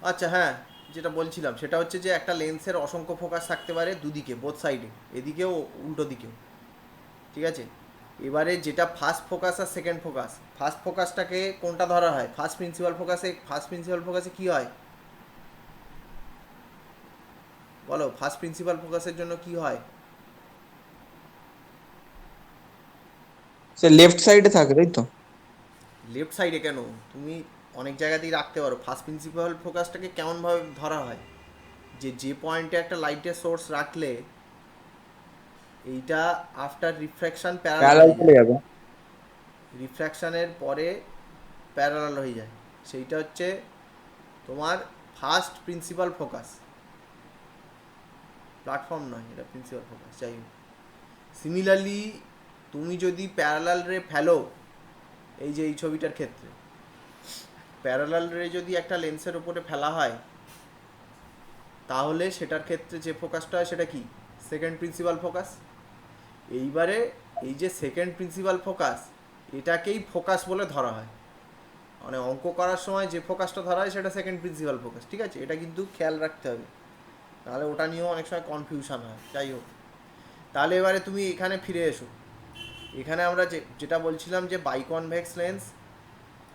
আচ্ছা হ্যাঁ, যেটা বলছিলাম সেটা হচ্ছে যে একটা লেন্সের অসংখ্য ফোকাস থাকতে পারে দুদিকে, বোথ সাইডে, এদিকেও উল্টো দিকেও। ঠিক আছে, এবারে যেটা ফার্স্ট ফোকাস আর সেকেন্ড ফোকাস, ফার্স্ট ফোকাসটাকে কোনটা ধরা হয়? ফার্স্ট প্রিন্সিপাল ফোকাসে কি হয় বলো? ফার্স্ট প্রিন্সিপাল ফোকাসের জন্য কি হয়? সে লেফট সাইডে থাকে তাই তো? লেফট সাইডে কেন? তুমি অনেক জায়গাতেই রাখতে পারো। ফার্স্ট প্রিন্সিপাল ফোকাসটাকে কেমনভাবে ধরা হয়? যে যে পয়েন্টে একটা লাইটের সোর্স রাখলে এইটা আফটার রিফ্র্যাকশন প্যারালাল প্যারালাল হয়ে চলে যায়, যাবে। রিফ্র্যাকশানের পরে প্যারালাল হয়ে যায়, সেইটা হচ্ছে তোমার ফার্স্ট প্রিন্সিপাল ফোকাস। প্ল্যাটফর্ম নয়, এটা প্রিন্সিপাল ফোকাস। যাই হোক, সিমিলারলি তুমি যদি প্যারালাল রে ফেলো, এই যে এই ছবিটার ক্ষেত্রে প্যারালাল রে যদি একটা লেন্সের উপরে ফেলা হয়, তাহলে সেটার ক্ষেত্রে যে ফোকাসটা হয় সেটা কি? Second principal focus. এইবারে এই যে সেকেন্ড প্রিন্সিপাল ফোকাস, এটাকেই ফোকাস বলে ধরা হয়। মানে অঙ্ক করার সময় যে ফোকাসটা ধরা হয় সেটা সেকেন্ড প্রিন্সিপাল ফোকাস। ঠিক আছে, এটা কিন্তু খেয়াল রাখতে হবে, নাহলে ওটা নিয়েও অনেক সময় কনফিউশন হয়। যাই হোক, তাহলে এবারে তুমি এখানে ফিরে এসো। এখানে আমরা যেটা বলছিলাম যে বাইকনভেক্স লেন্স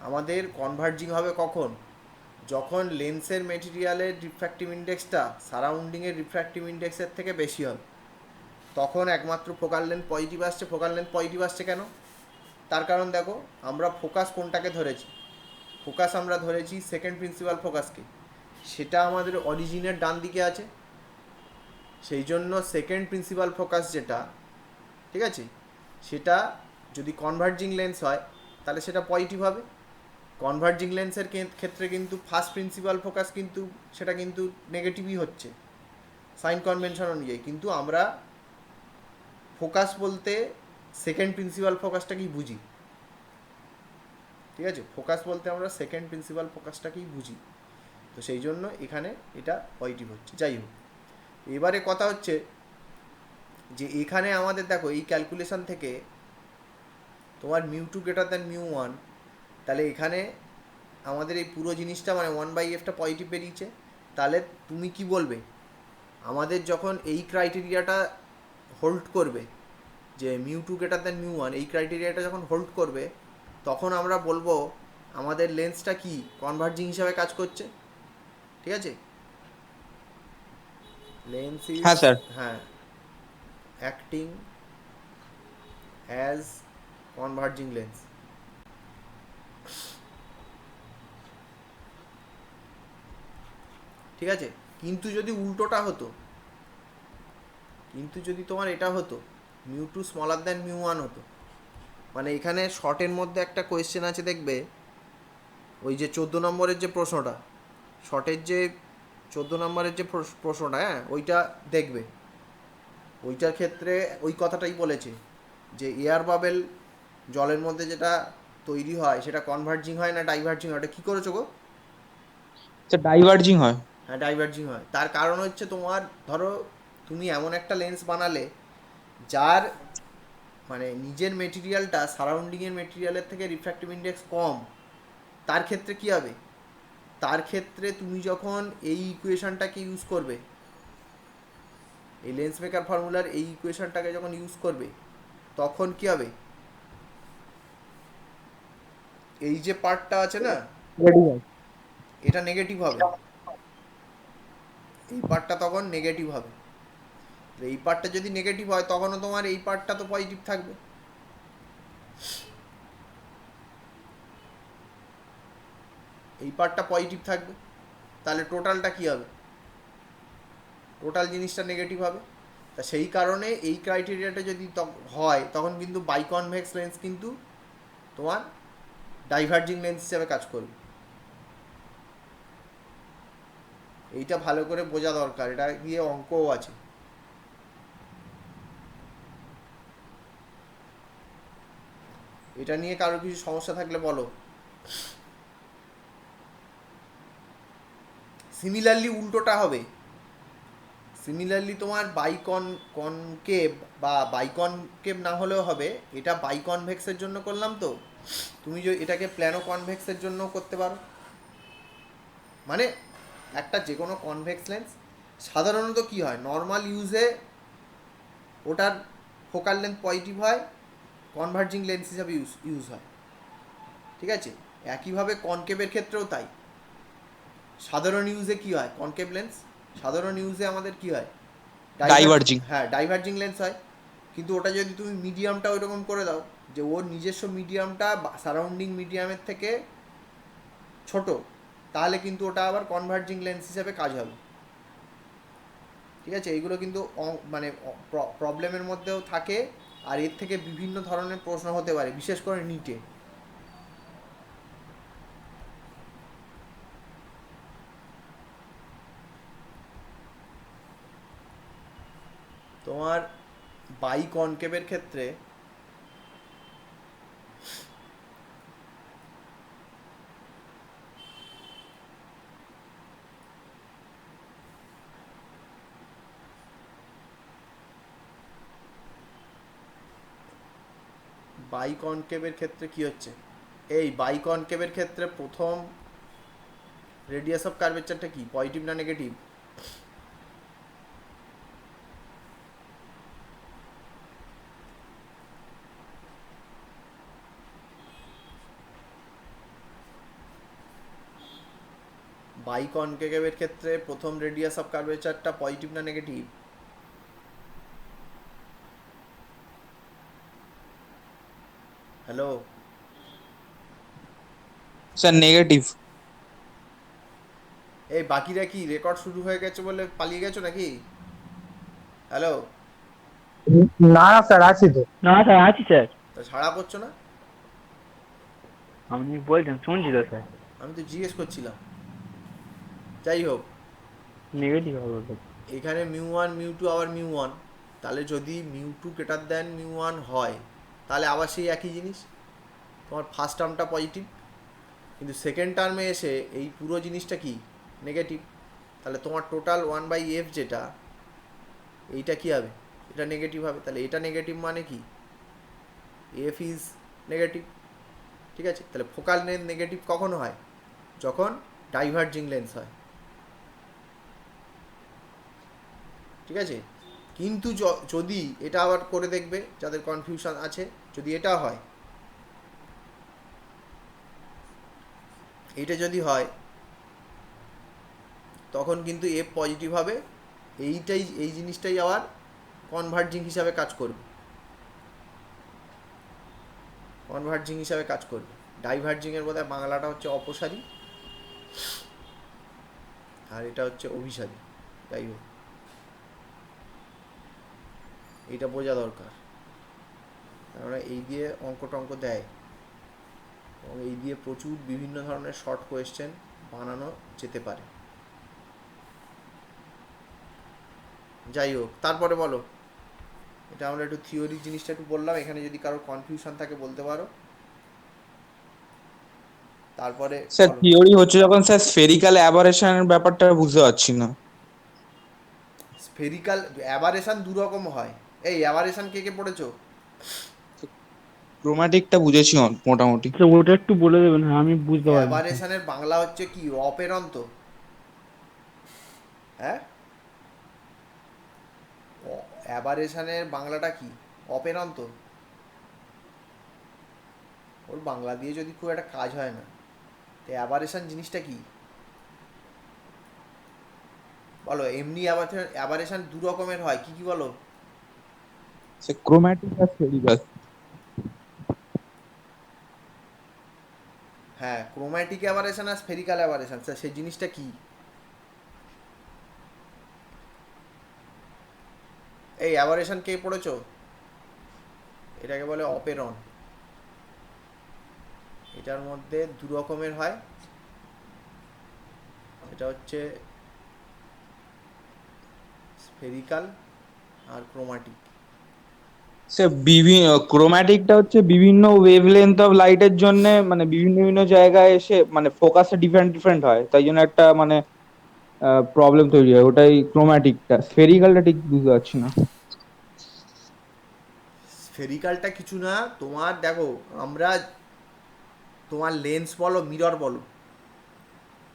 আমাদের কনভার্জিং হবে কখন? যখন লেন্সের মেটেরিয়ালের রিফ্র্যাক্টিভ ইন্ডেক্সটা সারাউন্ডিংয়ের রিফ্র্যাক্টিভ ইন্ডেক্সের থেকে বেশি হবে, তখন একমাত্র ফোকাল লেন্থ পজিটিভ আসছে। ফোকাল লেন্থ পজিটিভ আসছে কেন? তার কারণ দেখো, আমরা ফোকাস কোনটাকে ধরেছি? ফোকাস আমরা ধরেছি সেকেন্ড প্রিন্সিপাল ফোকাসকে, সেটা আমাদের অরিজিনের ডান দিকে আছে। সেই জন্য সেকেন্ড প্রিন্সিপাল ফোকাস যেটা, ঠিক আছে, সেটা যদি কনভার্জিং লেন্স হয় তাহলে সেটা পজিটিভ হবে। কনভার্জিং লেন্সের ক্ষেত্রে কিন্তু ফার্স্ট প্রিন্সিপাল ফোকাস কিন্তু সেটা কিন্তু নেগেটিভই হচ্ছে সাইন কনভেনশন অনুযায়ী। কিন্তু আমরা ফোকাস বলতে সেকেন্ড প্রিন্সিপাল ফোকাসটাকেই বুঝি। ঠিক আছে, ফোকাস বলতে আমরা সেকেন্ড প্রিন্সিপাল ফোকাসটাকেই বুঝি। তো সেই জন্য এখানে এটা পজিটিভ হচ্ছে। যাই হোক, এবারে কথা হচ্ছে যে এখানে আমাদের দেখো এই ক্যালকুলেশন থেকে তোমার mu two greater than mu one, তাহলে এখানে আমাদের এই পুরো জিনিসটা মানে ওয়ান বাই এফটা পজিটিভ বেরিয়েছে। তাহলে তুমি কি বলবে? আমাদের যখন এই ক্রাইটেরিয়াটা হোল্ড করবে, যে mu two greater than mu one, এই ক্রাইটেরিয়াটা যখন হোল্ড করবে, তখন আমরা বলবো আমাদের লেন্সটা কি কনভার্জিং হিসাবে কাজ করছে। ঠিক আছে, লেন্স ইজ, হ্যাঁ স্যার। হ্যাঁ, অ্যাক্টিং অ্যাজ কনভার্জিং লেন্স। ঠিক আছে, কিন্তু যদি উল্টোটা হতো, কিন্তু যদি তোমার এটা হতো mu two smaller than mu one হতো, মানে এখানে শর্টের মধ্যে একটা কোয়েশ্চেন আছে দেখবে, ওই যে 14 নম্বরের যে প্রশ্নটা, শর্টের যে 14 নম্বরের যে প্রশ্নটা, হ্যাঁ ওইটা দেখবে। ওইটার ক্ষেত্রে ওই কথাটাই বলেছে যে এয়ার বাবেল জলের মধ্যে যেটা তৈরি হয় সেটা কনভার্জিং হয় না ডাইভার্জিং হয়? ওটা কী করেছো গো? স্যার ডাইভার্জিং হয়। হ্যাঁ, ডাইভার্জিং হয়। তার কারণ হচ্ছে তোমার, ধরো তুমি এমন একটা লেন্স বানালে যার মানে নিজের মেটেরিয়ালটা সারাউন্ডিংয়ের মেটেরিয়ালের থেকে রিফ্র্যাক্টিভ ইন্ডেক্স কম, তার ক্ষেত্রে কী হবে? তার ক্ষেত্রে তুমি যখন এই ইকুয়েশনটাকে ইউজ করবে, এই লেন্স মেকার ফর্মুলার এই ইকুয়েশনটাকে যখন ইউজ করবে, তখন কী হবে? এই যে পার্টটা আছে না, রেডি হয়। এটা নেগেটিভ হবে। এই পার্টটা তখন নেগেটিভ হবে। এই পার্টটা যদি নেগেটিভ হয়, তখনও তোমার এই পার্টটা তো পজিটিভ থাকবে। এই পার্টটা পজিটিভ থাকবে, তাহলে টোটালটা কী হবে? টোটাল জিনিসটা নেগেটিভ হবে। তা সেই কারণে এই ক্রাইটেরিয়াটা যদি হয়, তখন কিন্তু বাইকনভেক্স লেন্স কিন্তু তোমার ডাইভার্জিং লেন্স হিসেবে কাজ করবে। এইটা ভালো করে বোঝা দরকার, এটা গিয়ে অঙ্কও আছে। এটা নিয়ে কারোর কিছু সমস্যা থাকলে বলো। সিমিলারলি উল্টোটা হবে। সিমিলারলি তোমার কনকেভ বা বাইকনকেভ না হলেও হবে, এটা বাইকনভেক্সের জন্য করলাম তো, তুমি যদি এটাকে প্ল্যানো কনভেক্সের জন্য করতে পারো। মানে একটা যে কোনো কনভেক্স লেন্স সাধারণত কি হয়, নর্মাল ইউজে ওটার ফোকাল লেন্থ পজিটিভ হয়, কনভার্জিং লেন্স হিসাবে ইউজ হয়, ঠিক আছে? একইভাবে কনকেভের ক্ষেত্রেও তাই। সাধারণ ইউজে কি হয়, কনকেভ লেন্স সাধারণ ইউজে আমাদের কি হয়, ডাইভার্জিং। হ্যাঁ ডাইভার্জিং লেন্স হয়। কিন্তু ওটা যদি তুমি মিডিয়ামটা ওইরকম করে দাও যে ওর নিজস্ব মিডিয়ামটা সারাউন্ডিং মিডিয়ামের থেকে ছোট, তাহলে কিন্তু ওটা আবার কনভার্জিং লেন্স হিসাবে কাজ হবে, ঠিক আছে? এইগুলো কিন্তু মানে প্রবলেমের মধ্যেও থাকে, আর এর থেকে বিভিন্ন ধরনের প্রশ্ন হতে পারে, বিশেষ করে নিটে। তোমার বাই কনকেভের ক্ষেত্রে বাই কনকেভের ক্ষেত্রে কি হচ্ছে, এই বাই কনকেভের ক্ষেত্রে প্রথম রেডিয়াস অফ কার্ভেচারটা কি, পজিটিভ না নেগেটিভ? বাই কনকেভের ক্ষেত্রে প্রথম রেডিয়াস অফ কার্ভেচারটা পজিটিভ না নেগেটিভ? হ্যালো? Sir negative. এই বাকিরা কি রেকর্ড শুরু হয়ে গেছে বলে পালিয়ে গেছো নাকি? হ্যালো? না না স্যার আছি তো। না স্যার আছি স্যার। তা সাড়া করছো না? আপনি বলছেন শুনছি তো স্যার। আমি তো জিজ্ঞেস করছিলাম। যাই হোক, নেগেটিভ হবে ওটা। এখানে মিউ ওয়ান মিউ টু আবার মিউ ওয়ান, তাহলে যদি mu two greater than mu one হয়, তাহলে আবার সেই একই জিনিস, তোমার ফার্স্ট টার্মটা পজিটিভ, কিন্তু সেকেন্ড টার্মে এসে এই পুরো জিনিসটা কি, নেগেটিভ। তাহলে তোমার টোটাল ওয়ান বাই এফ যেটা, এইটা কি হবে, এটা নেগেটিভ হবে। তাহলে এটা নেগেটিভ মানে কি, এফ ইজ নেগেটিভ, ঠিক আছে? তাহলে ফোকাল লেন্থ নেগেটিভ কখন হয়, যখন ডাইভার্জিং লেন্স হয়, ঠিক আছে? কিন্তু যদি এটা আবার করে দেখবে, যাদের কনফিউশন আছে, যদি এটা হয়, এটা যদি হয়, তখন কিন্তু এফ পজিটিভ হবে, এইটাই এই জিনিসটাই আবার কনভার্জিং হিসাবে কাজ করবে, কনভার্জিং হিসাবে কাজ করবে। ডাইভার্জিংয়ের বোধহয় বাংলাটা হচ্ছে অপসারী, আর এটা হচ্ছে অভিসারী। যাই হোক, এইটা বোঝা দরকার, কেননা এই দিয়ে অঙ্ক টঙ্ক দেয়, এবং এই দিয়ে প্রচুর বিভিন্ন ধরনের শর্ট কোয়েশ্চেন বানানো যেতে পারে। যাই হোক, তারপরে বলো, এটা আমরা একটু থিওরি জিনিসটা একটু বললাম, এখানে যদি কারো কনফিউশন থাকে বলতে পারো। তারপরে স্যার বলো। থিওরি হচ্ছে যখন স্যার স্ফেরিক্যাল অ্যাবারেশনের ব্যাপারটা বুঝতে পারছি না। স্ফেরিক্যাল অ্যাবারেশন দু রকম হয়। এই অ্যাবারেশন কে কে পড়েছো? ক্রোম্যাটিকটা বুঝেছি মোটামুটি। তো ওটা একটু বলে দেবেন, হ্যাঁ আমি বুঝতে পারিনি স্যার। অ্যাবারেশনের বাংলা হচ্ছে কি, অপেরন্ত। হ্যাঁ, অ্যাবারেশনের বাংলাটা কি, অপেরন্ত। ওর বাংলা দিয়ে যদি খুব একটা কাজ হয় না, তো অ্যাবারেশন জিনিসটা কি বলো? এমনি অ্যাবারেশন দু রকমের হয়, কি কি বলো? স্যার ক্রোম্যাটিক আর স্ফেরিক্যাল। হ্যাঁ, ক্রোম্যাটিক অ্যাবারেশন আর স্ফেরিক্যাল অ্যাবারেশন, স্যার সেই জিনিসটা কি? এই অ্যাবারেশন কে পড়েছো? এটাকে বলে অপেরন। এটার মধ্যে দু রকমের হয়, এটা হচ্ছে স্ফেরিক্যাল আর ক্রোমাটিক। স্যার বিভিন্ন ক্রোম্যাটিকটা হচ্ছে বিভিন্ন ওয়েভলেন্থ অফ লাইটের জন্য, মানে বিভিন্ন বিভিন্ন জায়গায় এসে মানে ফোকাসটা ডিফারেন্ট ডিফারেন্ট হয়, তাই জন্য একটা মানে প্রবলেম তৈরি হয়, ওটাই ক্রোম্যাটিকটা। স্ফেরিক্যালটা ঠিক বুঝতে পারছি না। স্ফেরিক্যালটা কিছু না, তোমার দেখো, আমরা তোমার লেন্স বলো মিরর বলো,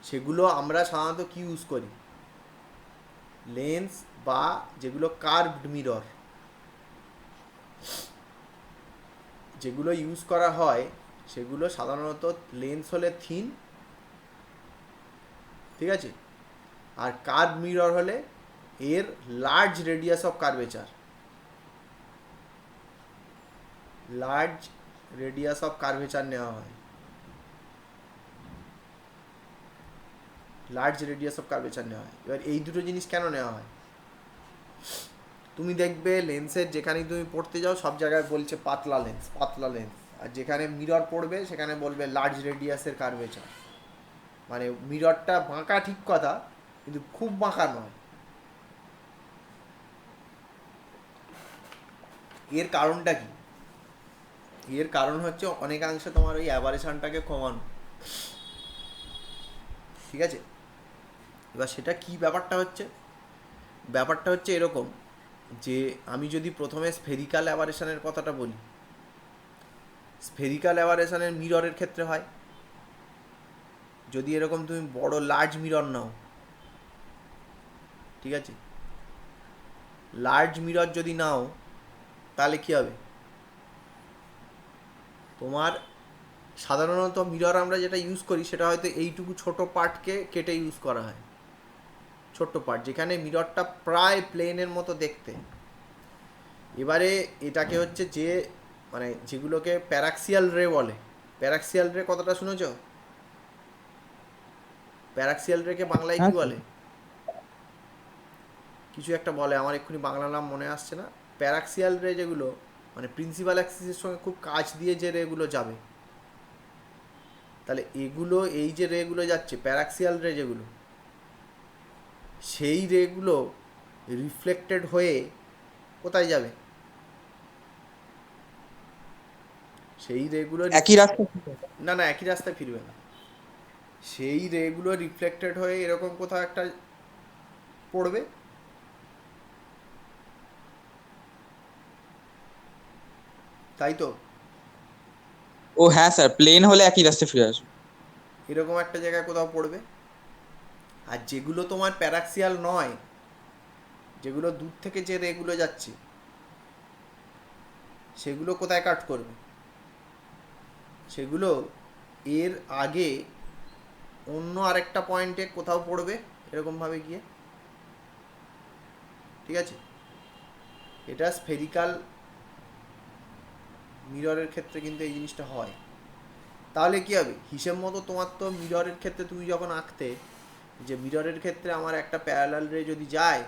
সেগুলো আমরা সাধারণত কি ইউজ করি, লেন্স বা যেগুলো কার্ভড মিরর, যেগুলো ইউজ করা হয় সেগুলো সাধারণত লেন্স হলে থিন, ঠিক আছে, আর কার্ভ মিরর হলে এর large radius of curvature, large radius of curvature নেওয়া হয়, লার্জ রেডিয়াস অফ কার্ভেচার নেওয়া হয়। এবার এই দুটো জিনিস কেন নেওয়া হয়, তুমি দেখবে লেন্সের যেখানেই তুমি পড়তে যাও সব জায়গায় বলছে পাতলা লেন্স, পাতলা লেন্স, আর যেখানে মিরর পড়বে সেখানে বলবে লার্জ রেডিয়াসের কার্ভেচার। মানে মিররটা বাঁকা ঠিক কথা, কিন্তু খুব বাঁকা নয়। এর কারণটা কি, এর কারণ হচ্ছে অনেকাংশে তোমার ওই অ্যাভারেশনটাকে কমানো, ঠিক আছে। এবার সেটা কি ব্যাপারটা হচ্ছে, ব্যাপারটা হচ্ছে এরকম যে আমি যদি প্রথমে স্ফেরিক্যাল অ্যাভারেশনের কথাটা বলি, স্ফেরিক্যাল অ্যাভারেশনের মিররের ক্ষেত্রে হয়, যদি এরকম তুমি বড় লার্জ মিরর নাও, ঠিক আছে, লার্জ মিরর যদি নাও তাহলে কী হবে, তোমার সাধারণত মিরর আমরা যেটা ইউজ করি সেটা হয়তো এইটুকু ছোট পার্টকে কেটে ইউজ করা হয়, ছোট্ট পার্ট যেখানে মিররটা প্রায় প্লেনের মতো দেখতে। এবারে এটাকে হচ্ছে যে মানে যেগুলোকে প্যারাক্সিয়াল রে বলে, প্যারাক্সিয়াল রে কথাটা শুনেছ, প্যারাক্সিয়াল রেকে বাংলায় কি হ্যাঁ স্যার। বলে, কিছু একটা বলে, আমার এক্ষুনি বাংলা নাম মনে আসছে না। প্যারাক্সিয়াল রে যেগুলো মানে প্রিন্সিপাল অ্যাক্সিসের সঙ্গে খুব কাছ দিয়ে যে রেগুলো যাবে, তাহলে এগুলো এই যে রেগুলো যাচ্ছে প্যারাক্সিয়াল রে যেগুলো, সেই রেগুলো রিফ্লেক্টেড হয়ে কোথায় যাবে, সেই রেগুলো একই রাস্তা। না না একই রাস্তায় ফিরবে না, সেই রেগুলো রিফ্লেক্টেড হয়ে এরকম কোথাও একটা পড়বে, তাই তো, ও হ্যাঁ স্যার, প্লেন হলে একই রাস্তায় ফিরে আসবে। এরকম একটা জায়গায় কোথাও পড়বে। আর যেগুলো তোমার প্যারাক্সিয়াল নয়, যেগুলো দূর থেকে যে রেগুলো যাচ্ছে সেগুলো কোথায় কাট করবে, সেগুলো এর আগে অন্য আরেকটা পয়েন্টে কোথাও পড়বে এরকমভাবে গিয়ে, ঠিক আছে। এটা স্ফেরিক্যাল মিররের ক্ষেত্রে কিন্তু এই জিনিসটা হয়। তাহলে কী হবে, হিসেব মতো তোমার তো মিররের ক্ষেত্রে তুমি যখন আঁকতে, যে মিররের ক্ষেত্রে আমার একটা প্যারালাল রে যদি যায়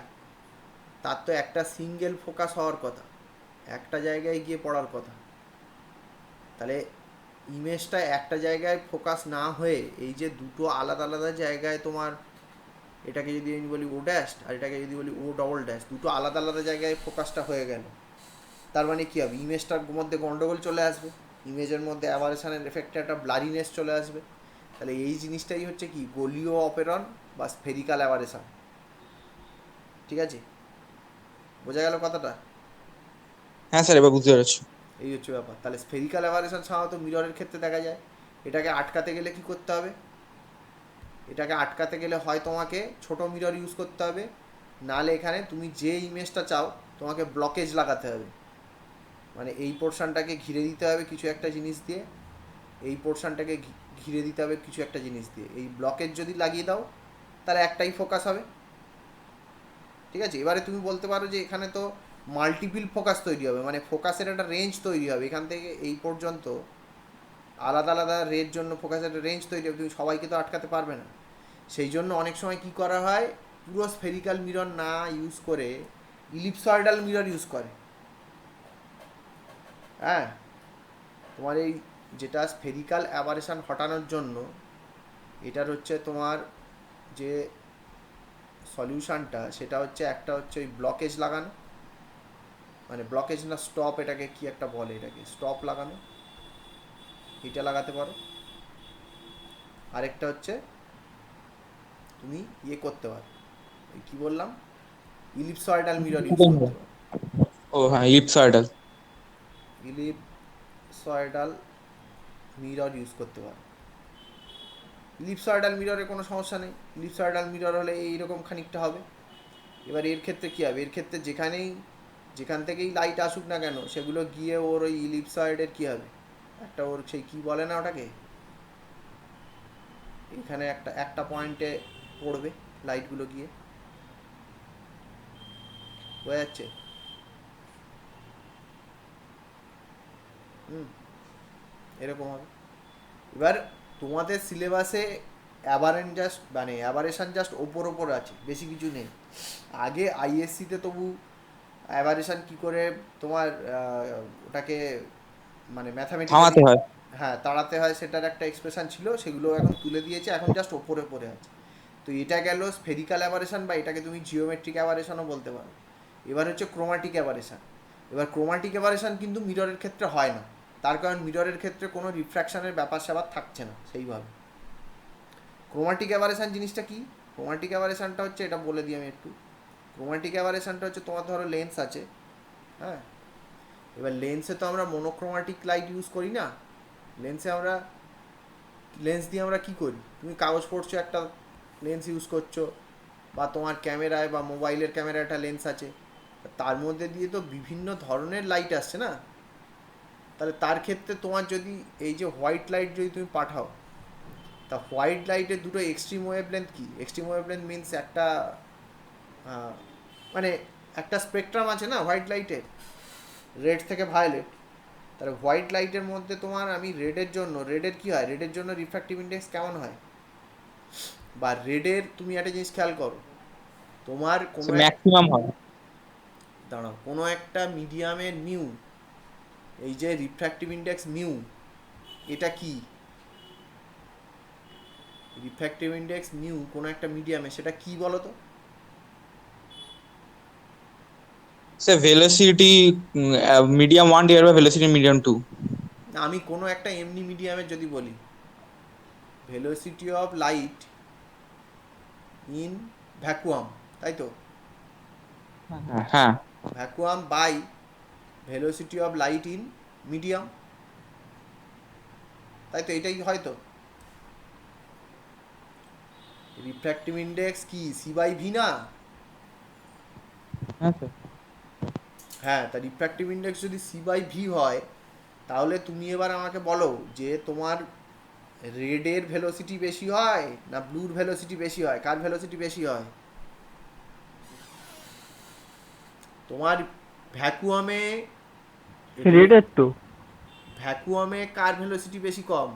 তার তো একটা সিঙ্গেল ফোকাস হওয়ার কথা, একটা জায়গায় গিয়ে পড়ার কথা। তাহলে ইমেজটা একটা জায়গায় ফোকাস না হয়ে এই যে দুটো আলাদা আলাদা জায়গায় তোমার, এটাকে যদি আমি বলি ও ড্যাশ আর এটাকে যদি বলি ও ডবল ড্যাশ, দুটো আলাদা আলাদা জায়গায় ফোকাসটা হয়ে গেল, তার মানে কী হবে, ইমেজটার মধ্যে গন্ডগোল চলে আসবে, ইমেজের মধ্যে অ্যাভারেশনের এফেক্টে একটা ব্লারিনেস চলে আসবে। তাহলে এই জিনিসটাই হচ্ছে কি গোলীয় অপেরন বা স্ফেরিক্যাল অ্যাভারেশন, ঠিক আছে, বোঝা গেল কথাটা। হ্যাঁ স্যার, এবার বুঝতে পারছি। এই হচ্ছে ব্যাপার। তাহলে স্ফেরিক্যাল অ্যাভারেশন সাধারণত মিররের ক্ষেত্রে দেখা যায়। এটাকে আটকাতে গেলে কি করতে হবে, এটাকে আটকাতে গেলে হয় তোমাকে ছোট মিরর ইউজ করতে হবে, নাহলে এখানে তুমি যে ইমেজটা চাও তোমাকে ব্লকেজ লাগাতে হবে, মানে এই পোর্শনটাকে ঘিরে দিতে হবে কিছু একটা জিনিস দিয়ে, এই পোর্শনটাকে ঘিরে দিতে হবে কিছু একটা জিনিস দিয়ে, এই ব্লকেজ যদি লাগিয়ে দাও তাহলে একটাই ফোকাস হবে, ঠিক আছে। এবারে তুমি বলতে পারো যে এখানে তো মাল্টিপিল ফোকাস তৈরি হবে, মানে ফোকাসের একটা রেঞ্জ তৈরি হবে, এখান থেকে এই পর্যন্ত আলাদা আলাদা রের জন্য ফোকাসের একটা রেঞ্জ তৈরি হবে, তুমি সবাইকে তো আটকাতে পারবে না। সেই জন্য অনেক সময় কি করা হয়, পুরো স্ফেরিক্যাল মিরর না ইউজ করে ইলিপসয়েডাল মিরর ইউজ করে। হ্যাঁ, তোমার এই যেটা স্ফেরিক্যাল অ্যাভারেশন হটানোর জন্য এটার হচ্ছে তোমার যে সলিউশনটা সেটা হচ্ছে একটা হচ্ছে ওই ব্লকেজ লাগানো, মানে ব্লকেজ না স্টপ, এটাকে কি একটা বলে, এটাকে স্টপ লাগানো, এটা লাগাতে পারো। আরেকটা হচ্ছে তুমি ইয়ে করতে পারো, ওই কী বললাম, ইলিপসয়েডাল মিরর ইউজ করতে পারো, ও হ্যাঁ, ইলিপসয়েডাল। ইলিপসয়েডাল মিরর ইউজ করতে পারো। ইলিপসয়েডাল মিররে কোনো সমস্যা নেই, ইলিপসয়েডাল মিরর হলে এইরকম খানিকটা হবে। এবার এর ক্ষেত্রে কী হবে, এর ক্ষেত্রে যেখান থেকেই লাইট আসুক না কেন সেগুলো গিয়ে ওর ওই ইলিপসয়েডের কী হবে, একটা ওর সেই কী বলে না ওটাকে, এখানে একটা একটা পয়েন্টে পড়বে লাইটগুলো গিয়ে, বোঝা যাচ্ছে? হুম, এরকম হবে। এবার তোমাদের সিলেবাসে অ্যাভারেন জাস্ট মানে অ্যাভারেশান জাস্ট ওপর আছে, বেশি কিছু নেই। আগে আইএসসিতে তবু অ্যাভারেশান কী করে তোমার ওটাকে মানে ম্যাথামেটিক্যালি, থামাতে হয়। হ্যাঁ তাড়াতে হয়, সেটার একটা এক্সপ্রেশন ছিল, সেগুলো এখন তুলে দিয়েছে, এখন জাস্ট ওপরে আছে। তো এটা গেল স্ফেরিক্যাল অ্যাভারেশন, বা এটাকে তুমি জিওমেট্রিক অ্যাভারেশনও বলতে পারো। এবার হচ্ছে ক্রোমাটিক অ্যাভারেশন। এবার ক্রোমাটিক অ্যাভারেশন কিন্তু মিররের ক্ষেত্রে হয় না, তার কারণ মিররের ক্ষেত্রে কোনো রিফ্র্যাকশনের ব্যাপার স্যাপার থাকছে না সেইভাবে। ক্রোমাটিক অ্যাভারেশন জিনিসটা কি? ক্রোমাটিক অ্যাভারেশনটা হচ্ছে, এটা বলে দিই আমি একটু। ক্রোমাটিক অ্যাভারেশনটা হচ্ছে তোমার ধরো লেন্স আছে, হ্যাঁ, এবার লেন্সে তো আমরা মোনোক্রোমাটিক লাইট ইউজ করি না। লেন্স দিয়ে আমরা কি করি, তুমি কাগজ পড়ছো একটা লেন্স ইউজ করছো, বা তোমার ক্যামেরায় বা মোবাইলের ক্যামেরায় একটা লেন্স আছে, তার মধ্যে দিয়ে তো বিভিন্ন ধরনের লাইট আসছে না। তাহলে তার ক্ষেত্রে তোমার যদি এই যে হোয়াইট লাইট যদি তুমি পাঠাও, তা হোয়াইট লাইটের দুটো এক্সট্রিম ওয়েভলেন্থ কি? এক্সট্রিম ওয়েভলেন্থ মিনস একটা মানে একটা স্পেকট্রাম আছে না হোয়াইট লাইটের, রেড থেকে ভায়োলেট। তাহলে হোয়াইট লাইটের মধ্যে তোমার আমি রেডের কী হয়, রেডের জন্য রিফ্র্যাক্টিভ ইন্ডেক্স কেমন হয়, বা রেডের তুমি একটা জিনিস খেয়াল করো, তোমার ম্যাক্সিমাম হয়। দাঁড়াও, কোনো একটা মিডিয়ামের মিউ, এই যে রিফ্র্যাক্টিভ ইন্ডেক্স মিউ, এটা কি রিফ্র্যাক্টিভ ইন্ডেক্স মিউ কোনো একটা মিডিয়ামে, সেটা কি বলো তো? সে velocity medium 1 divide by velocity medium 2। না, আমি কোনো একটা এমনি মিডিয়ামের যদি বলি, velocity of light in vacuum, তাই তো, হ্যাঁ, vacuum by velocity of light in medium, তাই তো, এটাই হয়তো রিফ্র্যাক্টিভ ইন্ডেক্স কি, সি বাই ভি না? হ্যাঁ স্যার। হ্যাঁ, তা রিফ্র্যাক্টিভ ইন্ডেক্স যদি সি বাই ভি হয়, তাহলে তুমি এবার আমাকে বলো যে তোমার রেডের ভেলোসিটি বেশি হয় না ব্লুর ভেলোসিটি বেশি হয়, কার ভেলোসিটি বেশি হয়? তোমার ভ্যাকুয়ামে, রেডের তো। ভ্যাকুয়ামে কার ভেলোসিটি বেশি কম?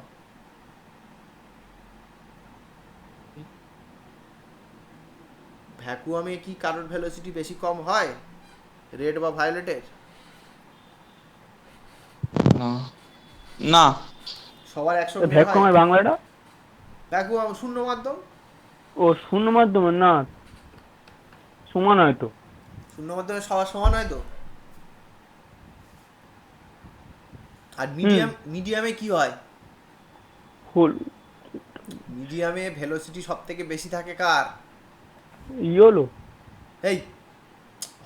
ভ্যাকুয়ামে কি কারোর ভেলোসিটি বেশি কম হয়, রেড বা ভায়োলেটের? না, না। সবার একসঙ্গে হয়? ভ্যাকুয়ামের বাংলাটা? ভ্যাকুয়াম শূন্য মাধ্যম। ও শূন্য মাধ্যমে না, সমান হয়তো। শূন্য মাধ্যমে সবার সমান হয় তো। আর হুম। মিডিয়ামে কি হয়? ফুল মিডিয়ামে ভেলোসিটি সব থেকে বেশি থাকে কার? ইয়োলো। এই,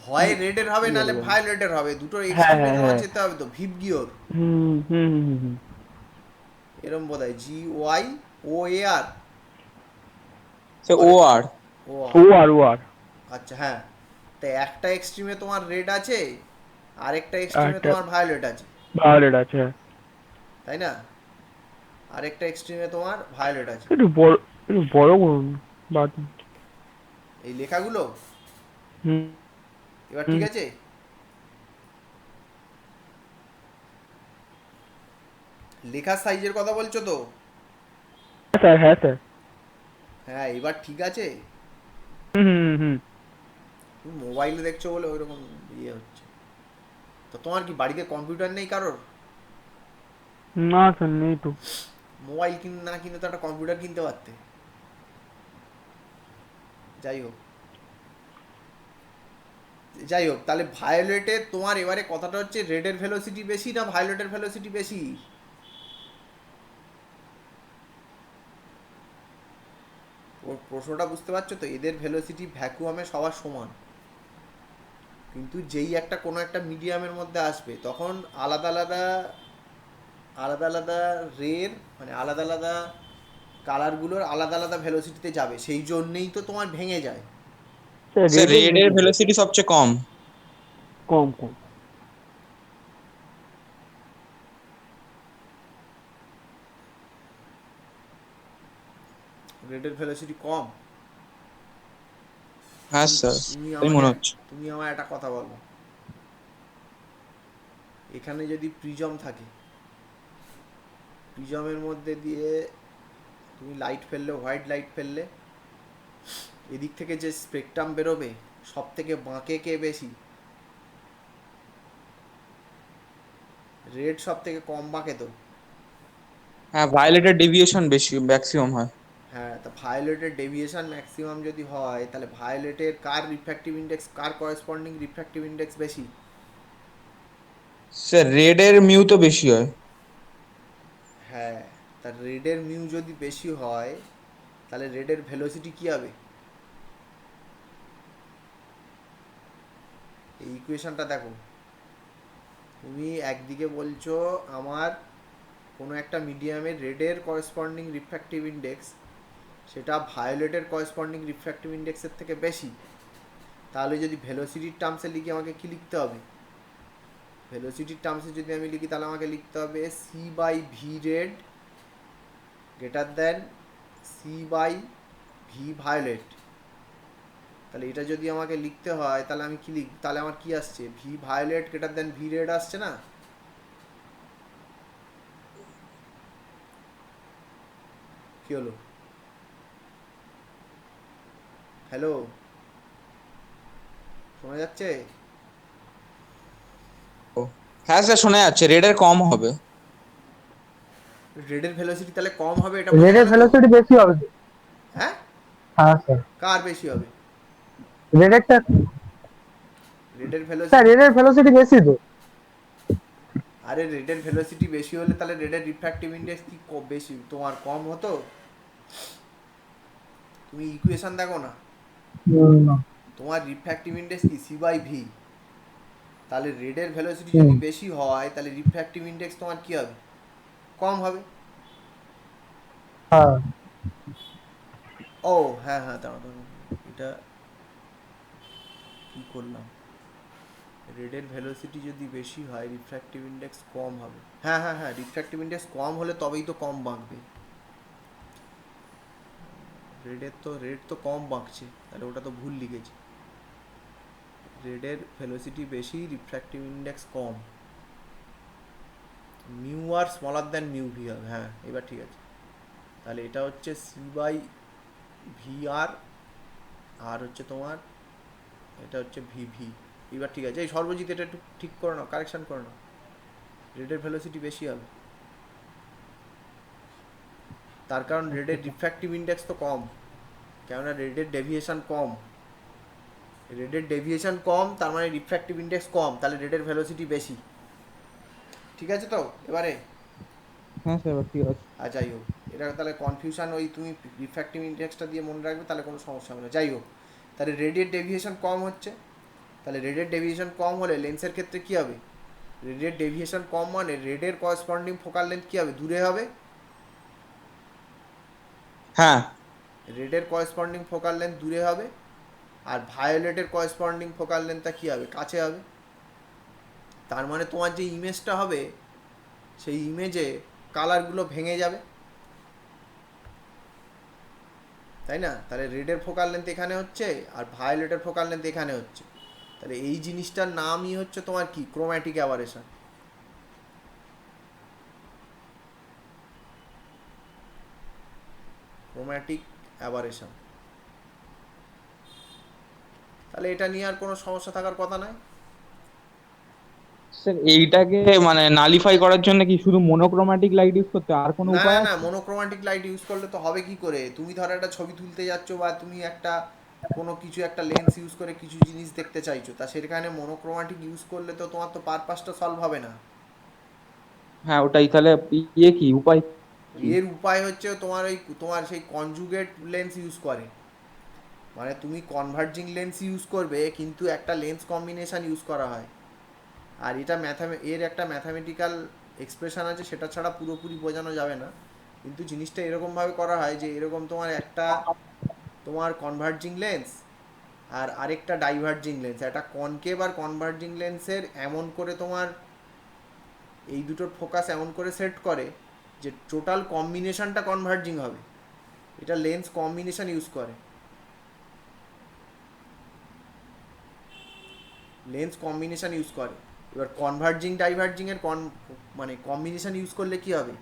হয় রেডের হবে নাহলে ভায়োলেটের হবে, দুটোর হ্যাঁ এক্সট্রিমে হ্যাঁ তোমার হ্যাঁ। যেতে হবে তো, ভিবগিওর হুম হুম হুম হুম হুম। এরম বোধ হয়, GYOAR সে ও আর। ও, ও আর ও আর। আচ্ছা হ্যাঁ। তো একটা এক্সট্রিমে তোমার রেড আছে, আরেকটা এক্সট্রিমে একটা তোমার ভায়োলেট আছে, ভায়োলেট আছে। তাই না? আরেকটা এক্সট্রিমে তোমার ভায়োলেট আছে। একটু বড় করুন বাদ। এই লেখাগুলো হুম এবার ঠিক হুম। আছে? লেখার সাইজের কথা বলছো তো? হ্যাঁ স্যার, হ্যাঁ স্যার। হ্যাঁ, এবার ঠিক আছে। হুম হুম হুম। তুমি মোবাইলে দেখছো বলে ওইরকম ইয়ে হচ্ছে। তো তোমার কি বাড়িতে কম্পিউটার নেই কারোর? না স্যার, নেই তো। মোবাইল না কিনে তো একটা কম্পিউটার কিনতে পারতে। যাই হোক, তাহলে ভায়োলেটের তোমার এবারে কথাটা হচ্ছে, রেডের ভেলোসিটি বেশি না ভায়োলেটের ভেলোসিটি বেশি? ওর প্রশ্নটা বুঝতে পারছো তো? এদের ভেলোসিটি ভ্যাকুয়ামে সবার সমান, কিন্তু যেই একটা কোনো একটা মিডিয়ামের মধ্যে আসবে তখন আলাদা আলাদা আলাদা আলাদা রের মানে আলাদা আলাদা কালারগুলোর আলাদা আলাদা ভেলোসিটিতে যাবে, সেই জন্যেই তো তোমার ভেঙে যায়। স্যার রেড এর ভেলোসিটি সবচেয়ে কম। কম কম। রেডের ভেলোসিটি কম? হ্যাঁ স্যার, তুমি তাই আমাকে মনে হচ্ছে। তুমি আমায় একটা কথা বলো, এখানে যদি প্রিজম থাকে, প্রিজমের মধ্যে দিয়ে তুমি লাইট ফেললে, হোয়াইট লাইট ফেললে, এদিক থেকে যে স্পেকট্রাম বেরোবে সব থেকে বাঁকে কে বেশি? রেড সব থেকে কম বাঁকে তো। হ্যাঁ, ভায়োলেটের ডেভিয়েশন বেশি ম্যাক্সিমাম হয়। হ্যাঁ, তা ভায়োলেটের ডেভিয়েশন ম্যাক্সিমাম যদি হয়, তাহলে ভায়োলেটের কার রিফ্র্যাক্টিভ ইন্ডেক্স, কার করেসপন্ডিং রিফ্র্যাক্টিভ ইন্ডেক্স বেশি? স্যার রেড এর মিউ তো বেশি হয়। হ্যাঁ, তা রেডের মিউ যদি বেশি হয়, তাহলে রেডের ভেলোসিটি কী হবে? এই ইকুয়েশনটা দেখো, তুমি একদিকে বলছো আমার কোনো একটা মিডিয়ামের রেডের করেসপন্ডিং রিফ্র্যাক্টিভ ইন্ডেক্স সেটা ভায়োলেটের করেসপন্ডিং রিফ্র্যাক্টিভ ইন্ডেক্সের থেকে বেশি, তাহলে যদি ভেলোসিটির টার্মসে লিখি আমাকে কী লিখতে হবে? ভেলোসিটির টার্মসে যদি আমি লিখি তাহলে আমাকে লিখতে হবে c by v red greater than c by v violet. তাহলে এটা যদি আমাকে লিখতে হয় তাহলে আমি কি লিখ, তাহলে আমার কি আসছে? V violet greater than v red আসছে না? কি হলো? হ্যালো, শোনা যাচ্ছে? ও, হ্যাঁ স্যার শোনা যাচ্ছে, রেড এর কম হবে। রেডের ভেলোসিটি তাহলে কম হবে, এটা বোঝা রেডের গেল তো? ভেলোসিটি বেশি হবে তো। হ্যাঁ, হ্যাঁ স্যার, কার বেশি হবে? রেডেরটা। রেডের স্যার ভেলোসিটি? রেডের ভেলোসিটি বেশি তো। আরে রেডের ভেলোসিটি বেশি হলে তাহলে রেডের রিফ্র্যাক্টিভ ইন্ডেক্স কি বেশি তোমার কম হতো? তুমি ইকুয়েশন দেখো না, হুম, তোমার রিফ্র্যাক্টিভ ইন্ডেক্স কি সি বাই ভি, তাহলে রেডের ভেলোসিটি হুম, যদি বেশি হয় তাহলে রিফ্র্যাক্টিভ ইন্ডেক্স তোমার কি হবে? কম হবে। হ্যাঁ ও হ্যাঁ হ্যাঁ, দাঁড়াও দাঁড়াও, এটা কি করলাম? রেডের ভেলোসিটি যদি বেশি হয় রিফ্র্যাক্টিভ ইন্ডেক্স কম হবে। হ্যাঁ হ্যাঁ হ্যাঁ, রিফ্র্যাক্টিভ ইন্ডেক্স কম হলে তবেই তো কম বাঁকবে। রেড তো কম বাঁকছে, তাহলে ওটা তো ভুল লিখেছি। রেডের ভেলোসিটি বেশি, রিফ্র্যাক্টিভ ইন্ডেক্স কম, মিউ আর স্মলার দ্যান মিউ ভি হবে। হ্যাঁ, এবার ঠিক আছে। তাহলে এটা হচ্ছে সি বাই ভি আর, আর হচ্ছে তোমার এটা হচ্ছে ভি ভি। এবার ঠিক আছে, এই সর্বজিৎ এটা একটু ঠিক করে নাও, কারেকশান করে নাও। রেডের ভেলোসিটি বেশি হবে, তার কারণ রেডের রিফ্র্যাক্টিভ ইন্ডেক্স তো কম, কেননা রেডের ডেভিয়েশন কম। রেডের ডেভিয়েশন কম তার মানে রিফ্র্যাক্টিভ ইন্ডেক্স কম, তাহলে রেডের ভেলোসিটি বেশি। ঠিক আছে তো এবারে? হ্যাঁ স্যার, ঠিক আছে। আর যাই হোক, এটা তাহলে কনফিউশন, ওই তুমি রিফ্র্যাক্টিভ ইন্ডেক্সটা দিয়ে মনে রাখবে, তাহলে কোনো সমস্যা হবে না। যাই হোক, তাহলে রেডের ডেভিয়েশন কম হচ্ছে, তাহলে রেডের ডেভিয়েশন কম হলে লেন্সের ক্ষেত্রে কী হবে? রেডের ডেভিয়েশন কম মানে রেডের করেসপন্ডিং ফোকাল লেন্থ কী হবে? দূরে হবে। হ্যাঁ রেডের করেসপন্ডিং ফোকাল লেন্থ দূরে হবে, আর ভায়োলেটের করেসপন্ডিং ফোকাল লেন্থটা কী হবে? কাছে হবে। তার মানে তোমার যে ইমেজটা হবে সেই ইমেজে কালারগুলো ভেঙে যাবে, তাই না? তাহলে রেডের ফোকাল লেন্থ এখানে হচ্ছে আর ভায়োলেটের ফোকাল লেন্থ এখানে হচ্ছে, তাহলে এই জিনিসটার নামই হচ্ছে তোমার কি? Chromatic aberration. Chromatic aberration. তাহলে এটা নিয়ে আর কোনো সমস্যা থাকার কথা নয়। স্যার, এইটাকে মানে নালিফাই করার জন্য কি শুধু মোনোক্রোম্যাটিক লাইট ইউজ করতে হয়? আর কোনো না উপায় না, আছে? মোনোক্রোম্যাটিক লাইট ইউজ করলে তো হবে কি করে? তুমি ধরো একটা ছবি তুলতে যাচ্ছ, বা তুমি একটা কোনো কিছু একটা লেন্স ইউজ করে কিছু জিনিস দেখতে চাইছো, তা সেখানে মোনোক্রোম্যাটিক ইউজ করলে তো তোমার তো পারপাসটা সলভ হবে না। হ্যাঁ ওটাই, তাহলে ইয়ে কি উপায় কি? এর উপায় হচ্ছে তোমার ওই তোমার সেই কনজুগেট লেন্স ইউজ করে, মানে তুমি কনভার্জিং লেন্স ইউজ করবে কিন্তু একটা লেন্স কম্বিনেশন ইউজ করা হয়। আর এটা এর একটা ম্যাথামেটিক্যাল এক্সপ্রেশন আছে, সেটা ছাড়া পুরোপুরি বোঝানো যাবে না। কিন্তু জিনিসটা এরকমভাবে করা হয় যে এরকম তোমার একটা তোমার কনভার্জিং লেন্স আর আরেকটা ডাইভার্জিং লেন্স, একটা কনকেভ আর কনভার্জিং লেন্সের এমন করে তোমার এই দুটোর ফোকাস এমন করে সেট করে যে টোটাল কম্বিনেশনটা কনভার্জিং হবে। এটা লেন্স কম্বিনেশন ইউজ করে, লেন্স কম্বিনেশন ইউজ করে। এবার কনভার্জিং ডাইভার্জিং এর মানে কম্বিনেশন ইউজ করলে কি হবে,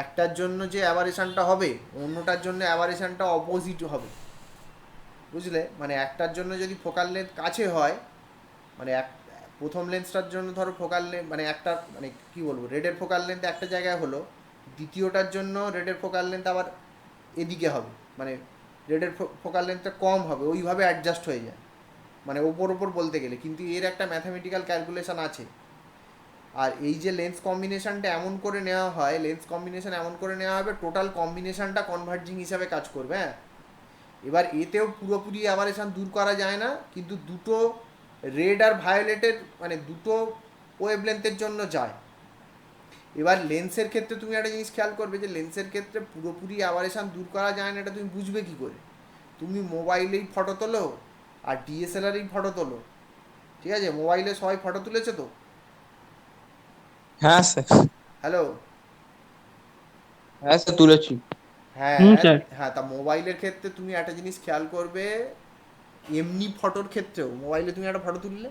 একটার জন্য যে অ্যাভারেশনটা হবে অন্যটার জন্য অ্যাভারেশনটা অপোজিট হবে, বুঝলে? মানে একটার জন্য যদি ফোকাল লেন্থ কাছে হয়, মানে এক প্রথম লেন্সটার জন্য ধরো ফোকাল লেন্থ মানে একটা মানে কি বলবো রেডের ফোকাল লেন্থ একটা জায়গায় হলো, দ্বিতীয়টার জন্য রেডের ফোকাল লেন্থ আবার এদিকে হবে, মানে রেডের ফোকাল লেন্থটা কম হবে, ওইভাবে অ্যাডজাস্ট হয়ে যায়, মানে ওপর ওপর বলতে গেলে। কিন্তু এর একটা ম্যাথামেটিক্যাল ক্যালকুলেশন আছে। আর এই যে লেন্স কম্বিনেশনটা এমন করে নেওয়া হয়, লেন্স কম্বিনেশন এমন করে নেওয়া হবে টোটাল কম্বিনেশনটা কনভার্জিং হিসাবে কাজ করবে। হ্যাঁ, এবার এতেও পুরোপুরি অ্যাভারেশন দূর করা যায় না, কিন্তু দুটো রেড আর ভায়োলেটের মানে দুটো ওয়েভলেন্থের জন্য যায়। এবার লেন্সের ক্ষেত্রে তুমি একটা জিনিস খেয়াল করবে যে লেন্সের ক্ষেত্রে পুরোপুরি অ্যাভারেশন দূর করা যায় না, এটা তুমি বুঝবে কী করে? তুমি মোবাইলেই ফটো তোলো আর ডিএসএলআরেই ফটো তোলো, ঠিক আছে? মোবাইলে সবাই ফটো তুলেছে তো? হ্যাঁ স্যার। হ্যালো? হ্যাঁ স্যার, তুলেছি। হ্যাঁ স্যার। হ্যাঁ, তা মোবাইলের ক্ষেত্রে তুমি একটা জিনিস খেয়াল করবে, এমনি ফটোর ক্ষেত্রেও মোবাইলে তুমি একটা ফটো তুললে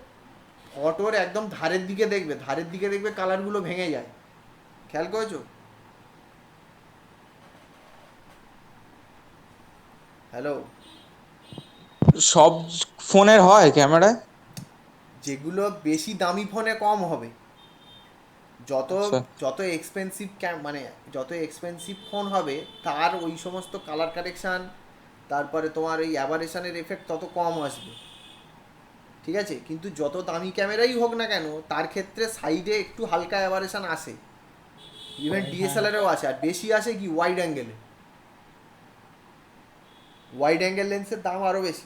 ফটোর একদম ধারের দিকে দেখবে, ধারের দিকে দেখবে কালারগুলো ভেঙে যায়, খেয়াল করেছো? হ্যালো? সব ফোনের হয় ক্যামেরায়? যেগুলো বেশি দামি ফোনে কম হবে, যত আচ্ছা। যত এক্সপেন্সিভ মানে যত এক্সপেন্সিভ ফোন হবে তার ওই সমস্ত কালার কারেকশান, তারপরে তোমার এই অ্যাভারেশনের এফেক্ট তত কম আসবে, ঠিক আছে? কিন্তু যত দামি ক্যামেরাই হোক না কেন তার ক্ষেত্রে সাইডে একটু হালকা অ্যাভারেশন আসে, ইভেন ডিএসএলআরেও আসে। আর বেশি আসে কি ওয়াইড অ্যাঙ্গেলে, ওয়াইড অ্যাঙ্গেল লেন্সের দাম আরও বেশি।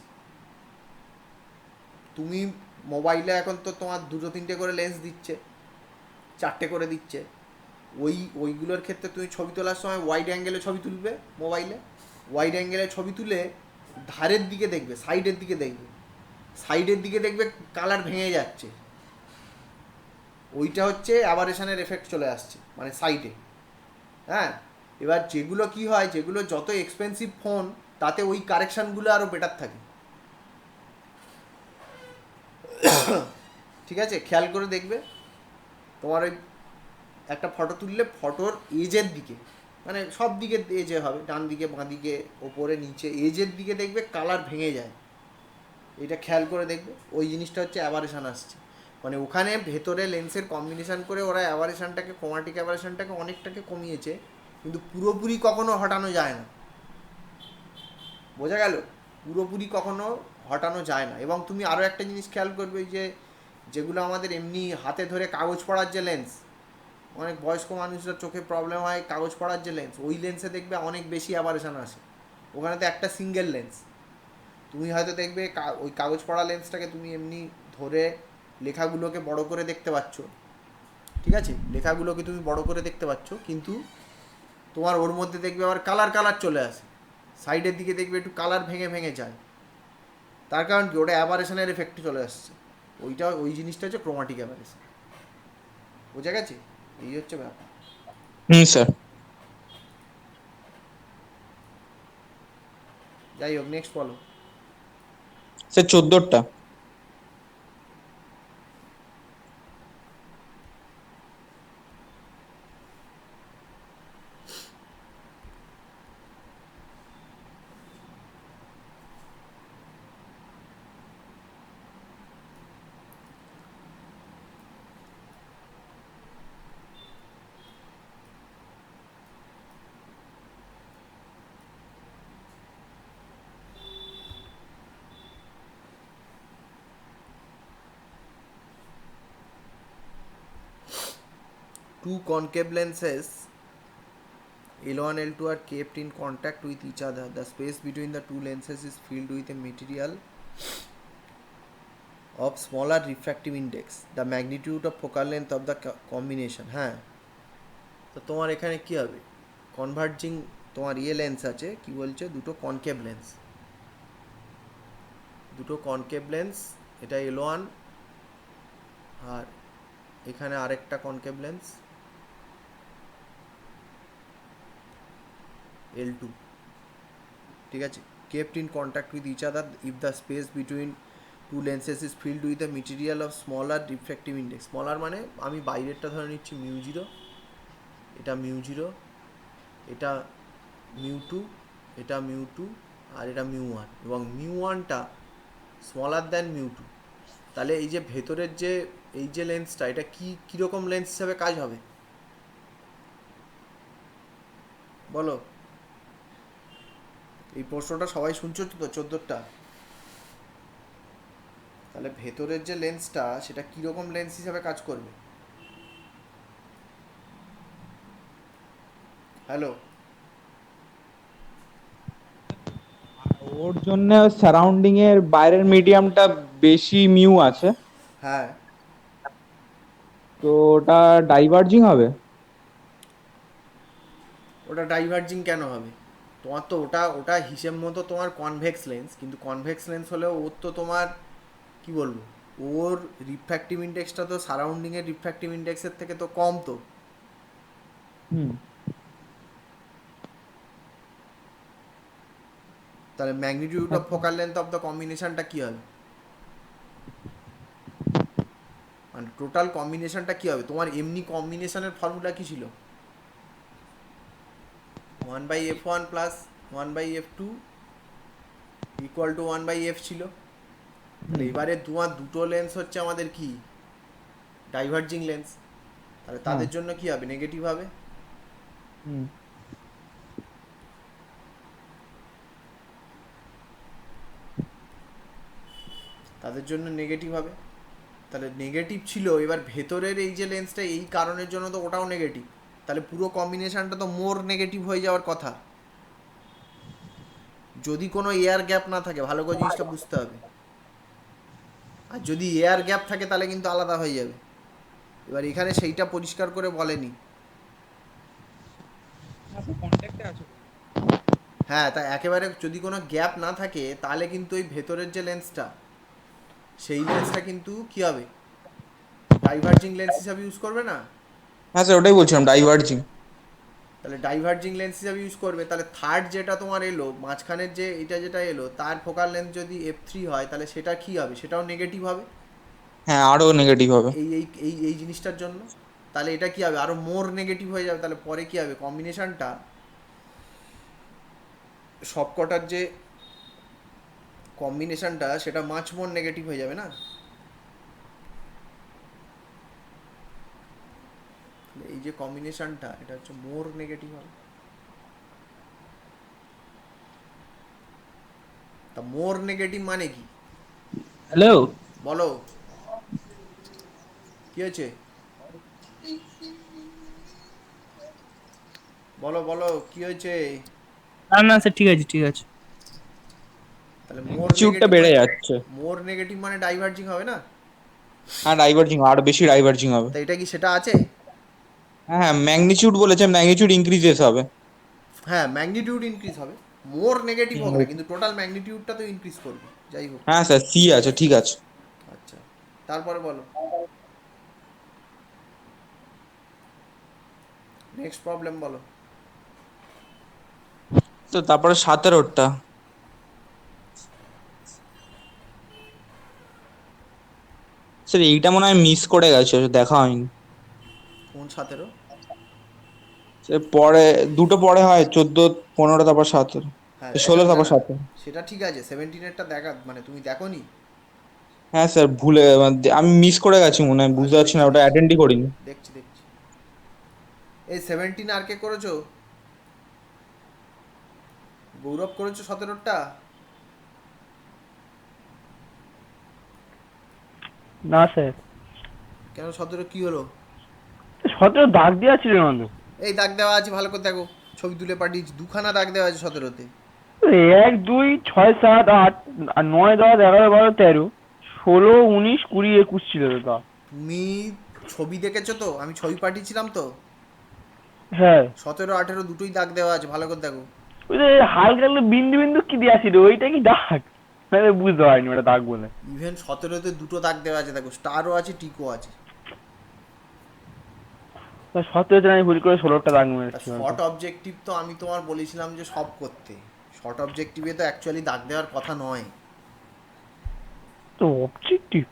তুমি মোবাইলে এখন তো তোমার দুটো তিনটে করে লেন্স দিচ্ছে, চারটে করে দিচ্ছে, ওইগুলোর ক্ষেত্রে তুমি ছবি তোলার সময় ওয়াইড অ্যাঙ্গেলে ছবি তুলবে মোবাইলে, ওয়াইড অ্যাঙ্গেলে ছবি তুলে ধারের দিকে দেখবে, সাইডের দিকে দেখবে, সাইডের দিকে দেখবে কালার ভেঙে যাচ্ছে, ওইটা হচ্ছে অ্যাভারেশনের এফেক্ট চলে আসছে মানে সাইডে। হ্যাঁ, এবার যেগুলো কি হয়, যেগুলো যত এক্সপেন্সিভ ফোন তাতে ওই কারেকশানগুলো আরও বেটার থাকে, ঠিক আছে? খেয়াল করে দেখবে তোমার ওই একটা ফটো তুললে ফটোর এজের দিকে, মানে সব দিকে এজে হবে, ডান দিকে বাঁ দিকে ওপরে নিচে এজের দিকে দেখবে কালার ভেঙে যায়, এটা খেয়াল করে দেখবে। ওই জিনিসটা হচ্ছে অ্যাভারেশন আসছে, মানে ওখানে ভেতরে লেন্সের কম্বিনেশন করে ওরা অ্যাভারেশনটাকে ক্রোমাটিক অ্যাভারেশনটাকে অনেকটাকে কমিয়েছে, কিন্তু পুরোপুরি কখনো হটানো যায় না, বোঝা গেল? পুরোপুরি কখনো হটানো যায় না। এবং তুমি আরও একটা জিনিস খেয়াল করবে যে যেগুলো আমাদের এমনি হাতে ধরে কাগজ পড়ার যে লেন্স, অনেক বয়স্ক মানুষরা চোখে প্রবলেম হয়, কাগজ পড়ার যে লেন্স, ওই লেন্সে দেখবে অনেক বেশি অ্যাভারেশন আসে, ওখানে তো একটা সিঙ্গেল লেন্স। তুমি হয়তো দেখবে ওই কাগজ পড়া লেন্সটাকে তুমি এমনি ধরে লেখাগুলোকে বড় করে দেখতে পাচ্ছ, ঠিক আছে? লেখাগুলোকে তুমি বড় করে দেখতে পাচ্ছ, কিন্তু তোমার ওর মধ্যে দেখবে আবার কালার কালার চলে আসে, সাইডের দিকে দেখবে একটু কালার ভেঙে ভেঙে যায়, তার কারণ কি, ওটা অ্যাভারেশনের এফেক্টে চলে আসছে, ওইটা ওই জিনিসটা হচ্ছে ক্রোমাটিক অ্যাভারেশন, বোঝা গেছে? এই হচ্ছে ব্যাপার। স্যার। যাই হোক, নেক্সট বলো। Sir 14টা। Two concave lenses L1 L2 are kept in contact with each other. The space between the two lenses is filled with a material of smaller refractive index. The magnitude of focal length of the combination. হ্যাঁ, তো তোমার এখানে কি হবে, converging তোমার lens আছে, কি বলছে, দুটো কনকেভ লেন্স, দুটো কনকেভ লেন্স, এটা L1 আর এখানে আরেকটা কনকেভ লেন্স L2, ঠিক আছে, kept in contact with each other if the space between two lenses is filled with a material of smaller refractive index. smaller মানে আমি বাইরেরটা ধরে নিচ্ছি μ0, এটা μ0, এটা μ2, এটা μ2 আর এটা μ1, এবং μ1টা স্মলার দ্যান μ2, তাহলে এই যে ভেতরের যে এই যে লেন্সটা, এটা কীরকম লেন্স হিসাবে কাজ হবে বলো? এই প্রশ্নটা সবাই শুনছো তো 14টা? তাহলে ভেতরের যে লেন্সটা সেটা কীরকম লেন্স হিসাবে কাজ করবে? হ্যালো, ওর জন্য সারাউন্ডিং এর বাইরের মিডিয়ামটা বেশি মিউ আছে, হ্যাঁ, তো ওটা ডাইভার্জিং হবে। ওটা ডাইভার্জিং কেন হবে? তোমার তো ওটা ওটা হিসেব মতো তোমার কনভেক্স লেন্স, কিন্তু কনভেক্স লেন্স হলেও ওর তো তোমার কি বলবো, ওর রিফ্র্যাক্টিভ ইন্ডেক্সটা তো সারাউন্ডিংয়ের রিফ্র্যাক্টিভ ইন্ডেক্সের থেকে তো কম তো। হুম। তাহলে magnitude of focal length of the কম্বিনেশনটা কী হবে, মানে টোটাল কম্বিনেশনটা কী হবে? তোমার এমনি কম্বিনেশনের ফর্মুলা কী ছিল? 1/f1 plus 1/f2 equal to 1/f ছিল। তাহলে এবারে তোমার দুটো লেন্স হচ্ছে আমাদের কি, ডাইভার্জিং লেন্স, তাহলে তাদের জন্য কি হবে, নেগেটিভ হবে। হুম। তাদের জন্য নেগেটিভ হবে। তাহলে নেগেটিভ ছিল, এবার ভেতরের এই যে লেন্সটা, এই কারণের জন্য তো ওটাও নেগেটিভ, তাহলে পুরো কম্বিনেশনটা তো মোর নেগেটিভ হয়ে যাওয়ার কথা, যদি কোনো এয়ার গ্যাপ না থাকে। ভালো করে জিনিসটা বুঝতে হবে। আর যদি এয়ার গ্যাপ থাকে তাহলে কিন্তু আলাদা হয়ে যাবে। এবার এখানে সেইটা পরিষ্কার করে বলেনি। হ্যাঁ, তা একেবারে যদি কোনো গ্যাপ না থাকে তাহলে কিন্তু ওই ভেতরের যে লেন্সটা, সেই লেন্সটা কিন্তু কী হবে, ডাইভার্জিং লেন্স হিসাবে ইউজ করবে না। হ্যাঁ স্যার, ওটাই বলছিলাম, ডাইভার্জিং। তাহলে ডাইভার্জিং লেন্স হিসাবে ইউজ করবে, তাহলে থার্ড যেটা তোমার এলো মাঝখানের যে এটা যেটা এলো, তার ফোকাল লেন্থ যদি f3 হয় তাহলে সেটা কী হবে, সেটাও নেগেটিভ হবে। হ্যাঁ, আরো নেগেটিভ হবে। এই এই এই এই জিনিসটার জন্য তাহলে এটা কী হবে, আরও মোর নেগেটিভ হয়ে যাবে। তাহলে পরে কী হবে, কম্বিনেশনটা সবকটার যে কম্বিনেশনটা সেটা মাছ মোর নেগেটিভ হয়ে যাবে না। এই যে কম্বিনেশনটা এটা হচ্ছে মোর নেগেটিভ হবে। তা মোর নেগেটিভ মানে কি হ্যালো, বলো, কি হয়েছে বলো বলো, কি হয়েছে? না না স্যার, ঠিক আছে ঠিক আছে। তাহলে মোর ম্যাগনিটিউডটা নেগেটিভ বেড়ে মানে, যাচ্ছে। মোর নেগেটিভ মানে ডাইভার্জিং হবে না। হ্যাঁ, ডাইভার্জিং, আরো বেশি ডাইভার্জিং হবে। তা এটা কি সেটা আছে? হ্যাঁ হ্যাঁ, ম্যাগনিটিউড বলেছে, ম্যাগনিটিউড ইনক্রিজেস হবে। হ্যাঁ, ম্যাগনিটিউড ইনক্রিজ হবে, মোর নেগেটিভ হোক না, কিন্তু টোটাল ম্যাগনিটিউডটা তো ইনক্রিজ করবে, যাই হোক। হ্যাঁ স্যার, সি আছে, ঠিক আছে। আচ্ছা, তারপরে বলো, নেক্সট প্রবলেম বলো। তো তারপরে 17টা। স্যার এইটা মনে হয় মিস করে গেছে, দেখা হয়নি। কোন 17? স্যার পরে দুটো পরে হয়, 14, 15, তারপর 17, হ্যাঁ 16, না তারপর না, 17। সেটা ঠিক আছে, 17-এরটা দেখা মানে তুমি দেখোনি। হ্যাঁ স্যার, ভুলে আমি মিস করে গেছি মনে হয়, বুঝতে আচ্ছা, পারছি না, দেখছি ওটা দেখছি অ্যাটেন্ডই করিনি। দেখছি দেখছি। এই 17 আর কে করেছো? গৌরব করেছো 17টা? না স্যার, কেন 17 কি হলো? 17 দাগ দেওয়া ছিল না তো। এই দাগ দেওয়া আছে, ভালো করে দেখো, ছবি তুলে পাঠিয়েছি, দুখানা দাগ দেওয়া আছে 17-তে। 1, 2, 6, 7, 8 আর 9, 10, 11, 12, 13, 16, 19, 20, 21 ছিল তো তা। তুমি ছবি দেখেছো তো? আমি ছবি পাঠিয়েছিলাম তো। হ্যাঁ 17 18 দুটোই দাগ দেওয়া আছে, ভালো করে দেখো। ওই যে হালকা হালকা বিন্দু বিন্দু কি দিয়ে আসি রে, ওইটা কি দাগ? মানে বুঝতে পারিনি ওটা দাগ বলে। ইভেন 17-তে দুটো দাগ দেওয়া আছে, দেখো স্টারও আছে টিকও আছে। 17 আমি ভুল করে 16টা দাগ তা মেরেছি হয়তো। শর্ট অবজেক্টিভ তো আমি তোমার বলেছিলাম যে সব করতে, শর্ট অবজেক্টিভে তো অ্যাকচুয়ালি দাগ দেওয়ার কথা নয়। তো অবজেক্টিভ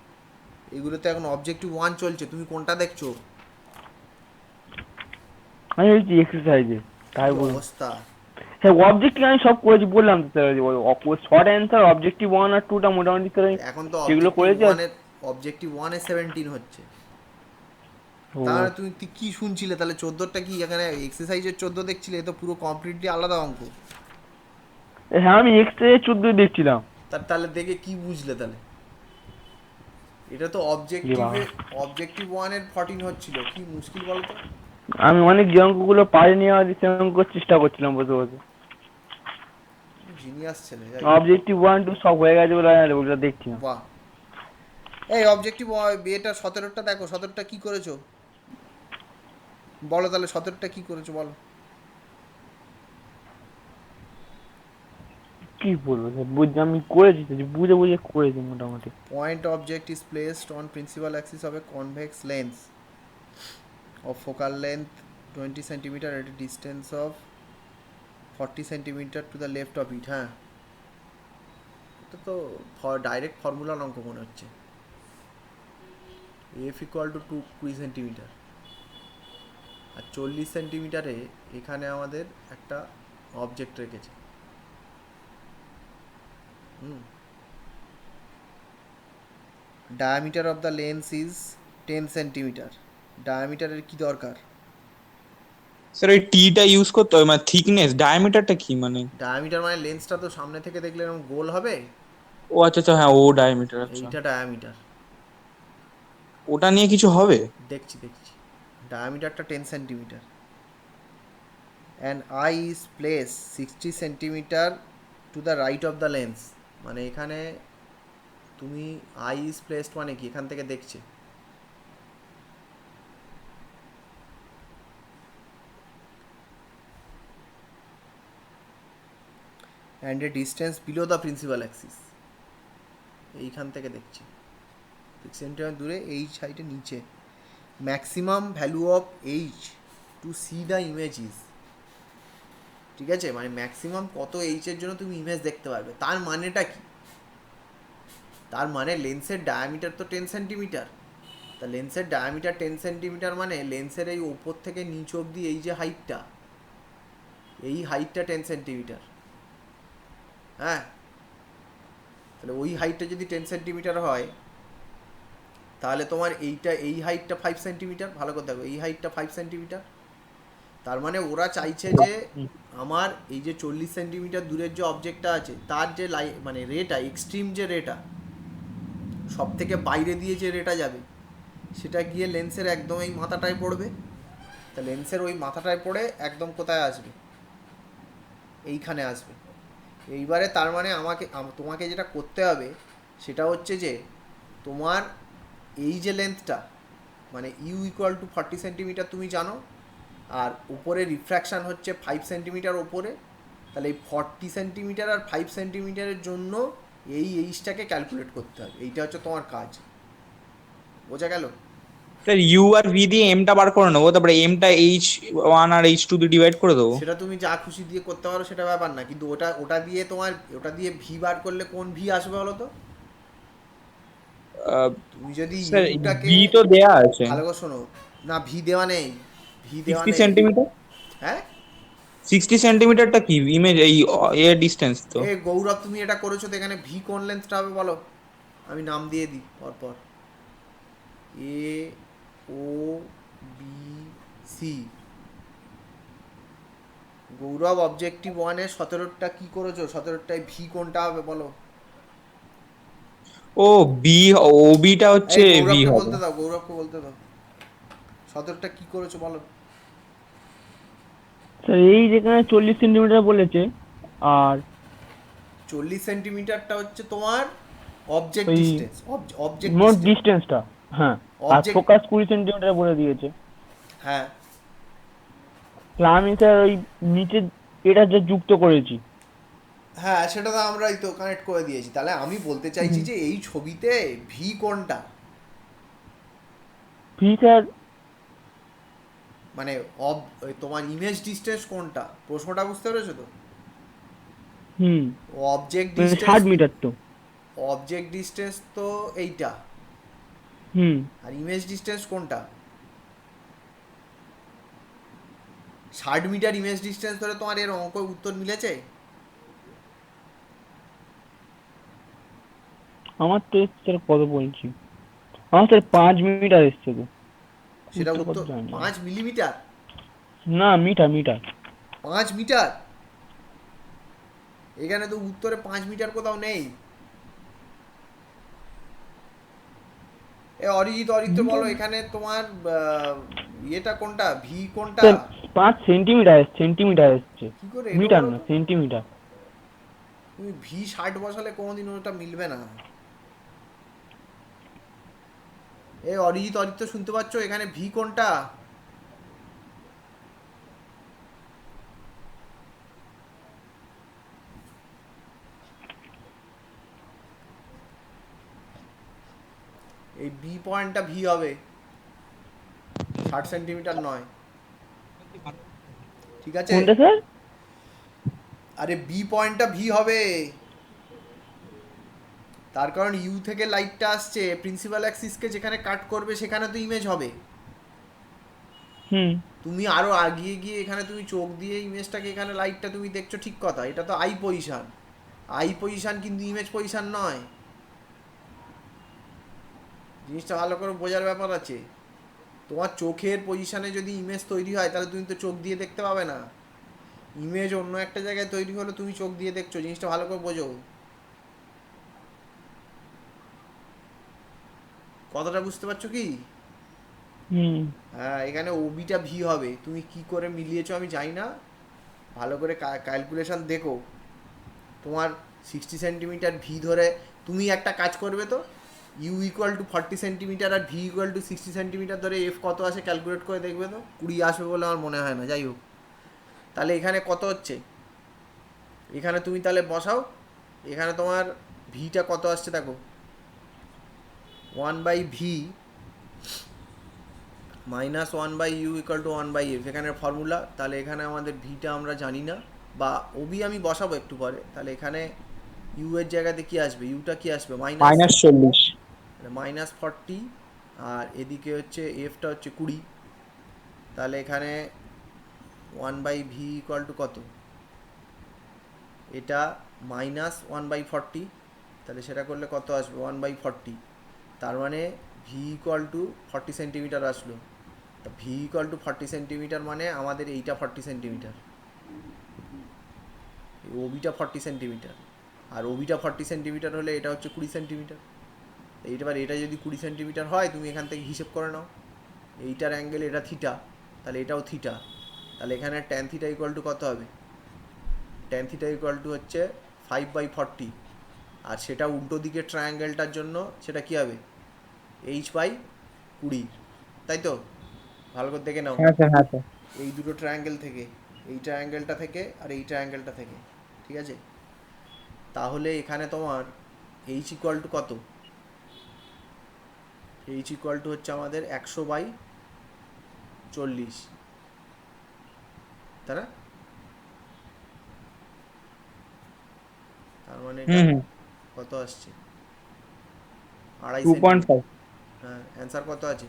এগুলোতে এখন অবজেক্টিভ 1 চলছে, তুমি কোনটা দেখছো? আমি বলছি এক্সারসাইজে, তাই কি বলুন। অবস্থা! হ্যাঁ অবজেক্টিভ আমি সব করেছি বললাম তো স্যার, শর্ট অ্যান্সার অবজেক্টিভ 1 আর 2টা মোটামুটি স্যার আমি এখন তো যেগুলো অবজেক্টিভ করেছি আর। ওয়ানের অবজেক্টিভ 1-এ 17 হচ্ছে। ও তাহলে তুমি কি শুনছিলে তাহলে? 14টা কি এখানে এক্সারসাইজের 14 দেখছিলে? এ তো পুরো কমপ্লিটলি আলাদা অঙ্ক। হ্যাঁ আমি এক্সট্রা 14 দেখছিলাম। তাহলে দেখে কি বুঝলে তাহলে? এটা তো এ বাবা, অবজেক্টিভ 1-এর 14 হচ্ছিল, কি মুশকিল বলো তো? আমি অনেক যে অঙ্কগুলো পারিনি আর সে অঙ্ক চেষ্টা করছিলাম বসে বসে। জিনিয়াস ছেলে, যাই হোক। অবজেক্টিভ 1 2 সব হয়ে গেছে বলে আর ওগুলো দেখছিলাম। বাহ! এই অবজেক্টিভ এটা 17টা দেখো, 17টা কি করেছো বলো তাহলে? 17টা কি করেছো বলো? কি বলবো স্যার, বুঝছি আমি করেছি তো, বুঝে বুঝে করেছি মোটামুটি। Point object is placed on principal axis of a convex lens of focal length 20 centimeter at a distance of 40 centimeter to the left of it। হ্যাঁ, এটা তো ডাইরেক্ট ফর্মুলার অঙ্ক মনে হচ্ছে। এফ ইকুয়াল টু 20 সেন্টিমিটার, আর 40 সেন্টিমিটারে এখানে আমাদের একটা অবজেক্ট রেখেছে। Hmm, diameter of the lens is 10 centimetre. ডায়ামিটারের কি দরকার? স্যার ওই টিটা ইউজ করতে হবে, মানে থিকনেস, ডায়ামিটারটা কি মানে? ডায়ামিটার মানে লেন্সটা তো সামনে থেকে দেখলে এরকম গোল হবে, ও আচ্ছা আচ্ছা, হ্যাঁ ও ডায়ামিটার, আচ্ছা। এইটা ডায়ামিটার। ওটা নিয়ে কিছু হবে? দেখছি ডায়ামিটারটা 10 centimetre and I is place 60 centimetre to the right of the lens. মানে এখানে তুমি আই ইজ প্লেসড মানে কি, এখান থেকে দেখছে। And a distance below the principal axis, এইখান থেকে দেখছে 6 সেন্টিমিটার দূরে, এইচ হাইটের নিচে। Maximum value of h to see the image is, ঠিক আছে? মানে ম্যাক্সিমাম কত এইচের জন্য তুমি ইমেজ দেখতে পারবে, তার মানেটা কি? তার মানে লেন্সের ডায়ামিটার তো 10 সেন্টিমিটার, তা লেন্সের ডায়ামিটার 10 সেন্টিমিটার মানে লেন্সের এই ওপর থেকে নিচ অবধি এই যে হাইটটা, এই হাইটটা 10 সেন্টিমিটার। হ্যাঁ, তাহলে ওই হাইটটা যদি 10 সেন্টিমিটার হয়, তাহলে তোমার এই হাইটটা 5 সেন্টিমিটার। ভালো করে দেখো, এই হাইটটা 5 সেন্টিমিটার। তার মানে ওরা চাইছে যে আমার এই যে 40 সেন্টিমিটার দূরের যে অবজেক্টটা আছে তার যে মানে রেটা, এক্সট্রিম যে রেটা, সব থেকে বাইরে দিয়ে যে রেটা যাবে, সেটা গিয়ে লেন্সের একদম এই মাথাটায় পড়বে। তা লেন্সের ওই মাথাটায় পড়ে একদম কোথায় আসবে? এইখানে আসবে। এইবারে তার মানে তোমাকে যেটা করতে হবে সেটা হচ্ছে যে তোমার এই যে লেন্থটা, মানে ইউ ইকুয়াল টু 40 সেন্টিমিটার তুমি জানো, আর উপরে রিফ্র্যাকশান হচ্ছে 5 সেন্টিমিটার ওপরে। তাহলে এই 40 সেন্টিমিটার আর 5 সেন্টিমিটারের জন্য এই এইচটাকে ক্যালকুলেট করতে হবে। এইটা হচ্ছে তোমার কাজ, বোঝা গেল? স্যার ইউ আর ভি দিয়ে এমটা বার করে নেবো, তারপরে এমটা H1 আর H2 দিয়ে ডিভাইড করে দেবো। সেটা তুমি যা খুশি দিয়ে করতে পারো, সেটা ব্যাপার না, কিন্তু ওটা দিয়ে ভি বার করলে কোন ভি আসবে বলো তো? তুমি যদি স্যার ইউটাকে ভি তো দেয়া আছে ভালো করে শোনো, না ভি দেওয়া নেই, ভি দেওয়া 60 নেই। সেন্টিমিটার। হ্যাঁ, 60 সেন্টিমিটারটা কি ইমেজ, এই এর ডিস্টেন্স তো? এ গৌরব তুমি এটা করেছো তো, এখানে ভি কোন লেন্থটা হবে বলো? আমি নাম দিয়ে দিই পরপর, এ ও বি সি। গৌরব অবজেক্টিভ 1-এ 17টা কি করেছো? 17টায় ভি কোনটা হবে বলো? ও বি, ওবিটা হচ্ছে এই ভি গৌরবকে হবে। বলতে দাও, গৌরবকে বলতে দাও। 17টা কি করেছো বলো? স্যার এই যেখানে 40 সেন্টিমিটার বলেছে, আর 40 সেন্টিমিটারটা হচ্ছে তোমার অবজেক্ট ওই ডিস্টেন্স। অবজেক্ট মোট ডিস্টেন্স, ডিস্টেন্সটা, হ্যাঁ। আর অবজেক্ট, ফোকাস 20 সেন্টিমিটার বলে দিয়েছে। হ্যাঁ। তাহলে আমি স্যার ওই নিচে এটা যা যুক্ত করেছি। হ্যাঁ, সেটা তো আমরাই তো কানেক্ট করে দিয়েছি। তাহলে আমি বলতে চাইছি যে এই ছবিতে ভি কোনটা, ভি স্যার। মানে ওই তোমার ইমেজ ডিস্টেন্স কোনটা, প্রশ্নটা বুঝতে পেরেছো তো? হুম। অবজেক্ট মানে ডিস্টেন্স, 60 মিটার তো। অবজেক্ট ডিস্টেন্স তো এইটা, হুম। আর ইমেজ ডিস্টেন্স কোনটা? 60 মিটার ইমেজ ডিস্টেন্স ধরে তোমার এর অঙ্ক উত্তর মিলেছে? আমার তো স্যার কত বলছি, আমার স্যার 5 মিটার এসছে তো। সেটা উত্তর কত উত্তর জানি না। 5 মিলিমিটার? না, মিটার মিটার। 5 মিটার? এখানে তো উত্তরে 5 মিটার কোথাও নেই। এ অরিজিৎ, অরিত্র বলো মিটার এখানে তোমার ইয়েটা কোনটা, ভি কোনটা? স্যার 5 সেন্টিমিটার, সেন্টিমিটার এসছে। কি করে এলো মিটার বলো না, তো? সেন্টিমিটার। তুমি ভি 60 বসালে কোনোদিন ওটা মিলবে না। এ অরিজিৎ, অরিত্র শুনতে পাচ্ছ? এখানে ভি কোনটা? এই বি পয়েন্টটা ভি হবে, 60 সেন্টিমিটার নয়। ঠিক আছে? কোনটা স্যার? আরে বি পয়েন্টটা ভি হবে, তার কারণ ইউ থেকে লাইটটা আসছে প্রিন্সিপাল অ্যাক্সিসকে যেখানে কাট করবে সেখানে তো ইমেজ হবে। হুম। তুমি আরো আগিয়ে গিয়ে এখানে তুমি চোখ দিয়ে ইমেজটাকে, এখানে লাইটটা তুমি দেখছো ঠিক কথা, এটা তো আই পজিশন, আই পজিশন কিন্তু ইমেজ পজিশন নয়। জিনিসটা ভালো করে বোঝার ব্যাপার আছে। তোমার চোখের পজিশনে যদি ইমেজ তৈরি হয় তাহলে তুমি তো চোখ দিয়ে দেখতে পাবে না, ইমেজ অন্য একটা জায়গায় তৈরি হলে তুমি চোখ দিয়ে দেখছো। জিনিসটা ভালো করে বোঝো, কথাটা বুঝতে পারছো কি? হুম। হ্যাঁ, এখানে ওবিটা ভি হবে। তুমি কি করে মিলিয়েছো আমি জানি না, ভালো করে ক্যালকুলেশন দেখো। তোমার 60 সেন্টিমিটার ভি ধরে তুমি একটা কাজ করবে তো, ইউ ইকুয়াল টু 40 সেন্টিমিটার আর ভি ইকুয়াল টু 60 সেন্টিমিটার ধরে এফ কত আসে ক্যালকুলেট করে দেখবে তো। 20 আসবে বলে আমার মনে হয় না, যাই হোক। তাহলে এখানে কত হচ্ছে, এখানে তুমি তাহলে বসাও, এখানে তোমার ভিটা কত আসছে দেখো, 1/v -1/u equal to 1/f, এখানে ফর্মুলা। তাহলে এখানে আমাদের ভিটা আমরা জানি না, বা ওবি আমি বসাবো একটু পরে। তাহলে এখানে ইউ এর জায়গাতে কি আসবে, ইউটা কি আসবে, মাইনাস, -40। -40, আর এদিকে হচ্ছে এফটা হচ্ছে 20। তাহলে এখানে 1/v ইকুয়াল টু কত, এটা -1/40, তাহলে সেটা করলে কত আসবে 1/40। তার মানে ভি ইকুয়াল টু 40 সেন্টিমিটার আসলো। তা ভি ইকুয়াল টু 40 সেন্টিমিটার মানে আমাদের এইটা 40 সেন্টিমিটার, ওবিটা 40 সেন্টিমিটার, আর ওবিটা 40 সেন্টিমিটার হলে এটা হচ্ছে 20 সেন্টিমিটার। এইবার এটা যদি 20 সেন্টিমিটার হয় তুমি এখান থেকে হিসেব করে নাও, এইটার অ্যাঙ্গেল এটা থিটা, তাহলে এটাও থিটা। তাহলে এখানে ট্যান থিটা ইকুয়াল টু কত হবে, ট্যান থিটা ইকুয়াল টু হচ্ছে 5/40, আর সেটা উল্টো দিকে ট্রায়াঙ্গেলটার জন্য সেটা কী হবে, h/20, তাই তো? ভালো করে দেখে নাও, হ্যাঁ স্যার, হ্যাঁ স্যার। এই দুটো ট্রায়াঙ্গেল থেকে, এই ট্রায়াঙ্গেলটা থেকে আর এই ট্রায়াঙ্গেলটা থেকে, ঠিক আছে? তাহলে এখানে তোমার এইচ ইকুয়াল টু কত, এইচ ইকুয়াল টু হচ্ছে আমাদের 100/40, তাই না? তার মানে এটা হুম হুম। কত আসছে, 2.5 সেন্টিমিটার। 2.5। হ্যাঁ, অ্যান্সার কত আছে?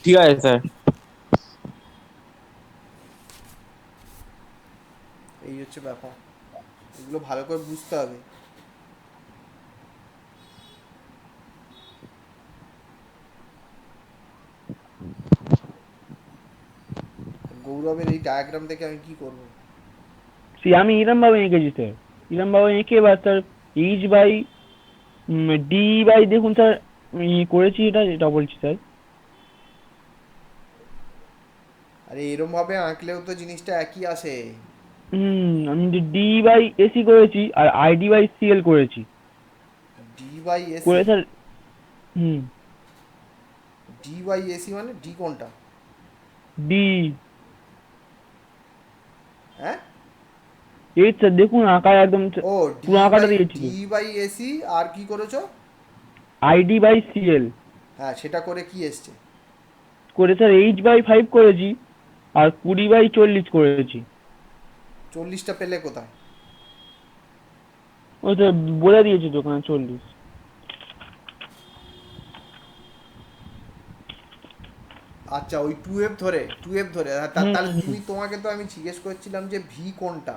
ঠিক আছে স্যার। এই হচ্ছে ব্যাপার, এগুলো ভালো করে বুঝতে হবে। গৌরবের এই ডায়াগ্রাম দেখে আমি কি করব? সে আমি এরম ভাবে এঁকেছি স্যার, এরম ভাবে এঁকে এবার sir h by d by, দেখুন স্যার করেছি, এটা এটা বলছি স্যার। আরে এরম ভাবে আঁকলেও তো জিনিসটা একই আসে। আমি ডি বাই এসি করেছি আর আইডি বাই সিএল করেছি, ডি বাই করে এসি, স্যার। হুম। ডি বাই এসি মানে ডি কোনটা? ডি। হ্যাঁ, এই স্যার দেখুন আঁকা একদম ও পুরো আঁকাটা দিয়েছিল। ডি বাই এসি আর কি করেছো? আইডি বাই সিএল হ্যাঁ, সেটা করে কি এসছে? করে স্যার এইচ বাই 5 করেছি, আর 20/40 করেছি। 40টা পেলে কোথায়? ওই তো বলে দিয়েছি তো ওখানে 40। আচ্ছা, ওই টু এফ ধরে হুম তাহলে হুম, হুম। তোমাকে তো আমি জিজ্ঞেস করছিলাম যে ভি কোনটা,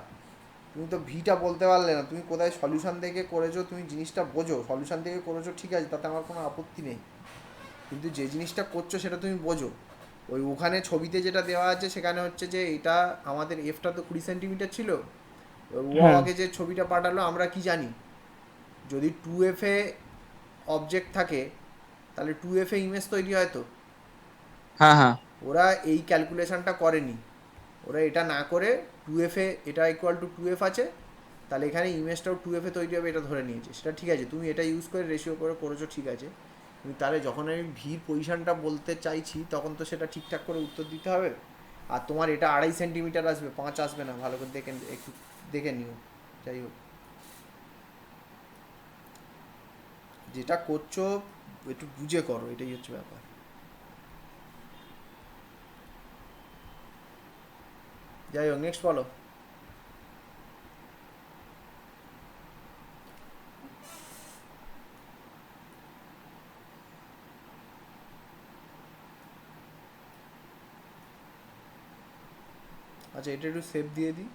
তুমি তো ভিটা বলতে পারলে না। তুমি কোথায় সলিউশন থেকে করেছো, তুমি জিনিসটা বোঝো, সলিউশন থেকে করেছো ঠিক আছে, তাতে আমার কোনো আপত্তি নেই, কিন্তু যে জিনিসটা করছো সেটা তুমি বোঝো। ওই ওখানে ছবিতে যেটা দেওয়া আছে সেখানে হচ্ছে যে এটা আমাদের এফটা তো 20 সেন্টিমিটার ছিল, এবার ও হ্যাঁ আমাকে যে ছবিটা পাঠালো আমরা কি জানি, যদি টু এফে অবজেক্ট থাকে তাহলে টু এফে ইমেজ তৈরি হয় তো। হ্যাঁ হ্যাঁ। ওরা এই ক্যালকুলেশনটা করেনি, ওরা এটা না করে টু এফে এটা ইকুয়াল টু টু এফ আছে, তাহলে এখানে ইমেজটাও টু এফে তৈরি হবে এটা ধরে নিয়েছে, সেটা ঠিক আছে, তুমি এটা ইউজ করে রেশিও করে করেছো ঠিক আছে, কিন্তু তাহলে যখন আমি ভির পজিশনটা বলতে চাইছি তখন তো সেটা ঠিকঠাক করে উত্তর দিতে হবে। আর তোমার এটা 2.5 সেন্টিমিটার আসবে, 5 আসবে না, ভালো করে দেখে একটু দেখে নিও। যাই হোক, যেটা করছো একটু বুঝে করো, এটাই হচ্ছে ব্যাপার। যাই হোক, নেক্সট বলো। আচ্ছা, এটা একটু সেভ দিয়ে দিই,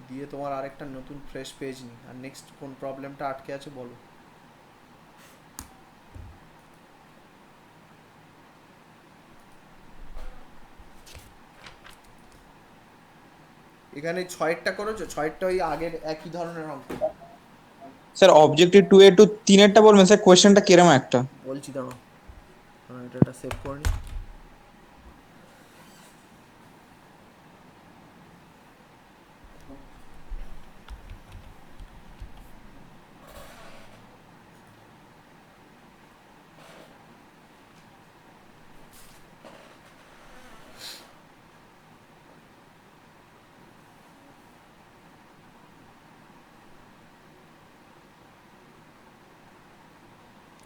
দিয়ে তোমার আরেকটা নতুন ফ্রেশ পেজ নিই, আর নেক্সট কোন প্রবলেমটা আটকে আছে বলো। এখানে ছয়েরটা করেছো, ছয়েরটা ওই আগের একই ধরনের অঙ্ক। স্যার অবজেক্টিভ 2 এ টু 3 এরটা বলবেন স্যার, কোয়েশ্চেনটা কিরম একটা? বলছি দাঁড়াও, এটা সেভ করে নিই।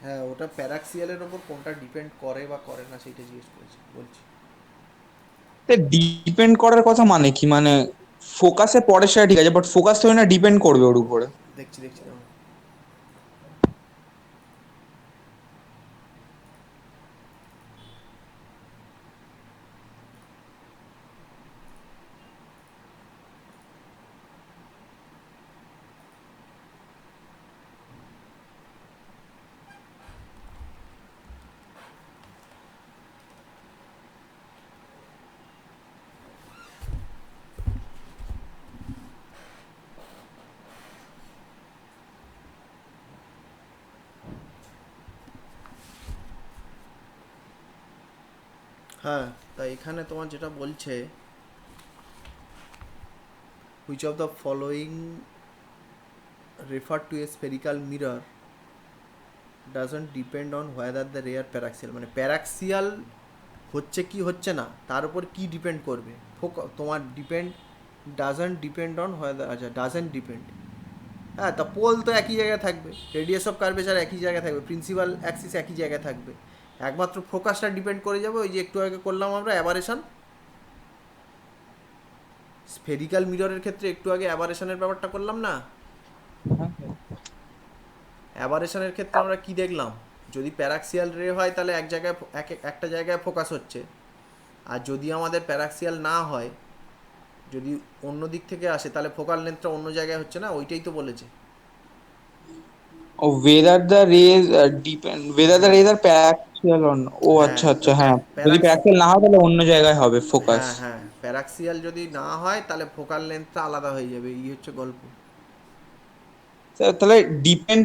হ্যাঁ, ওটা প্যারাক্সিয়ালের ওপর কোনটা ডিপেন্ড করে বা করে না সেইটা জিজ্ঞেস করেছি, বলছি। ডিপেন্ড করার কথা মানে কি, মানে ফোকাসে পড়ে সেটা ঠিক আছে, বাট ফোকাস তো না ডিপেন্ড করবে ওর উপরে। দেখছি দেখছি দাঁড়াও। হ্যাঁ, তা এখানে তোমার যেটা বলছে, which of the following refer to A spherical mirror doesn't depend on whether the rare paraxial, মানে প্যারাক্সিয়াল হচ্ছে কি হচ্ছে না তার উপর কি ডিপেন্ড করবে, তোমার depend doesn't depend on whether, আচ্ছা ডাজন্ট ডিপেন্ড, হ্যাঁ, তা পোল তো একই জায়গায় থাকবে, রেডিয়াস অফ কার্ভেচার একই জায়গায় থাকবে, প্রিন্সিপাল অ্যাক্সিস একই জায়গায় থাকবে, একমাত্র ফোকাসটা ডিপেন্ড করে যাবে ওই যে একটু আগে করলাম আমরা অ্যাবারেশন। স্ফেরিক্যাল মিররের ক্ষেত্রে একটু আগে অ্যাবারেশনের ব্যাপারটা করলাম না, অ্যাবারেশনের ক্ষেত্রে আমরা কি দেখলাম, যদি প্যারাক্সিয়াল রে হয় তাহলে এক জায়গায় একটা জায়গায় ফোকাস হচ্ছে, আর যদি আমাদের প্যারাক্সিয়াল না হয়, যদি অন্য দিক থেকে আসে তাহলে ফোকাল লেন্থটা অন্য জায়গায় হচ্ছে না, ওইটাই তো বলেছে। ও whether the rays depend whether the হ্যাঁ rays are paraxial on, ও হ্যাঁ, আচ্ছা তা আচ্ছা, হ্যাঁ। যদি প্যারাক্স প্যারাক্সিয়াল না হয় তাহলে অন্য জায়গায় হবে ফোকাস। হ্যাঁ হ্যাঁ, প্যারাক্সিয়াল যদি না হয় তাহলে ফোকাল লেন্থটা আলাদা হয়ে যাবে, এই হচ্ছে গল্প। তাহলে ডিপেন্ড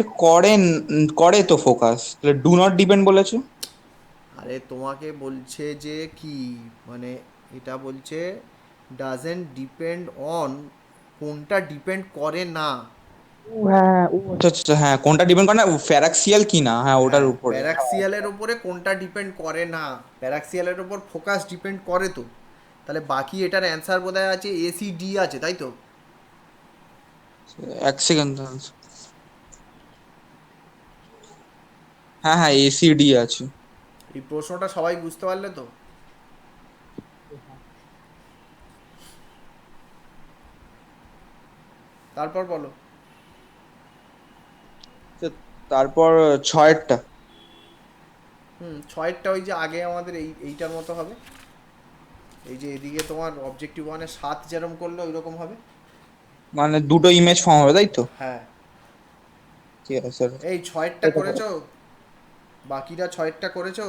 করে তো ফোকাস, তাহলে ডু নট ডিপেন্ড বলেছে। আরে তোমাকে বলছে যে কি, মানে এটা বলছে ডাজেন্ট ডিপেন্ড অন, কোনটা ডিপেন্ড করে না, হ্যাঁ, ও আচ্ছা আচ্ছা, হ্যাঁ, কোনটা ডিপেন্ড করে না, প্যারাক্সিয়াল কি না, হ্যাঁ ওটার হ্যাঁ, উপরে। প্যারাক্সিয়ালের উপরে কোনটা ডিপেন্ড করে না, প্যারাক্সিয়ালের উপর ফোকাস ডিপেন্ড করে তো। তাহলে বাকি এটার অ্যান্সার বোধহয় আছে এসিডি আছে, তাই তো? এক সেকেন্ড। হ্যাঁ হ্যাঁ, এসিডি আছে। এই প্রশ্নটা সবাই বুঝতে পারলে তো? তারপর বলো। তো তারপর ছয়েরটা। ছয়েরটা ওই যে আগে আমাদের এইটার মতো হবে। এই যে এদিকে তোমার অবজেক্টিভ ওয়ানে 7 যেরকম করলে ওই রকম হবে। মানে দুটো ইমেজ ফর্ম হবে, তাই তো? হ্যাঁ। ঠিক আছে স্যার। এই ছয়েরটা এটা করো। করেছো? বাকিরা ছয়েরটা করেছো?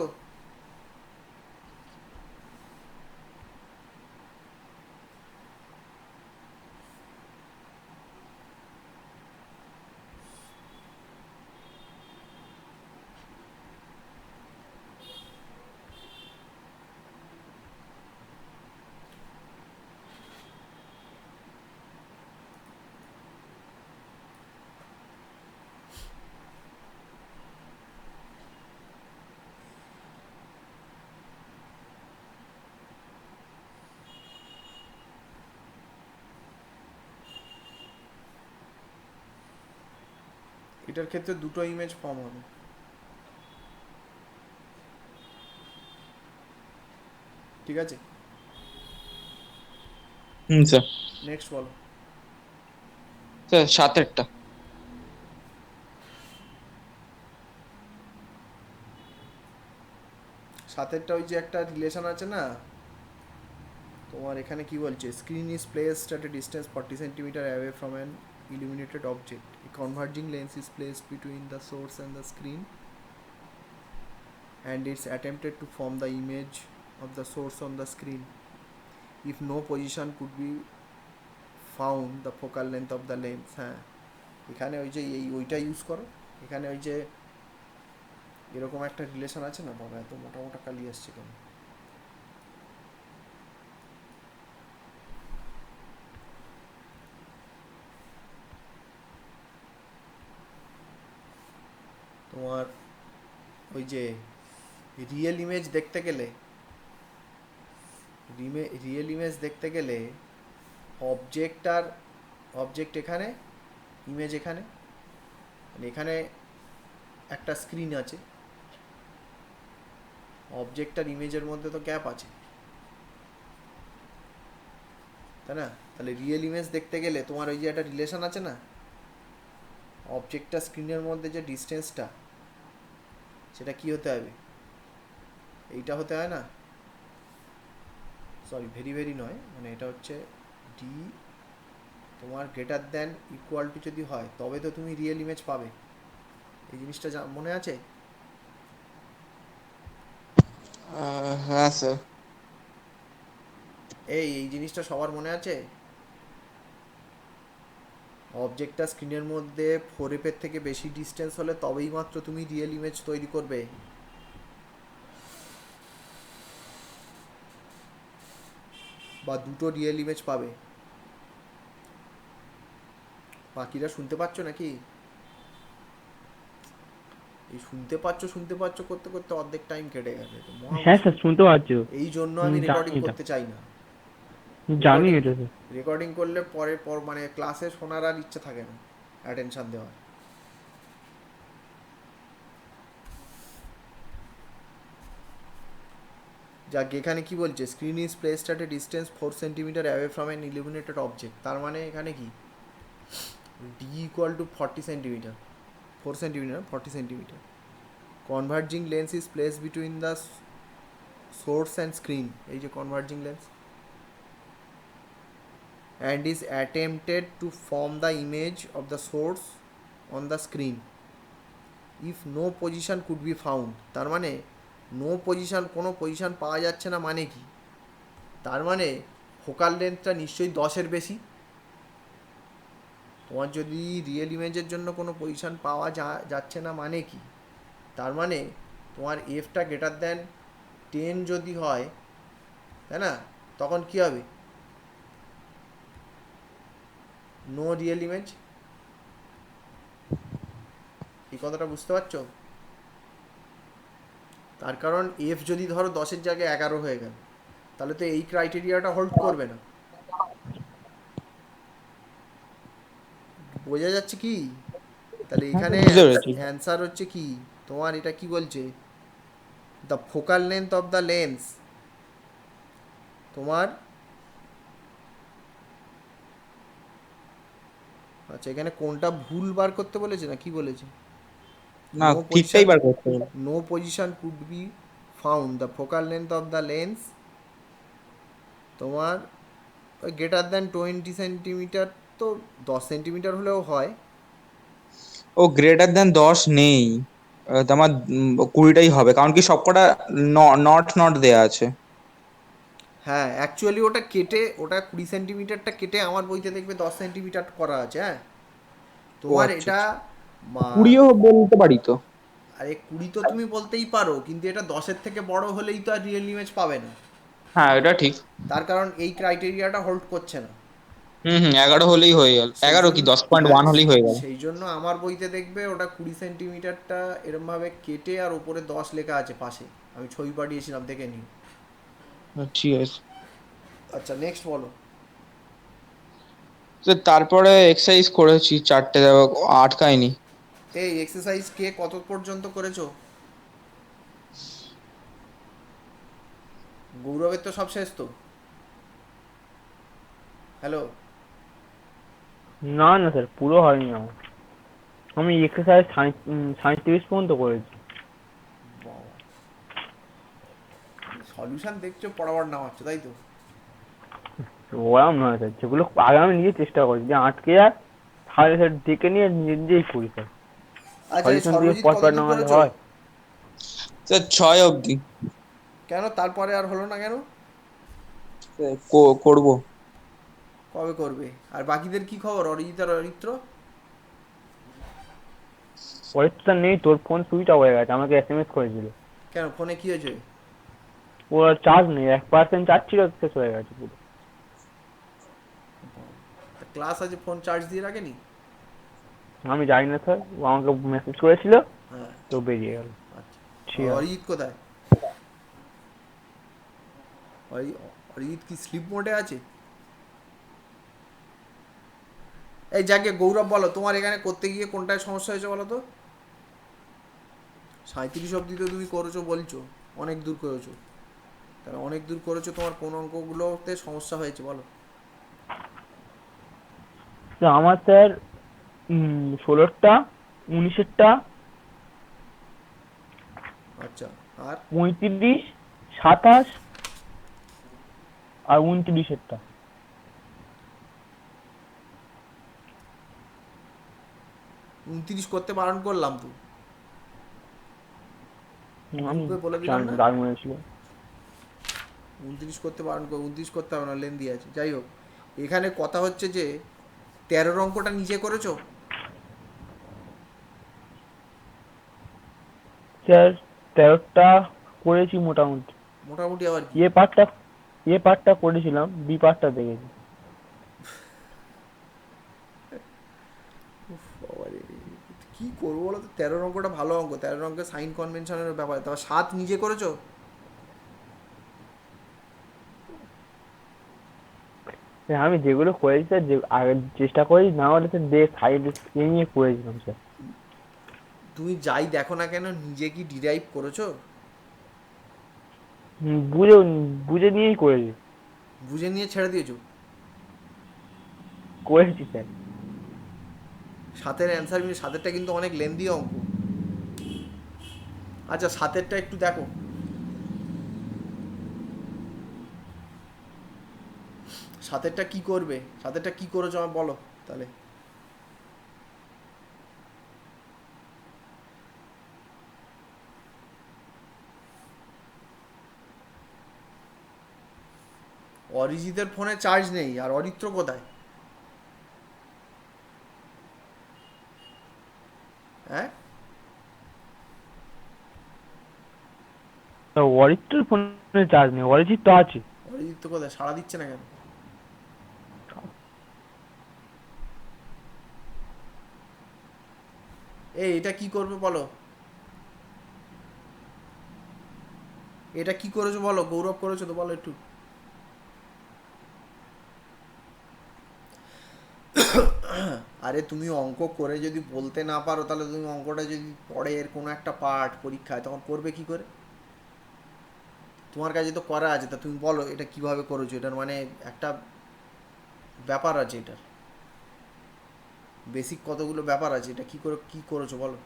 এটার ক্ষেত্রে দুটো ইমেজ ফর্ম হবে। ঠিক আছে, স্যার। নেক্সট বলো। স্যার সাতেরটা। সাতেরটা ওই যে একটা রিলেশন আছে না, তোমার এখানে কি বলছে, screen is placed at a distance 40 centimetre away from an illuminated object. A converging lens is placed between the source and the screen, and it's attempted to form the image of the source on the screen. If no position could be found, the focal length of the lens. হ্যাঁ, এখানে ওই যে এই ওইটা use করো। এখানে ওই যে এরকম একটা রিলেশন আছে না, বাবা এত মোটা মোটা কালি আসছে কেন? তোমার ওই যে রিয়েল ইমেজ দেখতে গেলে, রিয়েল ইমেজ দেখতে গেলে অবজেক্ট আর অবজেক্ট এখানে, ইমেজ এখানে, মানে এখানে একটা স্ক্রিন আছে, অবজেক্ট আর ইমেজের মধ্যে তো গ্যাপ আছে, তাই না? তাহলে রিয়েল ইমেজ দেখতে গেলে তোমার ওই যে একটা রিলেশন আছে না, অবজেক্টটা স্ক্রিনের মধ্যে যে ডিস্টেন্সটা, সেটা কি হতে হবে? এইটা হতে হয় না, সরি ভেরি ভেরি নয়, মানে এটা হচ্ছে ডি তোমার গ্রেটার দ্যান ইকুয়াল টু যদি হয় তবে তো তুমি রিয়েল ইমেজ পাবে। এই জিনিসটা মনে আছে? হ্যাঁ স্যার। এই জিনিসটা সবার মনে আছে? অবজেক্টটা স্ক্রিনের মধ্যে 4f থেকে বেশি ডিস্টেন্স হলে তবেই মাত্র তুমি রিয়েল ইমেজ তৈরি করবে, বা দুটো রিয়েল ইমেজ পাবে। বাকিরা শুনতে পাচ্ছ নাকি? এই শুনতে পাচ্ছ করতে করতে অর্ধেক টাইম কেটে গেছে, তো মহা হ্যাঁ স্যার, মুশকিল। শুনতে পাচ্ছ। এই জন্য আমি জানি রেকর্ডিং এটা, করতে চাই না। জানি রেকর্ডিং এটা স্যার। রেকর্ডিং করলে পরে মানে ক্লাসে শোনার আর ইচ্ছা থাকে না, অ্যাটেনশন দেওয়ার। যাক, এখানে কি বলছে, screen is placed at a distance 4 centimetre away from an illuminated object. তার মানে এখানে কি, d equal to 40 centimetre, 4 centimetre 40 centimetre. Converging lens is place between the source and screen, এই যে converging lens, and is attempted to form the image of the source on the screen if no position could be found. তার মানে no position, কোনো position পাওয়া যাচ্ছে না মানে কি, তার মানে ফোকাল লেন্থটা নিশ্চয়ই 10-এর বেশি। তোমার যদি রিয়েল ইমেজের জন্য কোনো পজিশন পাওয়া যাচ্ছে না মানে কি, তার মানে তোমার এফটা গ্রেটার দ্যান 10 যদি হয়, তাই না, তখন কি হবে, নো রিয়েল ইমেজ। এই কথাটা বুঝতে পারছো? তার কারণ এফ যদি ধরো 10-এর জায়গায় 11 হয়ে গেল, তাহলে তো এই ক্রাইটেরিয়াটা হোল্ড করবে না। বোঝা যাচ্ছে কি? তাহলে হ্যাঁ এখানে বুঝতে পেরেছি। অ্যান্সার হচ্ছে কি, তোমার এটা কি বলছে, the focal length of the lens তোমার, আচ্ছা এখানে কোনটা ভুল বার করতে বলেছে না কি বলেছে? না নো ঠিকটাই পজিশন, বার করতে হবে। No position could be found, the focal length of the lens তোমার ওই গ্রেটার দ্যান 20 সেন্টিমিটার, তো 10 সেন্টিমিটার হলেও হয়। ও গ্রেটার দ্যান 10 নেই। তো আমার 20টাই হবে, কারণ কি সবকটা নট নট দেয়া আছে। হ্যাঁ অ্যাকচুয়ালি ওটা কেটে, ওটা 20 সেন্টিমিটারটা কেটে আমার বইতে দেখবে 10 সেন্টিমিটার করা আছে। হ্যাঁ ও তোমার আচ্ছা এটা আচ্ছা, মা- 20ও বলতে পারি তো। আরে 20 তো তুমি বলতেই পারো, কিন্তু এটা 10-এর থেকে বড় হলেই তো আর রিয়েল ইমেজ পাবে না। হ্যাঁ এটা ঠিক। তার কারণ এই ক্রাইটেরিয়াটা হোল্ড করছে না। হুম, 11 হলেই হয়ে গেল, সেই 11 কি জন্য, হ্যাঁ 10.1 হলেই হয়ে গেল। সেই জন্য আমার বইতে দেখবে ওটা 20 সেন্টিমিটারটা এরমভাবে কেটে আর ওপরে 10 লেখা আছে পাশে, আমি ছবি পাঠিয়েছিলাম দেখে নিই। ঠিক আছে। আচ্ছা নেক্সট বলো। তো তারপরে এক্সারসাইজ করেছি 4টে, দেখো আটকায়নি। এই এক্সারসাইজ কে কত পর্যন্ত করেছো? গৌরবের তো সব শেষ তো। হ্যালো। না না স্যার, পুরো হয়নি আমার। আমি এক্সারসাইজ 37 পর্যন্ত করেছি। সলিউশন দেখছো, পড়াবার নামাচ্ছ তাই তো? ওরম নয় স্যার, যেগুলো আগে আমি নিজে চেষ্টা করি, যে আটকে যায় তাহলে স্যার দেখে নিয়ে নিজেই করি স্যার। আচ্ছা এই সলিউশন দিয়ে সর্বজিৎ পট পট কতদূর নামালে করেছো? হয়? স্যার 6 অবধি। কেন তারপরে আর হলো না কেন? করব। কবে করবে? আর বাকিদের কি খবর, অরিজিৎ আর অরিত্র? পরীক্ষা নেই, তোর ফোন সুইচ অফ হয়ে গেছে, আমাকে এসএমএস করেছিল। কেন ফোনে কি হয়েছে? ওর চার্জ নেই, 1% চার্জ ছিল, শেষ হয়ে গেছে পুরো। ক্লাস আছে, ফোন চার্জ দিয়ে রাখেনি? আমি জানি না স্যার, ও আমাকে মেসেজ করেছিল, হ্যাঁ। তো বেরিয়ে গেল। আচ্ছা। ঠিক আছে। অরিজিৎ কোথায়? অরিজিৎ কি স্লিপ মোডে আছে? এই যাকে গৌরব বলো, তোমার এখানে করতে গিয়ে কোনটায় সমস্যা হয়েছে বলো তো? 37 অব্দি তো তুমি করেছো বলছো, অনেক দূর করেছো, তাহলে অনেক দূর করেছো, তোমার কোন অঙ্কগুলোতে সমস্যা হয়েছে বলো? তো আমার স্যার 16টা, 19এরটা, আচ্ছা। আর 35, 27 আর 29এরটা। 29 করতে বারণ করলাম তো, আমি গ্রুপে বলে দিলাম জানি না। না, রাগ মনেছিল। 29 করতে বারণ কর, 29 করতে হবে না, লেন্দি আছে। যাই হোক, এখানে কথা হচ্ছে যে 13 অঙ্কটা নিজে করেছো? স্যার 13টা করেছি মোটামুটি। মোটামুটি আবার কি? এ পার্টটা, এ পার্টটা করেছিলাম, বি পার্টটা দেখেছি। বাবারে, কি করবো বলো তো, 13 অঙ্কটা ভালো অঙ্ক, 13 অঙ্কে সাইন কনভেনশনের ব্যাপার, তারপর 7 নিজে করেছো? স্যার আমি যেগুলো করেছি স্যার, যে আগে চেষ্টা করি, না হলে স্যার দিয়ে সাইড নিয়ে করেছিলাম স্যার। তুমি যাই দেখো না কেন, নিজে কি ডিরাইভ করেছো? বুঝে বুঝে নিয়েই করেছি। বুঝে নিয়ে ছেড়ে দিয়েছো? করেছি স্যার। 7-এর অ্যান্সার, 7-এরটা কিন্তু অনেক লেন্দি অঙ্ক। আচ্ছা 7-এরটা একটু দেখো। 7-এরটা কি করবে, 7-এরটা কি করেছো আমার বলো তাহলে। অরিজিতের ফোনে চার্জ নেই, আর অরিত্র কোথায়? হ্যাঁ। তা অরিত্রর ফোনে চার্জ নেই, অরিজিৎ তো আছে। অরিজিৎ তো কোথায়, সাড়া দিচ্ছে না কেন? এই এটা কি করবে বলো, এটা কি করেছো বলো, গৌরব করেছো তো, বলো একটু। আরে তুমি অঙ্ক করে যদি বলতে না পারো, তাহলে তুমি অঙ্কটা যদি পড়ে কোনো একটা পার্ট পরীক্ষায়, তখন করবে কি করে? তোমার কাছে তো করা আছে, তা তুমি বলো এটা কিভাবে করেছো, এটার মানে একটা ব্যাপার আছে, এটার বেসিক কতগুলো ব্যাপার আছে, এটা কি করে কি করেছো বলো।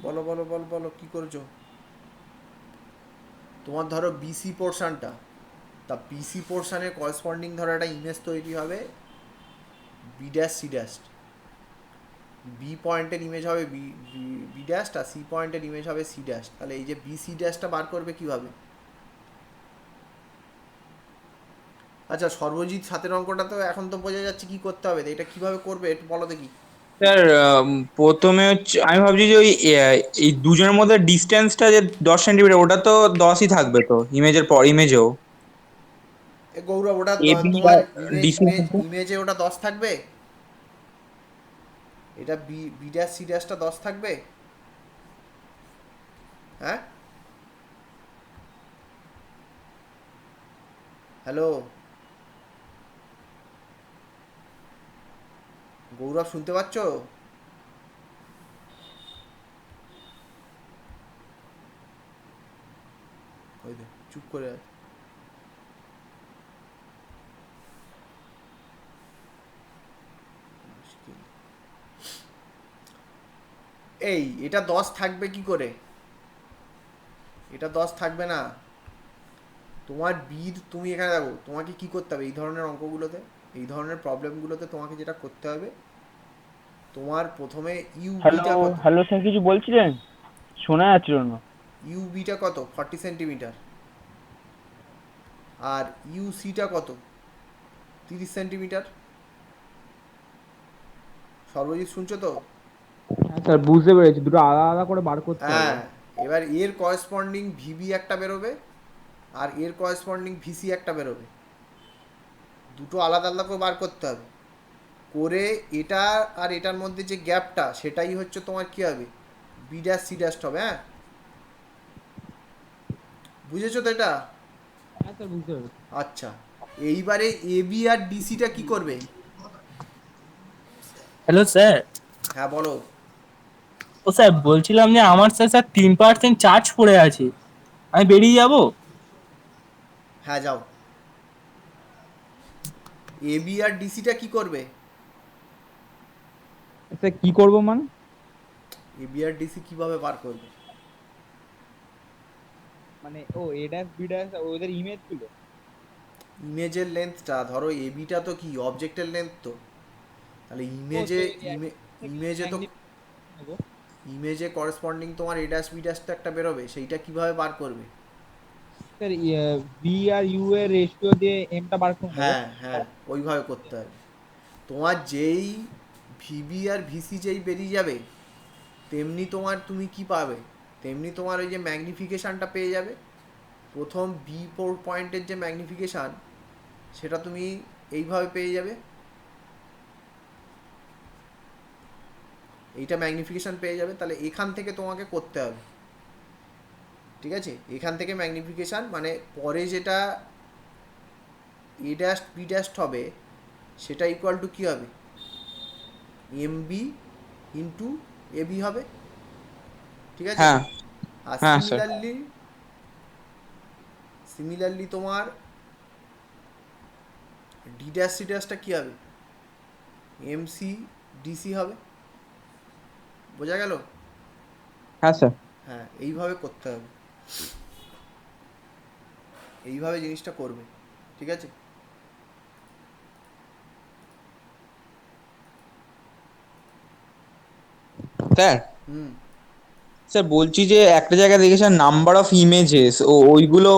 বলো বলো বলো বলো কি করেছো। তোমার ধরো বিসি পোর্শনটা, তা বিসি পোর্শনের করেসপন্ডিং ধরো একটা ইমেজ তৈরি হবে B dash C dash, B পয়েন্টের ইমেজ হবে বি বি ড্যাশ, আর সি পয়েন্টের ইমেজ হবে সি ড্যাশ। তাহলে এই যে বি সি ড্যাশটা বার করবে কিভাবে? আচ্ছা সর্বজিৎ সাতের অঙ্কটা তো এখন তো বোঝা যাচ্ছে কি করতে হবে, তো এটা কিভাবে করবে একটু বলো দেখি। স্যার প্রথমে হচ্ছে আমি ভাবছি যে ওই এই দুজনের মধ্যে ডিস্টেন্সটা যে 10 সেন্টিমিটার, ওটা তো 10ই থাকবে তো ইমেজের পর ইমেজেও। এ গৌরব ওটা এ বি তোমার আর ইমেজ ডিসি। ইমেজ ইমেজে ওটা 10 থাকবে, এটা বি বি ড্যাশ সি ড্যাশটা 10 থাকবে? হ্যাঁ, হ্যালো গৌরব শুনতে পাচ্ছ? ওই দে চুপ করে আছে। মুশকিল। এই এটা 10 থাকবে কি করে? এটা 10 থাকবে না। তোমার বীর তুমি এখানে দেখো, তোমাকে কি করতে হবে এই ধরনের অঙ্কগুলোতে, এই ধরনের প্রবলেমগুলোতে তোমাকে যেটা করতে হবে, তোমার প্রথমে ইউ হ্যালো, বিটা কত? হ্যালো স্যার, কিছু বলছিলেন? শোনা যাচ্ছিল না। ইউ বিটা কত? 40 সেন্টিমিটার। আর ইউ সিটা কত? 30 সেন্টিমিটার। সর্বজিৎ শুনছো তো? হ্যাঁ স্যার, বুঝতে পেরেছি, দুটো আলাদা আলাদা করে বার করতে হবে। হ্যাঁ, এবার এর করেসপন্ডিং ভিবি একটা বেরোবে, আর এর করেসপন্ডিং ভিসি একটা বেরোবে, দুটো আলাদা আলাদা করে বার করতে হবে। করে এটা আর এটার মধ্যে যে গ্যাপটা, সেটাই হচ্ছে তোমার কি হবে, বি ড্যাশ সি ড্যাশ হবে। হ্যাঁ, বুঝেছো তো এটা? হ্যাঁ স্যার, বুঝতে পেরেছি। আচ্ছা, এইবারে এ বি আর ডিসিটা কি করবে? Hello sir. হ্যাঁ বলো। ও স্যার, বলছিলাম যে আমার স্যার স্যার 3% চার্জ পড়ে আছে, আমি বেরিয়ে যাব। হ্যাঁ যাও। এ বি আর ডিসিটা কি করবে? স্যার কি করবো মানে? এ বি আর ডিসি কিভাবে বার করবে? মানে ও এ ড্যাশ বি ড্যাশ ওদের ইমেজ গুলো। ইমেজের লেন্থটা ধরো, এ বিটা তো কি অবজেক্টের লেন্থ তো, তাহলে ও ইমেজে সে ইমেজে তো ম্যাগনিফিকেশন নেবো। ইমেজে করেসপন্ডিং তোমার এ ড্যাশ বি ড্যাশটা একটা বেরোবে, সেইটা কিভাবে বার করবে? স্যার বি আর ইউ এর রেশিও দিয়ে এমটা বার করে নেবো। হ্যাঁ হ্যাঁ, ওইভাবে করতে হবে। তোমার যেই ভিবি আর ভিসি যেই বেরিয়ে যাবে, তেমনি তোমার তুমি কি পাবে, তেমনি তোমার ওই যে ম্যাগনিফিকেশানটা পেয়ে যাবে। প্রথম বি পয়েন্টের যে ম্যাগনিফিকেশান, সেটা তুমি এইভাবে পেয়ে যাবে, এইটা ম্যাগনিফিকেশান পেয়ে যাবে। তাহলে এখান থেকে তোমাকে করতে হবে, ঠিক আছে? এখান থেকে ম্যাগনিফিকেশান মানে পরে যেটা এ ড্যাশ বি ড্যাশ হবে, সেটা ইকুয়াল টু কী হবে, M B into A B হবে, ঠিক আছে? হ্যাঁ আর হ্যাঁ স্যার। সিমিলারলি সিমিলারলি তোমার ডি ড্যাশ সি ড্যাশটা কী হবে, এম সি ডিসি হবে। বোঝা গেল? হ্যাঁ স্যার। হ্যাঁ, এইভাবে করতে হবে, এইভাবে জিনিসটা করবে, ঠিক আছে? স্যার, হুম। স্যার বলছি যে একটা জায়গায় দেখেছেন নাম্বার অফ ইমেজেস, ওইগুলো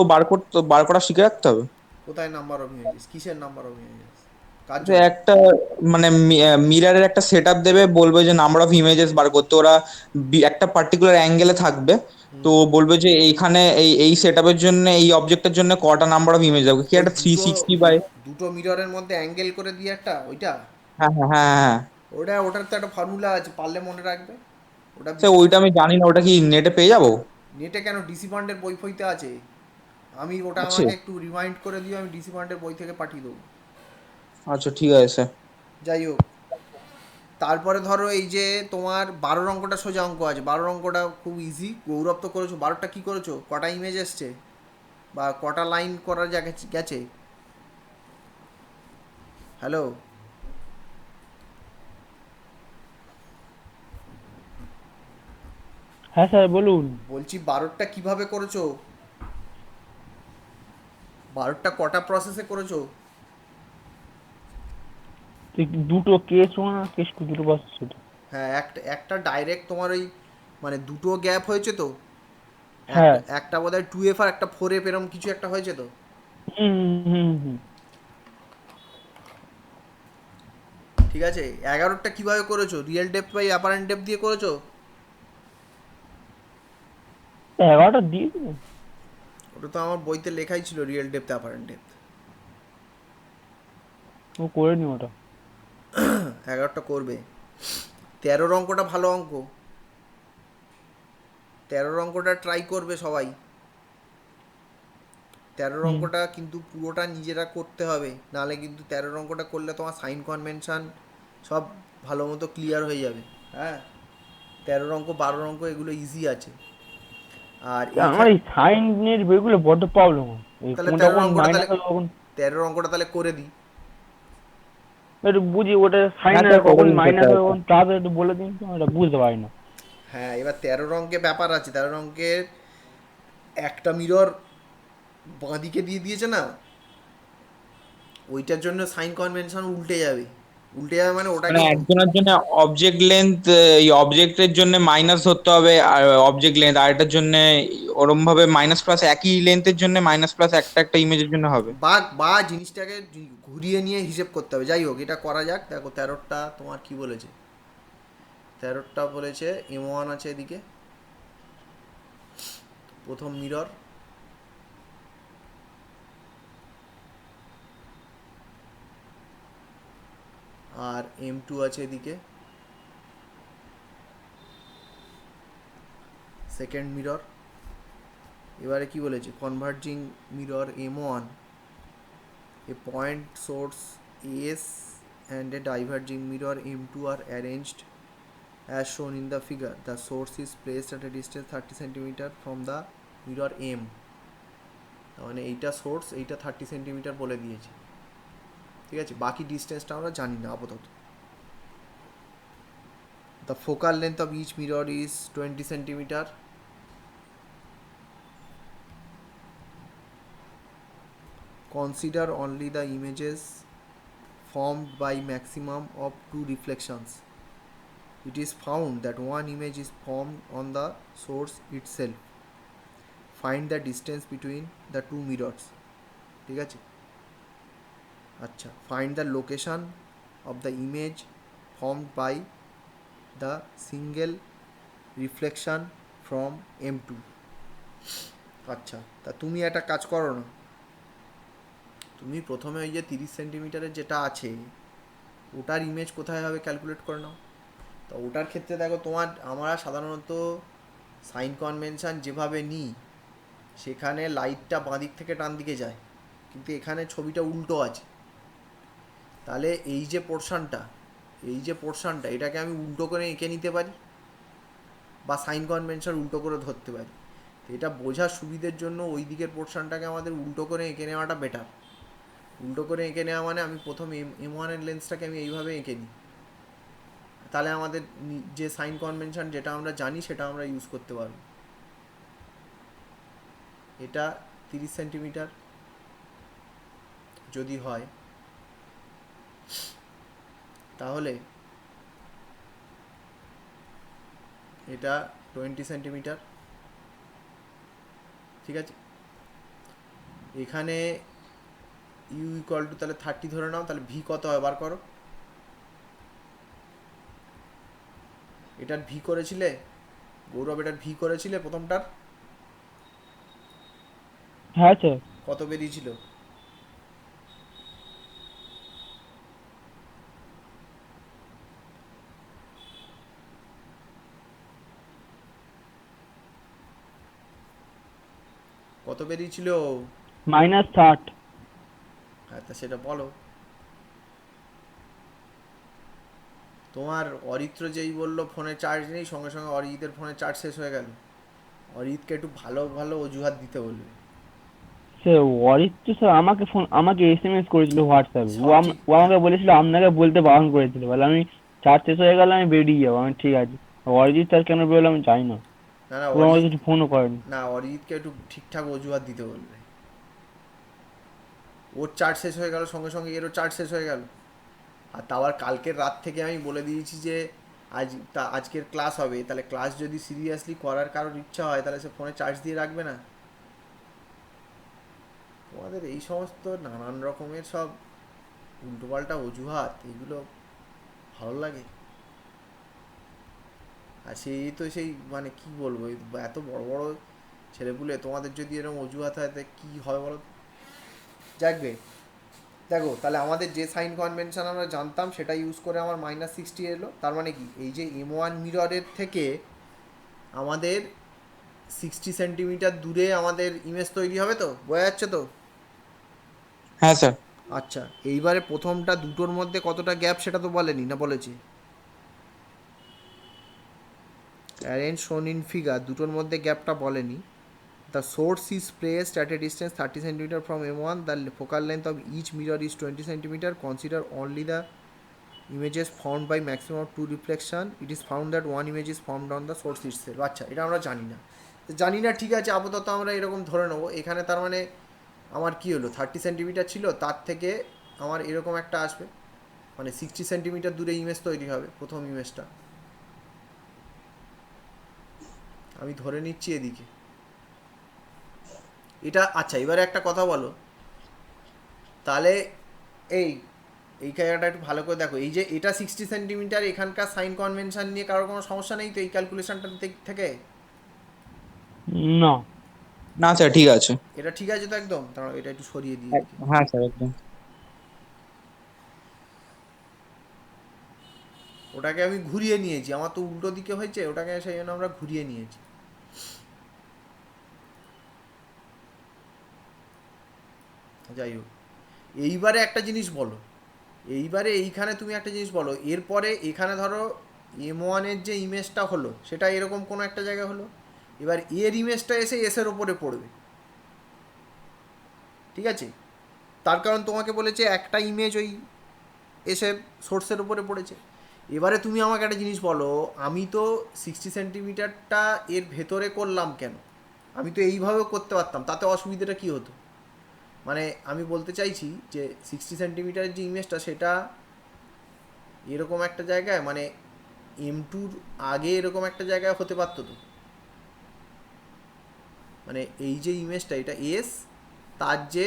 বার করা শিখে রাখতে হবে। কোথায় নাম্বার অফ ইমেজেস? কিসের নাম্বার অফ ইমেজেস? কার যে জন্য? একটা মানে মিরারের একটা সেটআপ দেবে, বলবে যে নাম্বার অফ ইমেজেস বার করতে, ওরা একটা পার্টিকুলার অ্যাঙ্গেলে থাকবে। তো ও বলবে যে এইখানে এই এই সেটআপের জন্য, এই অবজেক্টের জন্য কটা নাম্বার অফ ইমেজ যাবে, কি ওই একটা থ্রি দুটো সিক্সটি বাই। দুটো মিররের মধ্যে অ্যাঙ্গেল করে দিয়ে একটা ওইটা, হ্যাঁ হ্যাঁ হ্যাঁ হ্যাঁ। ওটার তো একটা ফর্মুলা আছে, পারলে মনে রাখবে। ওটা স্যার ওইটা আমি জানি না, ওটা কি নেটে পেয়ে যাবো? নেটে কেন, ডিসি ফান্ডের বই ফইতে আছে। আমি ওটা আছে? আমাকে একটু রিমাইন্ড করে দিও, আমি ডিসি ফান্ডের বই থেকে পাঠিয়ে দেবো। আচ্ছা ঠিক আছে স্যার। যাই হোক, তারপরে ধরো এই যে তোমার 12 অঙ্কটা সোজা অঙ্ক আছে, 12 অঙ্কটা খুব ইজি। গৌরব তো করেছো, 12টা কি করেছো, কটা ইমেজ এসছে বা কটা লাইন করা গেছে? হ্যালো, হ্যাঁ স্যার বলুন। বলছি 12টা কিভাবে করেছো, 12টা কটা প্রসেসে করেছো? তো দুটো কেস ওয়ান আর কেস টু, দুটো বাস শুধু। হ্যাঁ, একটা একটা ডাইরেক্ট তোমার ওই মানে দুটো গ্যাপ হয়েছে তো, একটা হ্যাঁ। একটা বোধহয় 2F আর একটা 4F এরম কিছু একটা হয়েছে তো। হুম হুম হুম। ঠিক আছে, 11টা কিভাবে করেছো, real depth by apparent depth দিয়ে করেছো? 11টা দিয়ে দিলেন? ওটা তো আমার বইতে লেখাই ছিল, রিয়েল ডেপথ অ্যাপারেন্ট ডেপথ। ও করে নি ওটা। 11টা করবে। 13 অঙ্কটা ভালো অঙ্ক, 13 অঙ্কটা ট্রাই করবে সবাই। 13 হুম। অঙ্কটা কিন্তু পুরোটা নিজেরা করতে হবে, নাহলে কিন্তু 13 অঙ্কটা করলে তোমার সাইন কনভেনশন সব ভালো মতো ক্লিয়ার হয়ে যাবে। হ্যাঁ, 13 অঙ্ক 12 অঙ্ক এগুলো ইজি আছে। আর আমার এই সাইনের বইগুলো বড্ড প্রবলেম হয়, এই তাহলে কোনটা 13 কোন অঙ্কটা তাহলে মাইনাস হবে কখন। 13 অঙ্কটা তাহলে করে দিই। একটু বুঝি ওটা সাইন হ্যাঁ আর স্যার, করে কখন দিন স্যার মাইনাস হবে তাহলে। কখন, তাড়াতাড়ি একটু বলে দিন তো, আমি এটা বুঝতে পারি না। হ্যাঁ, এবার 13 অঙ্কে ব্যাপার আছে, 13 অঙ্কের একটা মিরর বাঁদিকে দিয়ে দিয়েছে না, ওইটার জন্য সাইন কনভেনশন উল্টে যাবে। উল্টে যাবে মানে মানে ওটাকে একজনের জন্য অবজেক্ট লেন্থ, এই অবজেক্টের জন্য মাইনাস ধরতে হবে, আর অবজেক্ট লেন্থ আরেকটার জন্য ওরম ভাবে মাইনাস প্লাস, একই লেন্থের জন্য মাইনাস প্লাস একটা একটা ইমেজের জন্য হবে। বা বা জিনিসটাকে ঘুরিয়ে নিয়ে হিসেব করতে হবে। যাই হোক, এটা করা যাক। দেখো 13টা তোমার কি বলেছে, 13টা বলেছে M1 আছে এদিকে, প্রথম মিরর, আর M2 আছে এদিকে, সেকেন্ড মিরর। এবারে কি বলেছে, converging mirror M1, A point source S and a diverging mirror M2 are arranged as shown in the figure. The source is placed at a distance 30 centimeter from the mirror M. মানে এইটা source, এইটা 30 centimetre বলে দিয়েছে। ঠিক আছে, বাকি ডিস্টেন্সটা আমরা জানি না আপাতত। The focal length of each mirror is 20 centimeter. Consider only the images formed by maximum of two reflections. It is found that one image is formed on the source itself. Find the distance between the two mirrors. ঠিক আছে, আচ্ছা, find the location of the image formed by the single reflection from M2. আচ্ছা, তা তুমি একটা কাজ করো না, তুমি প্রথমে ওই যে 30 সেন্টিমিটারের যেটা আছে ওটার ইমেজ কোথায় হবে ক্যালকুলেট করে নাও। তো ওটার ক্ষেত্রে দেখো, তোমার আমরা সাধারণত সাইন কনভেনশন যেভাবে নিই, সেখানে লাইটটা বাঁ দিক থেকে ডান দিকে যায়, কিন্তু এখানে ছবিটা উল্টো আছে। তাহলে এই যে পোর্শনটা, এই যে পোর্শনটা, এটাকে আমি উল্টো করে এঁকে নিতে পারি, বা সাইন কনভেনশন উল্টো করে ধরতে পারি। তো এটা বোঝার সুবিধের জন্য ওই দিকের পোর্শনটাকে আমাদের উল্টো করে এঁকে নেওয়াটা বেটার। উল্টো করে এঁকে নেওয়া মানে আমি প্রথম M1-এর লেন্সটাকে আমি এইভাবে এঁকে নিই, তাহলে আমাদের যে সাইন কনভেনশন যেটা আমরা জানি সেটা আমরা ইউজ করতে পারবো। এটা 30 সেন্টিমিটার যদি হয়, তাহলে এটা 20 সেন্টিমিটার। ঠিক আছে, এখানে ইউ ইকুয়াল টু তাহলে 30 ধরে নাও, তাহলে ভি কত হয় বার করো। এটার ভি করেছিলে গৌরব, এটার ভি করেছিলে প্রথমটার? হ্যাঁ স্যার। কত বেরিয়েছিল? কত বেরিয়েছিল? -60। হ্যাঁ, তা সেটা বলো। তোমার অরিত্র যেই বললো ফোনে চার্জ নেই, সঙ্গে সঙ্গে অরিজিতের ফোনে চার্জ শেষ হয়ে গেল। অরিজিৎকে একটু ভালো ভালো অজুহাত দিতে বলবে। স্যার অরিত্র স্যার আমাকে এসএমএস করেছিল হোয়াটসঅ্যাপে, সব ঠিক, ও আমাকে বলেছিল আপনাকে বলতে বারণ করেছিল, বলে আমি চার্জ শেষ হয়ে গেলে আমি বেরিয়ে যাবো। আমি ঠিক আছে। অরিজিৎ স্যার কেন বেরোলো আমি জানি না। না না ও আমাকে অরিজিৎ, কিছু ফোনও করেনি। না অরিজিৎকে একটু ঠিকঠাক অজুহাত দিতে বলবে। ওর চার্জ শেষ হয়ে গেল, সঙ্গে সঙ্গে এরও চার্জ শেষ হয়ে গেল। আর তাও কালকের রাত থেকে আমি বলে দিয়েছি যে আজকের ক্লাস হবে, তাহলে ক্লাস যদি সিরিয়াসলি করার কারোর ইচ্ছা হয় তাহলে সে ফোনে চার্জ দিয়ে রাখবে না। তোমাদের এই সমস্ত নানান রকমের সব উল্টোপাল্টা অজুহাত, এগুলো ভালো লাগে? আর সেই তো সেই মানে কি বলবো, এত বড় বড় ছেলেপুলে তোমাদের যদি এরকম অজুহাত হয় তাহলে কী হবে বলো? যাকবে, দেখো তাহলে আমাদের যে সাইন কনভেনশন আমরা জানতাম সেটা ইউজ করে আমার -60 এলো। তার মানে কি, এই যে M1 মিররের থেকে আমাদের 60 সেন্টিমিটার দূরে আমাদের ইমেজ তৈরি হবে, তো বোঝা যাচ্ছে তো? হ্যাঁ স্যার। আচ্ছা, এইবারে প্রথমটা দুটোর মধ্যে কতটা গ্যাপ সেটা তো বলেনি, না বলেছে? অ্যারেঞ্জ শোন ইন ফিগার, দুটোর মধ্যে গ্যাপটা বলেনি। The source is placed at a distance 30 centimetre from M1, the focal length of each mirror is 20 centimetre, consider only the images formed by maximum of 2 reflection, it is found that one image is formed on the source itself। আচ্ছা, এটা আমরা জানি না, তো জানি না, ঠিক আছে, আপাতত আমরা এরকম ধরে নেবো। এখানে তার মানে আমার কি হলো, 30 সেন্টিমিটার ছিল, তার থেকে আমার এরকম একটা আসবে, মানে 60 সেন্টিমিটার দূরে ইমেজ তৈরি হবে প্রথম ইমেজটা। আমি ধরে নিচ্ছি এদিকে এটা। আচ্ছা, এবারে একটা কথা বলো, তাহলে এই এই জায়গাটা একটু ভালো করে দেখো, এই যে এটা 60 সেন্টিমিটার, এখানকার সাইন কনভেনশন নিয়ে কারোর কোনো সমস্যা নেই তো এই ক্যালকুলেশনটার দিক থেকে? না। না স্যার, ঠিক আছে। এটা ঠিক আছে তো একদম? দাঁড়াও, এটা একটু সরিয়ে দিই এদিকে। হ্যাঁ স্যার, একদম। ওটাকে আমি ঘুরিয়ে নিয়েছি, আমার তো উল্টো দিকে হয়েছে, ওটাকে সেই জন্য আমরা ঘুরিয়ে নিয়েছি। যাই হোক, এইবারে একটা জিনিস বলো, এইবারে এইখানে তুমি একটা জিনিস বলো, এরপরে এখানে ধরো M1-এর যে ইমেজটা হলো সেটা এরকম কোনো একটা জায়গায় হলো, এবার এর ইমেজটা এসে এসের ওপরে পড়বে, ঠিক আছে? তার কারণ তোমাকে বলেছে একটা ইমেজ ওই এসে সোর্সের উপরে পড়েছে। এবারে তুমি আমাকে একটা জিনিস বলো, আমি তো 60 সেন্টিমিটারটা এর ভেতরে করলাম কেন? আমি তো এইভাবেও করতে পারতাম, তাতে অসুবিধাটা কী হতো? মানে আমি বলতে চাইছি যে 60 সেন্টিমিটারের যে ইমেজটা সেটা এরকম একটা জায়গায়, মানে M2-র আগে এরকম একটা জায়গায় হতে পারতো তো। মানে এই যে ইমেজটা, এটা এস, তার যে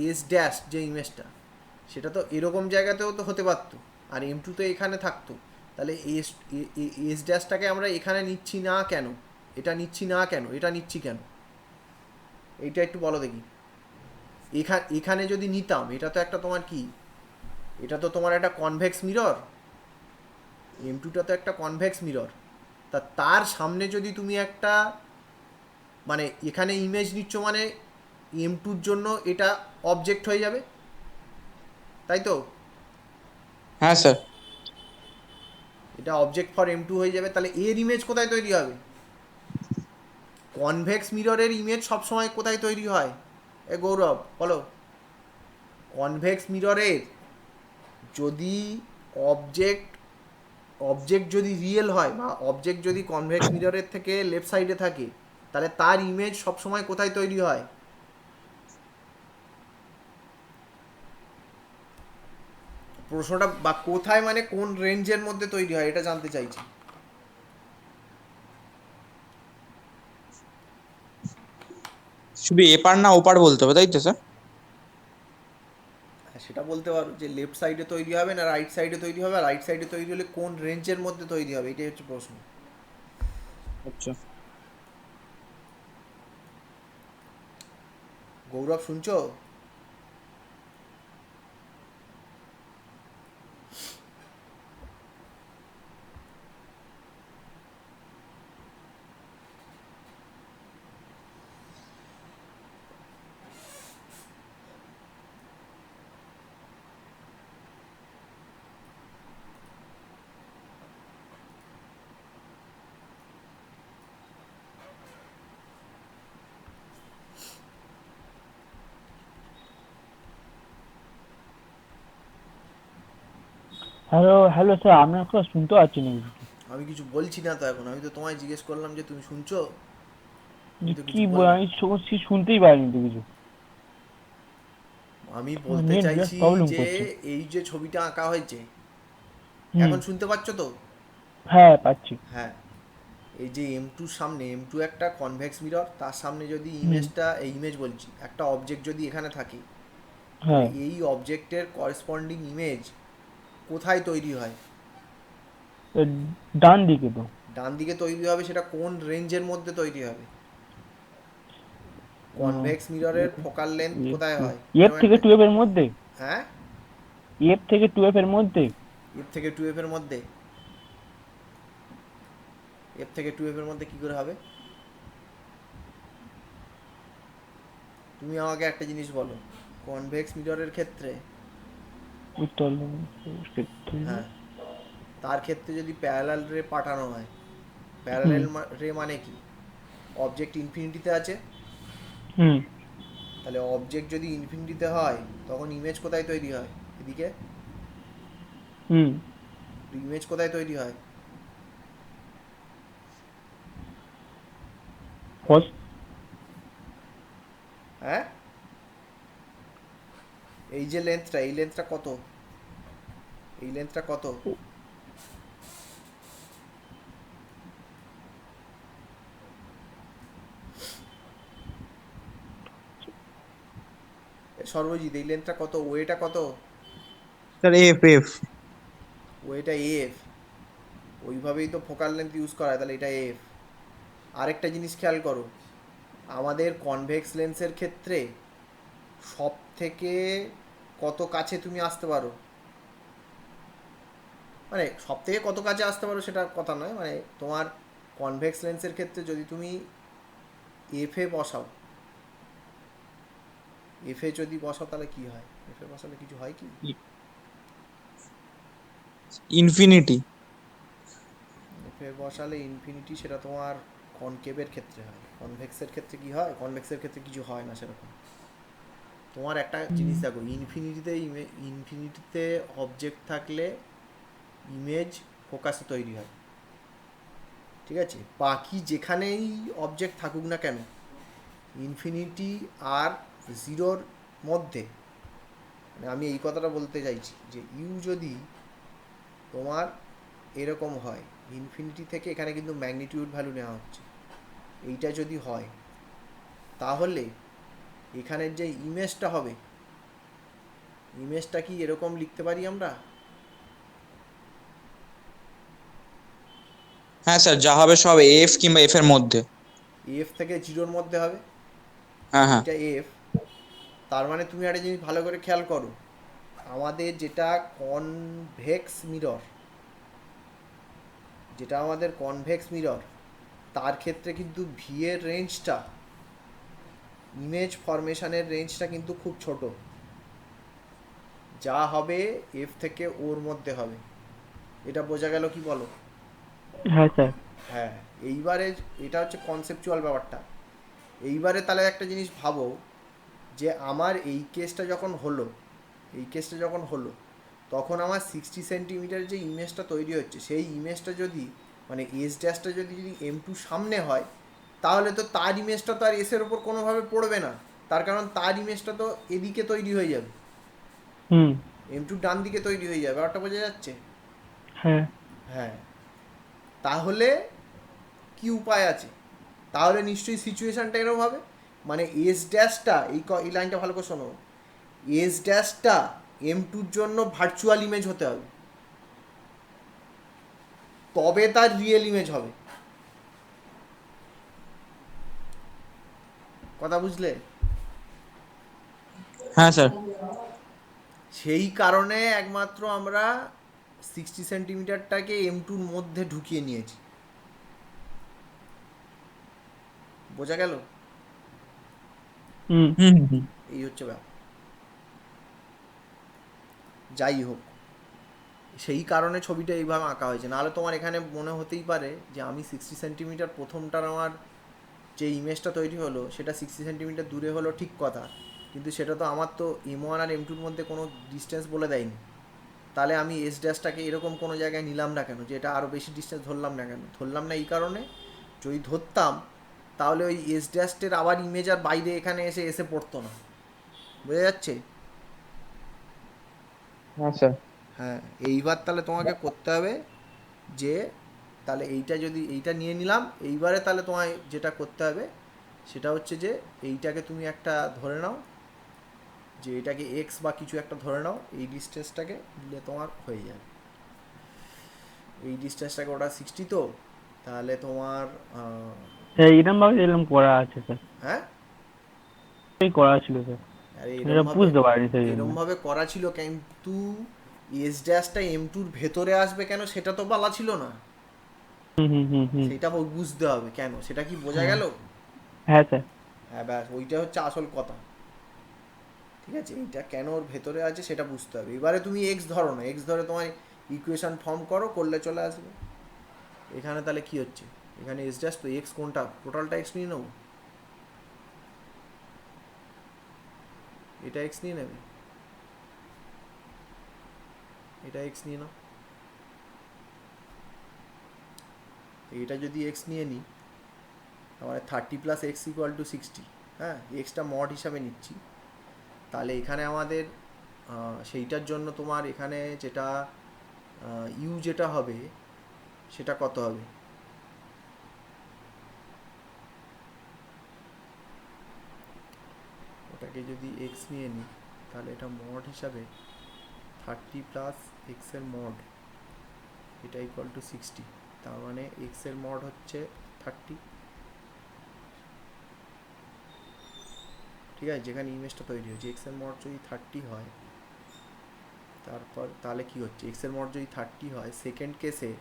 এস ড্যাশ যে ইমেজটা, সেটা তো এরকম জায়গাতেও তো হতে পারতো, আর M2 তো এখানে থাকতো। তাহলে এস এস ড্যাশটাকে আমরা এখানে নিচ্ছি না কেন? এটা নিচ্ছি না কেন, এটা নিচ্ছি কেন? এইটা একটু বলো দেখি। এখানে যদি নিতাম, এটা তো একটা তোমার কি, এটা তো তোমার একটা কনভেক্স মিরর, M2টা তো একটা কনভেক্স মিরর। তার সামনে যদি তুমি একটা, মানে এখানে ইমেজ নিচ্ছ, মানে M2-র জন্য এটা অবজেক্ট হয়ে যাবে, তাই তো? হ্যাঁ স্যার। এটা অবজেক্ট ফর M2 হয়ে যাবে, তাহলে এর ইমেজ কোথায় তৈরি হবে? কনভেক্স মিররের ইমেজ সবসময় কোথায় তৈরি হয়? এ গৌরব বলো। কনভেক্স মিররের যদি অবজেক্ট অবজেক্ট যদি রিয়েল হয়, বা অবজেক্ট যদি কনভেক্স মিররের থেকে লেফট সাইডে থাকে, তাহলে তার ইমেজ সবসময় কোথায় তৈরি হয়? প্রশ্নটা বা কোথায় মানে কোন রেঞ্জের মধ্যে তৈরি হয় এটা জানতে চাইছি। শুধু এপার না ওপার বলতে হবে, তাই তো স্যার? সেটা বলতে পারো যে লেফট সাইডে তৈরি হবে না রাইট সাইডে তৈরি হবে, রাইট সাইডে তৈরি হলে কোন রেঞ্জের মধ্যে তৈরি হবে, এটাই হচ্ছে প্রশ্ন। আচ্ছা। গৌরব শুনছো? হ্যালো হ্যালো স্যার, আপনার কথা শুনতে পাচ্ছি না কিছু। আমি কিছু বলছি না তো এখন, আমি তো তোমায় জিজ্ঞেস করলাম যে তুমি শুনছো, তুমি যে তো কি কিছু বললে না। আমি শুনতেই পাইনি তো কিছু। আমি বলতে নেট বেশ চাইছি প্রবলেম যে করছে। এই যে ছবিটা আঁকা হয়েছে, হুম। এখন শুনতে পাচ্ছ তো? হ্যাঁ পাচ্ছি। হ্যাঁ, এই যে M2 সামনে, M2 একটা কনভেক্স মিরর, তার সামনে যদি হুম। ইমেজ বলছি, একটা অবজেক্ট যদি এখানে থাকে, তাহলে হ্যাঁ। এই অবজেক্টের করেসপন্ডিং ইমেজ কোথায় তৈরি হয়? এ, ডান দিকে তো। ডান দিকে তৈরি হবে, সেটা কোন রেঞ্জের মধ্যে তৈরি হবে? কনভেক্স মিররের ফোকাল লেন্থ কোথায় হয় এফ এরকম থেকে একটা। টুয়েলভ এর মধ্যে। হ্যাঁ, এফ থেকে টুয়েলভ এর মধ্যে। এফ থেকে টুয়েলভ এর মধ্যে। এফ থেকে টুয়েলভ এর মধ্যে কি করে হবে? তুমি আমাকে একটা জিনিস বলো, কনভেক্স মিররের ক্ষেত্রে, উত্তর। হ্যাঁ, তার ক্ষেত্রে যদি প্যারালাল রে পাঠানো হয়, প্যারালাল রে মানে কি? অবজেক্ট ইনফিনিটিতে আছে, হুম। তাহলে অবজেক্ট যদি ইনফিনিটিতে হয় তখন ইমেজ কোথায় তৈরি হয়? এদিকে হুম। ইমেজ কোথায় তৈরি হয়? ফস। হ্যাঁ, এই যে লেন্থটা, এই লেন্থটা কত? এই লেন্থটা কত? সর্বজিৎ, এই লেন্থটা কত, ওয়েটা কত? Sir F F. ওয়েটা এফ, ওইভাবেই তো ফোকাল লেন্থ ইউজ করা হয়, তাহলে এটা এফ। আরেকটা জিনিস খেয়াল করো, আমাদের কনভেক্স লেন্সের ক্ষেত্রে সব থেকে কত কাছে তুমি আসতে পারো, মানে সব থেকে কত কাছে আসতে পারো সেটা কথা নয়, মানে তোমার কনভেক্স লেন্সের ক্ষেত্রে যদি তুমি এফে বসাও, এফে যদি বসাও তাহলে কি হয়? এফে বসালে কিছু হয় কি? ইনফিনিটি। এফে বসালে ইনফিনিটি, সেটা তোমার কনকেভের ক্ষেত্রে হয়। কনভেক্সের ক্ষেত্রে কি হয়? কনভেক্সের ক্ষেত্রে কিছু হয় না সেরকম। তোমার একটা জিনিস দেখো, ইনফিনিটিতে অবজেক্ট থাকলে ইমেজ ফোকাসে তৈরি হয়, ঠিক আছে? বাকি যেখানেই অবজেক্ট থাকুক না কেন, ইনফিনিটি আর জিরোর মধ্যে, মানে আমি এই কথাটা বলতে চাইছি যে ইউ যদি তোমার এরকম হয়, ইনফিনিটি থেকে এখানে কিন্তু ম্যাগনিটিউড ভ্যালু নেওয়া হচ্ছে, এইটা যদি হয়, তাহলে এখানের যে ইমেজটা হবে, ইমেজটা কি এরকম লিখতে পারি আমরা? হ্যাঁ স্যার, যা হবে সব এফ কিংবা এফ এর মধ্যে। এফ থেকে জিরোর মধ্যে হবে, হ্যাঁ হ্যাঁ। এইটা এফ। তার মানে তুমি একটা জিনিস ভালো করে খেয়াল করো, আমাদের যেটা কনভেক্স মিরর, তার ক্ষেত্রে কিন্তু ভি এর রেঞ্জটা, ইমেজ ফরমেশনের রেঞ্জটা কিন্তু খুব ছোট, যা হবে এফ থেকে ওর মধ্যে হবে। এটা বোঝা গেল কি বলো? হ্যাঁ স্যার। হ্যাঁ, এইবারে এটা হচ্ছে কনসেপচুয়াল ব্যাপারটা। এইবারে তাহলে একটা জিনিস ভাবো, যে আমার এই কেসটা যখন হলো তখন আমার 60 সেন্টিমিটার যে ইমেজটা তৈরি হচ্ছে, সেই ইমেজটা যদি, মানে ড্যাশটা যদি M2 সামনে হয়, তাহলে তো তার ইমেজটা তো আর এসের ওপর কোনোভাবে পড়বে না, তার কারণ তার ইমেজটা তো এদিকে তৈরি হয়ে যাবে, হুম। M2 ডান দিকে তৈরি হয়ে যাবে। ব্যাপারটা বোঝা যাচ্ছে? হ্যাঁ। হ্যাঁ, তাহলে কি উপায় আছে? তাহলে নিশ্চয়ই সিচুয়েশানটা এরকম হবে, মানে এই লাইনটা ভালো করে শোনো, ড্যাশটা M2 জন্য ভার্চুয়াল ইমেজ হতে হবে, তবে তার রিয়েল ইমেজ হবে। কথা বুঝলে? হ্যাঁ স্যার। সেই কারণে একমাত্র আমরা 60 সেন্টিমিটারটাকে M2-র মধ্যে ঢুকিয়ে নিয়েছি। বোঝা গেল? হুম। হুম হুম হুম। এই হচ্ছে ব্যাপার। যাই হোক, সেই কারণে ছবিটা এইভাবে আঁকা হয়েছে। নাহলে তোমার এখানে মনে হতেই পারে যে আমি 60 সেন্টিমিটার প্রথমটার আমার যে ইমেজটা তৈরি হলো সেটা 60 সেন্টিমিটার দূরে হলো, ঠিক কথা, কিন্তু সেটা তো আমার তো M1 আর M2-র মধ্যে কোনো ডিস্টেন্স বলে দেয়নি। তাহলে আমি এস ড্যাশটাকে এরকম কোনো জায়গায় নিলাম না কেন, যে এটা আরও বেশি ডিস্টেন্স ধরলাম না কেন? ধরলাম না এই কারণে, যদি ধরতাম তাহলে ওই এস ড্যাশটের আবার ইমেজ আর বাইরে এখানে এসে এসে পড়তো না। বোঝা যাচ্ছে? হ্যাঁ স্যার। হ্যাঁ, এইবার তাহলে তোমাকে করতে হবে যে, তাহলে এইটা যদি এইটা নিয়ে নিলাম, এইবারে তাহলে তোমায় যেটা করতে হবে সেটা হচ্ছে যে এইটাকে তুমি একটা ধরে নাও, যে এটাকে এক্স বা কিছু একটা ধরে নাও, এই ডিস্টেন্সটাকে দিলে তোমার হয়ে যাবে। এই ডিস্টেন্সটাকে ওটা 60, তো তাহলে তোমার স্যার এরম ভাবে এরম করা আছে স্যার, হ্যাঁ, এই করা ছিল স্যার, আরে এটা এরমভাবে, বুঝতে পারিনি সেই জন্য। এরমভাবে করা ছিল, কিন্তু এস ড্যাশটা M2-র ভেতরে আসবে কেন সেটা তো বলা ছিল না। হুম হুম হুম হুম। সেটা বুঝতে হবে কেন, সেটা কি বোঝা হ্যাঁ গেল? হ্যাঁ স্যার। হ্যাঁ, ব্যাস ওইটা হচ্ছে আসল কথা। ঠিক আছে, এইটা কেন ওর ভেতরে আছে সেটা বুঝতে হবে। এবারে তুমি এক্স ধরো না, এক্স ধরে তোমার ইকুয়েশন ফর্ম করো, করলে চলে আসবে। এখানে তাহলে কি হচ্ছে, এখানে এস ড্যাশ, তো এক্স কোনটা, টোটালটা এক্স নিয়ে নেবো, এটা এক্স নিয়ে নেবে, এটা এক্স নিয়ে নাও। এটা যদি এক্স নিয়ে নিই, তাহলে 30+x=60। হ্যাঁ, এক্সটা মড হিসাবে নিচ্ছি। তাহলে এখানে আমাদের সেইটার জন্য তোমার এখানে যেটা ইউ যেটা হবে সেটা কত হবে, ওটাকে যদি এক্স নিয়ে নিই তাহলে এটা মড হিসাবে 30+x-এর মড, এটা =60। তার মানে এক্সের মড হচ্ছে 30। ঠিক আছে, যেখানে ইমেজটা তৈরি হয়েছে এক্সের মড যদি 30 হয়, তারপর তাহলে কি হচ্ছে, এক্সের মড যদি 30 হয়, সেকেন্ড কেসে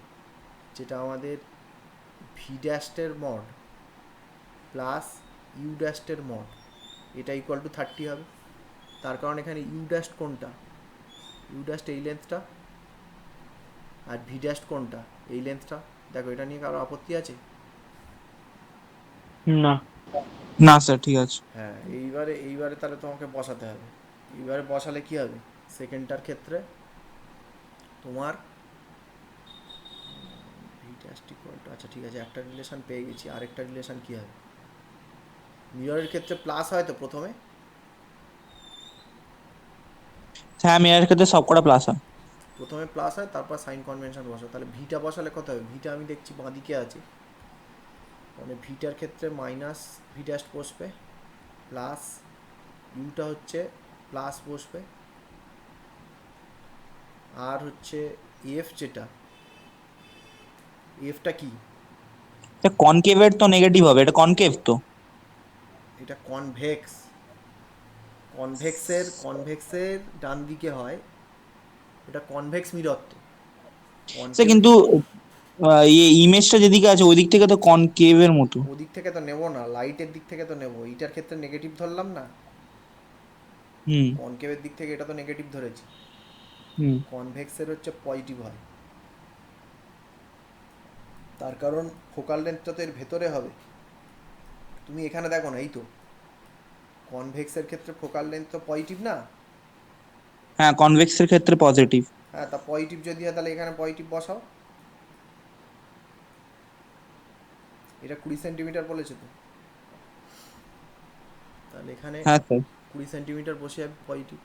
যেটা আমাদের ভি ড্যাস্টের মড প্লাস ইউ ড্যাস্টের মড, এটা =30 হবে। তার কারণ এখানে ইউ ড্যাস্ট কোনটা, ইউ ড্যাস্ট এই লেন্থটা, আর ভি ড্যাস্ট কোনটা, এই লেন্থটা। দেখো, এটা নিয়ে কারো আপত্তি আছে? না। না স্যার, ঠিক আছে। হ্যাঁ, এইবারে তাহলে তোমাকে বসাতে হবে। এইবারে বসালে কি হবে, সেকেন্ডটার ক্ষেত্রে তোমার ভি ড্যাস্ট ইকুয়াল টু, আচ্ছা ঠিক আছে, একটা রিলেশন পেয়ে গেছি, আরেকটা রিলেশন কি হবে, মিররের ক্ষেত্রে প্লাস হয় তো প্রথমে, হ্যাঁ, আমি এর ক্ষেত্রে সবকটা প্লাস হয়। প্রথমে প্লাস হয়, তারপর সাইন কনভেনশন বসো। তাহলে ভিটা বসালে কত হবে, ভিটা আমি দেখছি বাঁদিকে আছে, মানে ভিটার ক্ষেত্রে মাইনাস ভি ড্যাস্ট বসবে, প্লাস ইউটা হচ্ছে প্লাস বসবে, আর হচ্ছে এফ যেটা, এফটা কি, কনকেভের তো নেগেটিভ হবে, এটা কনকেভ তো। এটা কনভেক্স, কনভেক্সের ডান দিকে হয়, এটা কনভেক্স মিরর তো, স্যার কনকেভ। কিন্তু এই ইমেজটা যেদিকে আছে ওই দিক থেকে তো কনকেভের মতো। ওদিক থেকে তো নেবো না, লাইটের দিক থেকে তো নেবো, এইটার ক্ষেত্রে নেগেটিভ ধরলাম না, হুম কনকেভের দিক থেকে এটা তো নেগেটিভ ধরেছি, হুম। কনভেক্সের হচ্ছে পজিটিভ হয়। তার কারণ ফোকাল লেন্থটা তো এর ভেতরে হবে। তুমি এখানে দেখো না, এই তো কনভেক্সের ক্ষেত্রে ফোকাল লেন্থ তো পজিটিভ না। হ্যাঁ, কনভেক্সের ক্ষেত্রে পজিটিভ। হ্যাঁ, তা পজিটিভ যদি হয় তাহলে এখানে পজিটিভ বসাও। এটা 20 সেন্টিমিটার বলেছে তো, তাহলে এখানে হ্যাঁ স্যার। 20 সেন্টিমিটার বসে যাবে পজিটিভ।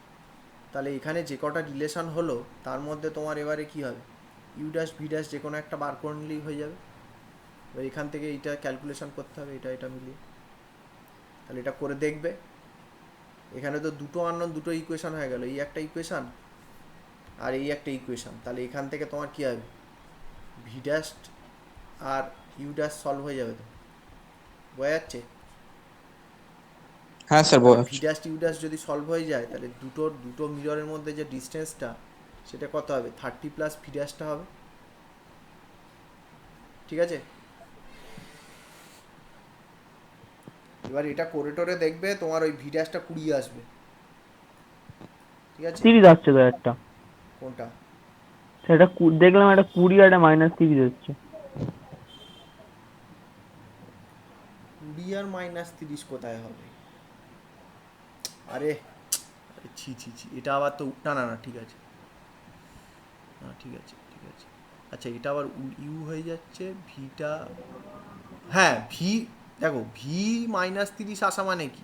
তাহলে এখানে যে কটা রিলেশন হলো তার মধ্যে তোমার এবারে কি হবে, ইউ ড্যাশ ভি ড্যাশ যে কোনো একটা বার করে নিলেই হয়ে যাবে। এবার এখান থেকে এইটা ক্যালকুলেশন করতে হবে, এটা মিলিয়ে। তাহলে এটা করে দেখবে, এখানে তো দুটো আননোন, দুটো ইকুয়েশন হয়ে গেল, এই একটা ইকুয়েশন আর এই একটা ইকুয়েশন, তাহলে এখান থেকে তোমার কি হবে, ভি ড্যাশ আর ইউ ড্যাশ সলভ হয়ে যাবে তো, বোঝা যাচ্ছে? হ্যাঁ স্যার, তাহলে ভি বোঝাচ্ছি। ড্যাশ ইউ ড্যাশ যদি সলভ হয়ে যায়, তাহলে দুটো মিররের মধ্যে যে ডিস্টেন্সটা সেটা কত হবে, 30 প্লাস ভি ড্যাশটা হবে, ঠিক আছে? এবার এটা করে টোরে দেখবে তোমার ওই ভি ড্যাশটা 20 আসবে, ঠিক আছে? 30 আসছে তো একটা, কোনটা? সেটা দেখলাম একটা 20 আর একটা -30 হচ্ছে। 20 আর -30 কোথায় হবে? আরে আরে ছি ছি ছি, এটা আবার তো না না না, ঠিক আছে, না ঠিক আছে ঠিক আছে, আচ্ছা এটা আবার ইউ হয়ে যাচ্ছে ভিটা, হ্যাঁ ভি, দেখো ভি -30 আসা মানে কি,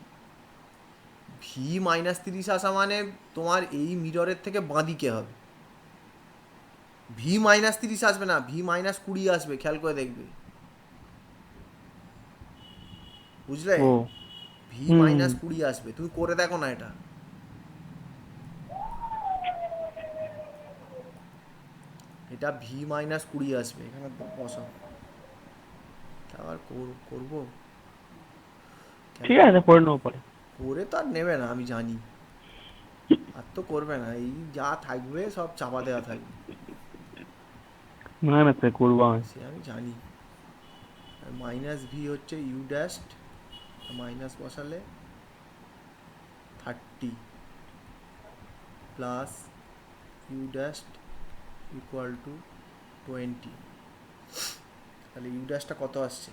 ভি -30 আসা মানে তোমার এই মিররের থেকে বাঁদিকে হবে, ভি -30 আসবে না, ভি -20 আসবে, খেয়াল করে দেখবে, বুঝলে? ও ভি হুম -20 আসবে, তুমি করে দেখো না এটা, এটা ভি -20 আসবে, এখানে বসাও, আবার করবো, ঠিক আছে, করে নেবো পরে। করে তো আর নেবে না আমি জানি, আর তো করবে না, এই যা থাকবে সব চাপা দেওয়া থাকবে, না না স্যার, করবো আমি। সে আমি জানি। মাইনাস ভি হচ্ছে ইউ ড্যাস্ট, মাইনাস বসালে 30 plus you dash equal to 20, তাহলে ইউ ড্যাশটা কত আসছে,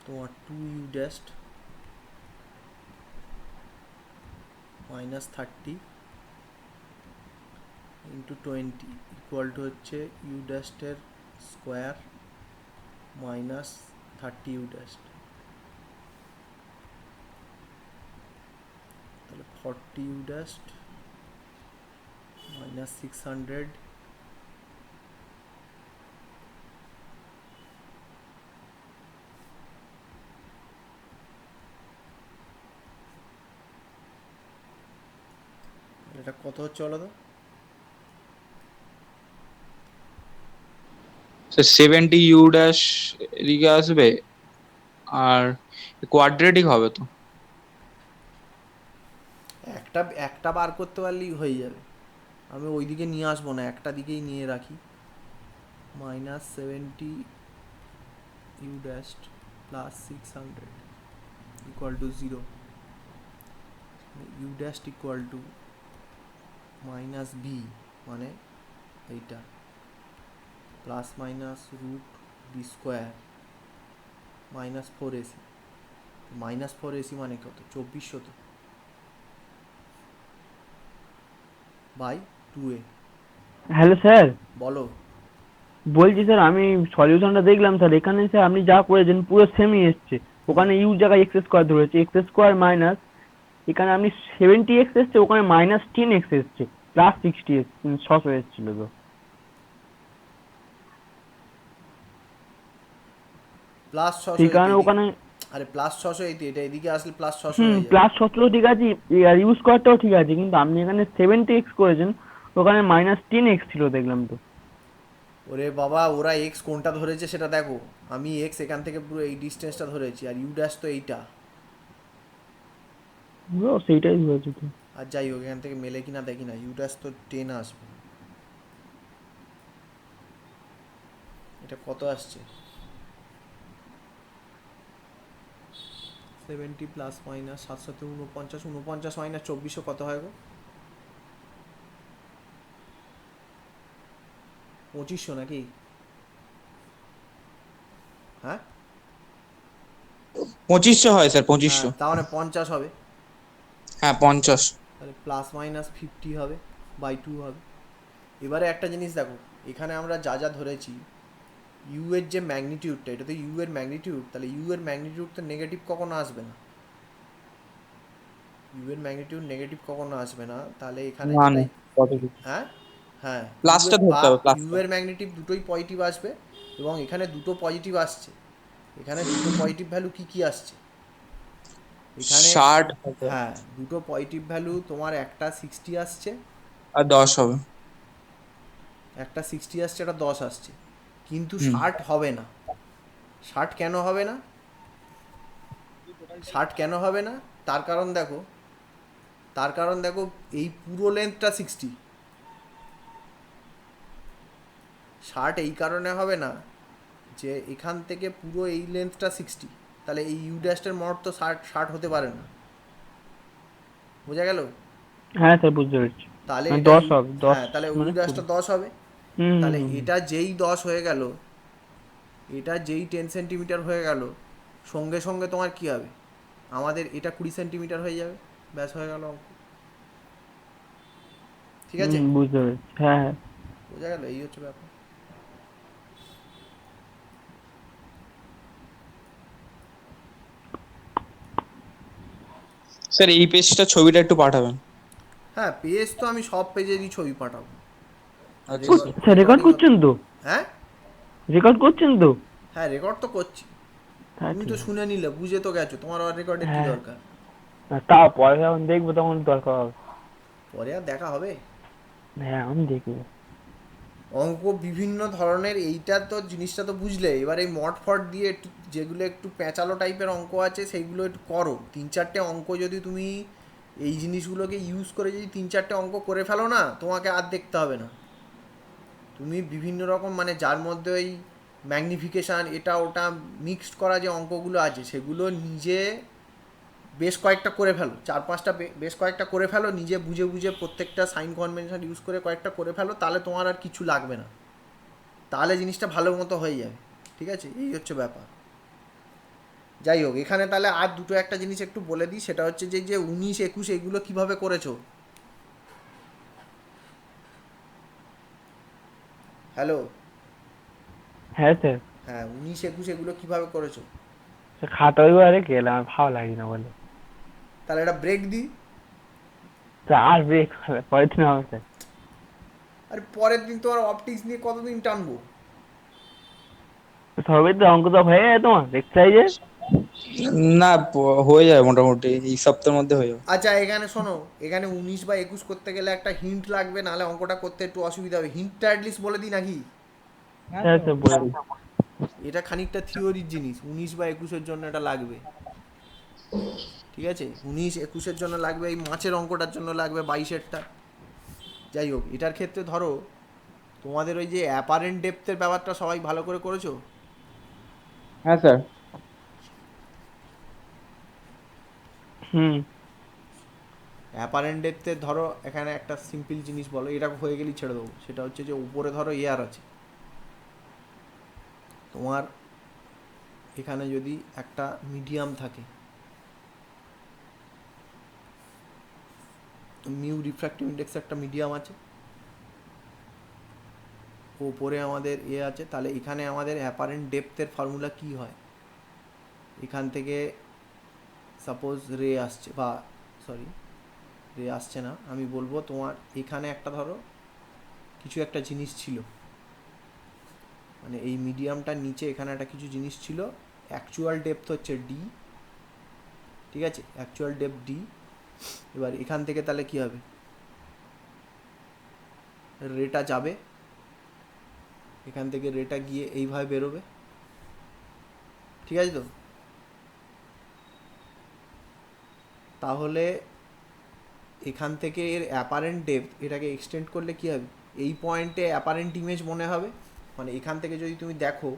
তোমার 2 ইউ ড্যাস্ট -30 ইন্টু 20 ইকুয়াল টু হচ্ছে ইউ ড্যাস্টের স্কোয়ার -30 ইউ ড্যাস্ট, তাহলে 40 ইউ ড্যাস্ট -600 এটা কত হচ্ছে বলো তো? স্যার 70 ইউ ড্যাশ এদিকে আসবে, আর কোয়াড্রেটিক হবে তো। একটা একটা বার করতে পারলেই হয়ে যাবে, আমি ওই দিকে নিয়ে আসবো না, একটা দিকেই নিয়ে রাখি, -70 U dash plus 600 equal to 0, U dash equal to minus B, মানে এইটা plus minus root B square -4ac, -4ac মানে কত, 2400 তো, বাই 2a, হ্যালো স্যার, বলো। বলছি স্যার আমি সলিউশনটা দেখলাম স্যার, এখানে স্যার আপনি যা করেছেন পুরো সেমই এসছে। হুম, ওখানে ইউর জায়গায় এক্স স্কোয়ার ধরেছে, এক্স স্কোয়ার মাইনাস, এখানে আপনি 70x এসছে, ওখানে -10x এসছে, +60x শর্ট এসেছিল তো। প্লাস 600 সেই কারণে এদিকে, ওখানে আরে প্লাস 600 এটা এদিকে আসলে +600 হয়ে যাবে। +17 ঠিক আছে, আর ইউজ করাটাও ঠিক আছে, কিন্তু আপনি এখানে 70x করেছেন, ওখানে -10x ছিল দেখলাম তো। ওরে বাবা, ওরা এক্স কোনটা ধরেছে সেটা দেখো, আমি এক্স এখান থেকে পুরো এই ডিস্টেন্সটা ধরেছি, আর ইউ ড্যাশ তো এইটা, ও সেইটাই হয়েছে তো। আর যাই হোক এখান থেকে মেলে কিনা দেখি না, ইউ ড্যাশ তো 10 আসবে, এটা কত আসছে, 70 প্লাস মাইনাস 749, 49 মাইনাস 2400 কত হয় গো, 2500 নাকি? হ্যাঁ 2500 হয় স্যার, হ্যাঁ, 2500। তাহলে 50 হবে, হ্যাঁ 50। তাহলে +-50 হবে, বাই 2 হবে। এবারে একটা জিনিস দেখো, এখানে আমরা যা যা ধরেছি, ইউ এর যে ম্যাগনিটিউডটা, এটা তো ইউ এর ম্যাগনিটিউড, তাহলে ইউ এর ম্যাগনিটিউড তো নেগেটিভ কখনো আসবে না, ইউ এর ম্যাগনিটিউড নেগেটিভ কখনো আসবে না, তাহলে এখানে না না, যেটাই, পজিটিভ। হ্যাঁ হ্যাঁ, ইউ প্লাসটা এর বা ধরতে হবে, ইউ প্লাসটা। এর ম্যাগনেটিভ দুটোই পজিটিভ আসবে, এবং এখানে দুটো পজিটিভ আসছে, এখানে দুটো পজিটিভ ভ্যালু কি কি আসছে, এখানে 60 হ্যাঁ দুটো পজিটিভ ভ্যালু, তোমার একটা 60 আসছে, আর 10 হবে। একটা 60 আসছে, একটা 10 আসছে, কিন্তু হুম 60 হবে না। 60 কেন হবে না? 60 কেন হবে না? তার কারণ দেখো, তার কারণ দেখো, এই পুরো লেন্থটা 60। 60 এই কারণে হবে না যে এখান থেকে পুরো এই লেন্থটা 60, তাহলে এই ইউ ড্যাশের মড তো 60 হতে পারে না। বোঝা গেল? হ্যাঁ স্যার বুঝতে পেরেছি। তাহলে মানে এটা 10 ইউ, হবে, 10 হ্যাঁ তাহলে ইউ মানে ড্যাশটা 20। 10 হবে। হুম হুম তাহলে হুম হুম। এটা যেই 10 হয়ে গেল, এটা যেই 10 সেন্টিমিটার হয়ে গেল, সঙ্গে সঙ্গে তোমার কি হবে, আমাদের এটা 20 সেন্টিমিটার হয়ে যাবে, ব্যাস হয়ে গেল অঙ্ক। ঠিক আছে? বুঝতে পেরেছি, হ্যাঁ হ্যাঁ। বোঝা গেল? এই হচ্ছে ব্যাপার। স্যার এই পেজটা ছবিটা একটু পাঠাবেন। হ্যাঁ পেজ তো আমি সব পেজেরই ছবি পাঠাবো। আচ্ছা স্যার। স্যার রেকর্ড রেকর্ডিং, করছেন তো? হ্যাঁ রেকর্ড করছেন তো? হ্যাঁ রেকর্ড তো করছি। হ্যাঁ তুমি ঠিক তো আছে। শুনে নিলে, বুঝে তো গেছো, তোমার আর রেকর্ডের কি হ্যাঁ, দরকার? তা পরে যখন দেখবো তখন দরকার হবে। পরে আর দেখা হবে? হ্যাঁ আমি দেখবো। অঙ্ক বিভিন্ন ধরনের, এইটা তো জিনিসটা তো বুঝলে। এবার এই মড ফট দিয়ে একটু যেগুলো একটু প্যাঁচালো টাইপের অঙ্ক আছে সেইগুলো একটু করো। 3-4টে অঙ্ক যদি তুমি এই জিনিসগুলোকে ইউজ করে যদি 3-4টে অঙ্ক করে ফেলো না, তোমাকে আর দেখতে হবে না। তুমি বিভিন্ন রকম মানে যার মধ্যে ওই ম্যাগনিফিকেশান এটা ওটা মিক্সড করা যে অঙ্কগুলো আছে সেগুলো নিজে বেশ কয়েকটা করে ফেলো, 4-5টা বেশ কয়েকটা করে ফেলো, নিজে বুঝে বুঝে প্রত্যেকটা সাইন কনভেনশন ইউজ করে কয়েকটা করে ফেলো, তাহলে তোমার আর কিছু লাগবে না, তাহলে জিনিসটা ভালো মতো হয়ে যাবে। ঠিক আছে? এই হচ্ছে ব্যাপার। যাই হোক, এখানে তাহলে আর দুটো একটা জিনিস একটু বলে দিই, সেটা হচ্ছে যে যে 19-21 এইগুলো কীভাবে করেছো। হ্যালো? হ্যাঁ স্যার। হ্যাঁ 19-21 এগুলো কীভাবে করেছো? স্যার খাতা ওইবারে গেলাম, আমার ভালো লাগে না বলে। তাহলে এটা ব্রেক দিই। স্যার আর ব্রেক পরের দিন হবে স্যার। আর পরের দিন তো আর অপটিক্স নিয়ে কতদিন টানবো? সবে তো অঙ্ক তো হয়ে গেছে তোমার এক্সারসাইজে। না হয়ে যাবে মোটামুটি, এই সপ্তাহের মধ্যে হয়ে যাবে। আচ্ছা এখানে শোনো, এখানে 19 বা 21 করতে গেলে একটা হিন্ট লাগবে, নাহলে অঙ্কটা করতে একটু অসুবিধা হবে। হিন্টটা অ্যাটলিস্ট বলে দিই নাকি? হ্যাঁ স্যার বলে দিন। এটা খানিকটা থিওরির জিনিস, 19 বা 21-এর জন্য এটা লাগবে। ঠিক আছে? 19-21-এর জন্য লাগবে, এই মাছের অঙ্কটার জন্য লাগবে 22-এরটা। যাই হোক, এটার ক্ষেত্রে ধরো তোমাদের ওই যে অ্যাপারেন্ট ডেপথের ব্যাপারটা সবাই ভালো করে করেছো? হ্যাঁ স্যার। হুম। অ্যাপারেন্ট ডেপথের ধরো এখানে একটা সিম্পল জিনিস বলো, এটা হয়ে গেলেই ছেড়ে দেবো। সেটা হচ্ছে যে উপরে ধরো এয়ার আছে তোমার, এখানে যদি একটা মিডিয়াম থাকে, মিউ রিফ্র্যাক্টিভ ইন্ডেক্স একটা মিডিয়াম আছে, ওপরে আমাদের এ আছে, তাহলে এখানে আমাদের অ্যাপারেন্ট ডেপথের ফর্মুলা কি হয়? এখান থেকে সাপোজ রে আসছে, বা সরি রে আসছে না, আমি বলবো তোমার এখানে একটা ধরো কিছু একটা জিনিস ছিল, মানে এই মিডিয়ামটার নিচে এখানে একটা কিছু জিনিস ছিল, অ্যাকচুয়াল ডেপথ হচ্ছে ডি। ঠিক আছে? Actual depth D. এবার এখান থেকে তাহলে কি হবে, রেটা যাবে, এখান থেকে রেটা গিয়ে এইভাবে বেরোবে। ঠিক আছে তো? তাহলে এখান থেকে এর অ্যাপারেন্ট ডেপথ এটাকে এক্সটেন্ড করলে কি হবে, এই পয়েন্টে অ্যাপারেন্ট ইমেজ মনে হবে। মানে এখান থেকে যদি তুমি দেখো,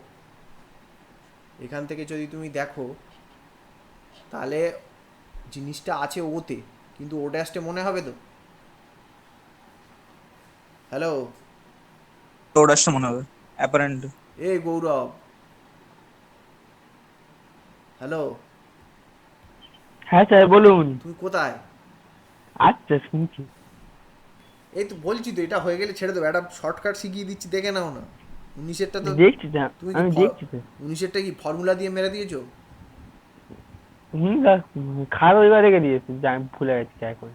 এখান থেকে যদি তুমি দেখো তাহলে জিনিসটা আছে ওতে, কিন্তু ও ড্যাশটে মনে হবে তো। হ্যালো? প্রোডাক্টটা মনে হবে অ্যাপারেন্ট। এ গৌরব, হ্যালো, হ্যাঁ স্যার বলুন। তুমি কোথায়? আচ্ছা শুনছি। এই তো বলছি তো, এটা হয়ে গেলে ছেড়ে দেবো, একটা শর্টকাট শিখিয়ে দিচ্ছি, দেখে নাও না। 19-এরটা তো দেখছি স্যার, তুমি কি আমি দেখছি স্যার। 19-এরটা কি ফর্মুলা দিয়ে মেরে দিয়েছো? হুম স্যার, খাতা ওইবার রেখে দিয়েছি, আমি ভুলে গেছি ট্রাই করে।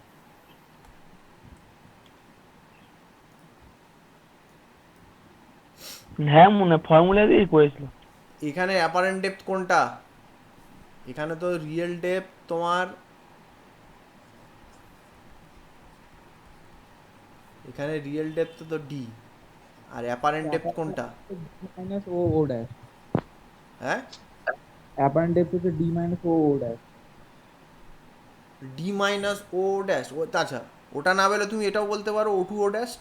হ্যাঁ মনে ফর্মুলা দিয়েই করেছিল। এখানে অ্যাপারেন্ট ডেপথ কোনটা? এখানে তো রিয়েল ডেপথ তোমার, এখানে রিয়েল ডেপথ তো ডি, আর অ্যাপারেন্ট ডেপথ কোনটা? মাইনাস ও ও ড্যাশ, হ্যাঁ, অ্যাপারেন্ট ডেপথ হচ্ছে ডি মাইনাস ও ও ড্যাশ। ডি মাইনাস ও ড্যাশ, ও আচ্ছা, ওটা না পেলে তুমি এটাও বলতে পারো ও টু ও ড্যাশ।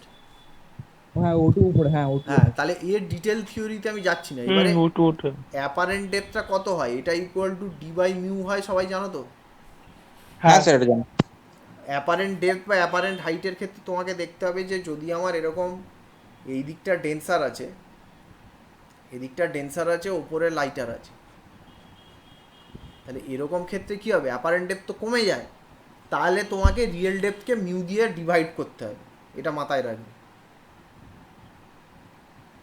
হ্যাঁ ও টু উপরে, হ্যাঁ ও টু। হ্যাঁ, তাহলে এর ডিটেল থিওরিতে আমি যাচ্ছি না। হুম, এবারে ওটা ওটা অ্যাপারেন্ট ডেপথটা কত হয়, এটা equal to D by mu হয়, সবাই জানো তো। হ্যাঁ স্যার এটা জানি। অ্যাপারেন্ট ডেপথ বা অ্যাপারেন্ট হাইটের ক্ষেত্রে তোমাকে দেখতে হবে যে যদি আমার এরকম এই দিকটা ডেন্সার আছে, এদিকটা ডেন্সার আছে, ওপরে লাইটার আছে, তাহলে এরকম ক্ষেত্রে কি হবে, অ্যাপারেন্ট ডেপথ তো কমে যায়, তাহলে তোমাকে রিয়েল ডেপথকে মিউ দিয়ে ডিভাইড করতে হবে, এটা মাথায় রাখবে।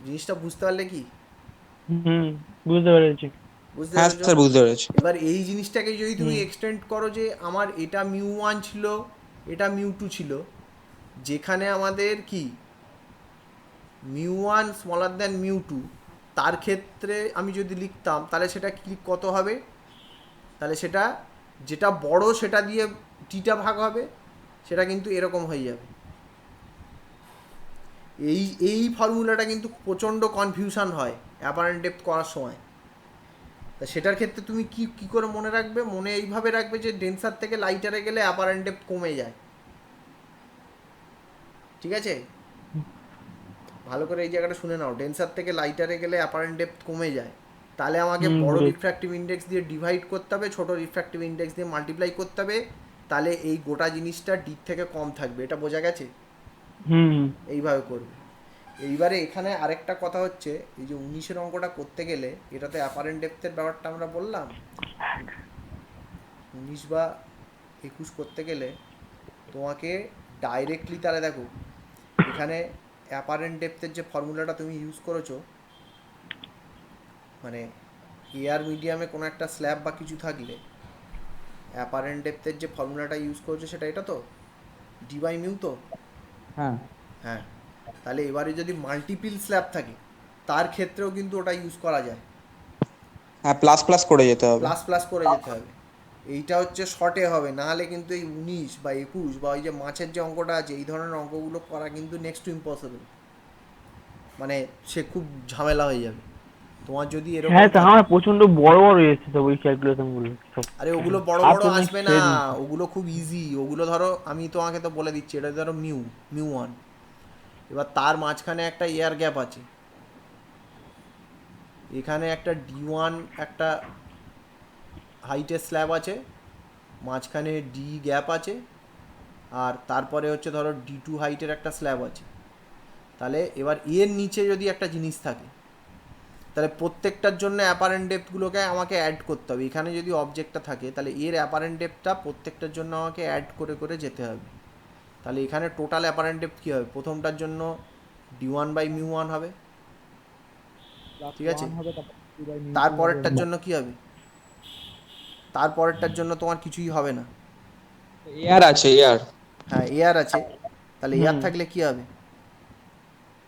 জিনিসটা বুঝতে পারলে কি? হুম, বুঝতে পেরেছি। বুঝতে হ্যাঁ পেরেছো? স্যার বুঝতে পেরেছি। এবার এই জিনিসটাকে যদি তুমি হুম। এক্সটেন্ড করো যে আমার এটা মিউ ওয়ান ছিল, এটা মিউ টু ছিল, যেখানে আমাদের কি mu one smaller than mu two, তার ক্ষেত্রে আমি যদি লিখতাম তাহলে সেটা কি কত হবে, তাহলে সেটা যেটা বড় সেটা দিয়ে টিটা ভাগ হবে, সেটা কিন্তু এরকম হয়ে যাবে। এই এই ফর্মুলাটা কিন্তু প্রচণ্ড কনফিউশন হয় অ্যাপারেন্ট ডেপথ করার সময়। তা সেটার ক্ষেত্রে তুমি কি কি করে মনে রাখবে, মনে এইভাবে রাখবে যে ডেন্সার থেকে লাইটারে গেলে অ্যাপারেন্ট ডেপথ কমে যায়। ঠিক আছে, ভালো করে এই জায়গাটা শুনে নাও, ডেন্সার থেকে লাইটারে গেলে অ্যাপারেন্ট ডেপথ কমে যায়, তাহলে আমাকে হুম, বড় বুঝেছি। রিফ্র্যাক্টিভ ইন্ডেক্স দিয়ে ডিভাইড করতে হবে, ছোট রিফ্র্যাক্টিভ ইন্ডেক্স দিয়ে মাল্টিপ্লাই করতে হবে, তাহলে এই গোটা জিনিসটা ডি থেকে কম থাকবে। এটা বোঝা গেছে? হুম হুম। এইভাবে করবে। এইবারে এখানে আরেকটা কথা হচ্ছে, এই যে 19-এর অঙ্কটা করতে গেলে এটাতে অ্যাপারেন্ট ডেপথের ব্যাপারটা আমরা বললাম, 19 বা 21 করতে গেলে তোমাকে ডাইরেক্টলি, তাহলে দেখো এখানে অ্যাপারেন্ট ডেপথের যে ফর্মুলাটা তুমি ইউজ করেছো, মানে এয়ার মিডিয়ামে কোনো একটা স্ল্যাব বা কিছু থাকলে অ্যাপারেন্ট ডেপথের যে ফর্মুলাটা ইউজ করেছো সেটা এটা তো ডি বাই মিউ তো। হ্যাঁ হ্যাঁ, তাহলে এবারে যদি মাল্টিপিল স্ল্যাব থাকে তার ক্ষেত্রেও কিন্তু ওটা ইউজ করা যায়, হ্যাঁ প্লাস প্লাস করে যেতে হবে। প্লাস প্লাস করে যেতে হবে। এইটা হচ্ছে শর্টে হবে, নাহলে কিন্তু এই 19 বা 21 বা ওই যে মাছের যে অঙ্কটা আছে, এই ধরনের অঙ্কগুলো করা কিন্তু নেক্সট টু ইম্পসিবল, মানে সে খুব ঝামেলা হয়ে যাবে তোমার যদি এরকম হ্যাঁ, তা থাকে। আমার প্রচন্ড বড় বড় এসেছে সব ওই ক্যালকুলেশন গুলো সব। আরে ওগুলো বড় আর বড় তো আমি আসবে না, ছেড়ে দিয়েছি। ওগুলো খুব ইজি। ওগুলো ধরো আমি তোমাকে তো বলে দিচ্ছি, এটা ধরো মিউ, মিউ ওয়ান, এবার তার মাঝখানে একটা এয়ার গ্যাপ আছে, এখানে একটা ডি ওয়ান একটা হাইটের স্ল্যাব আছে, মাঝখানে ডি গ্যাপ আছে, আর তারপরে হচ্ছে ধরো ডি টু হাইটের একটা স্ল্যাব আছে। তাহলে এবার এর নিচে যদি একটা জিনিস থাকে, তাহলে প্রত্যেকটার জন্য অ্যাপারেন্ট ডেপথগুলোকে আমাকে অ্যাড করতে হবে। এখানে যদি অবজেক্টটা থাকে তাহলে এর অ্যাপারেন্ট ডেপথটা প্রত্যেকটার জন্য আমাকে অ্যাড করে করে যেতে হবে। তাহলে এখানে টোটাল অ্যাপারেন্ট ডেপথ কী হবে, প্রথমটার জন্য D one by mu one হবে, ঠিক আছে, তারপরেরটার জন্য কী হবে, তারপরেরটার জন্য তোমার কিছুই হবে না। এয়ার আছে এয়ার। হ্যাঁ, এয়ার আছে, তাহলে এয়ার হুম। থাকলে কী হবে,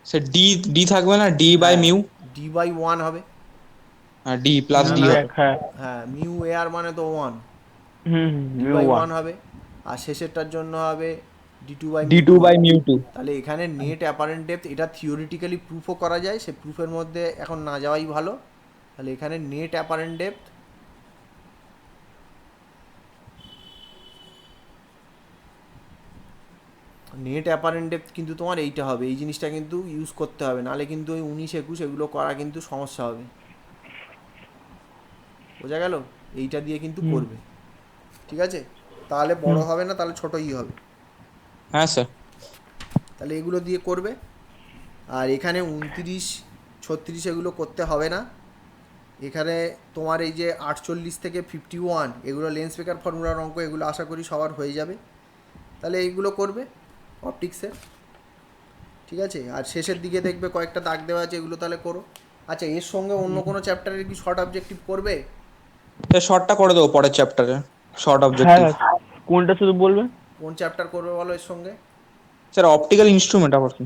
সে ডি ডি থাকবে না, ডি বাই হ্যাঁ মিউ। ডি বাই ওয়ান হবে। হ্যাঁ ডি প্লাস ডি হবে। হ্যাঁ। হ্যাঁ, মিউ এয়ার মানে তো one, hmm hmm, D by one হবে, আর শেষেরটার জন্য হবে D two by D mu two two by হবে। Mu two. তাহলে এখানে নেট অ্যাপারেন্ট ডেপথ, এটা থিওরিটিক্যালি প্রুফও করা যায়, সে প্রুফের মধ্যে এখন না যাওয়াই ভালো। তাহলে এখানে net apparent depth net apparent depth কিন্তু তোমার এইটা হবে, এই জিনিসটা কিন্তু ইউজ করতে হবে, নাহলে কিন্তু ওই 19-21 এগুলো করা কিন্তু সমস্যা হবে। বোঝা গেল? এইটা দিয়ে কিন্তু হুম করবে, ঠিক আছে, তাহলে বড় হুম। হবে না, তাহলে ছোটই হবে। হ্যাঁ স্যার। তাহলে এগুলো দিয়ে করবে। আর এখানে 29, 36 এগুলো করতে হবে না। এখানে তোমার এই যে 48 থেকে 51 এগুলো লেন্স বেকার ফর্মুলার অঙ্ক, এগুলো আশা করি সবার হয়ে যাবে। তাহলে এইগুলো করবে অপটিক্সের, ঠিক আছে। আর শেষের দিকে দেখবে কয়েকটা দাগ দেওয়া আছে, এগুলো তাহলে করো। আচ্ছা, এর সঙ্গে অন্য কোনো চ্যাপ্টারের কি শর্ট অবজেক্টিভ করবে? শর্টটা করে দেবো পরের চ্যাপ্টারে, শর্ট হ্যাঁ, অবজেক্টিভ। কোনটা শুধু বলবেন? কোন চ্যাপ্টার করবে বলো এর সঙ্গে? স্যার অপটিক্যাল ইনস্ট্রুমেন্ট আবার কি?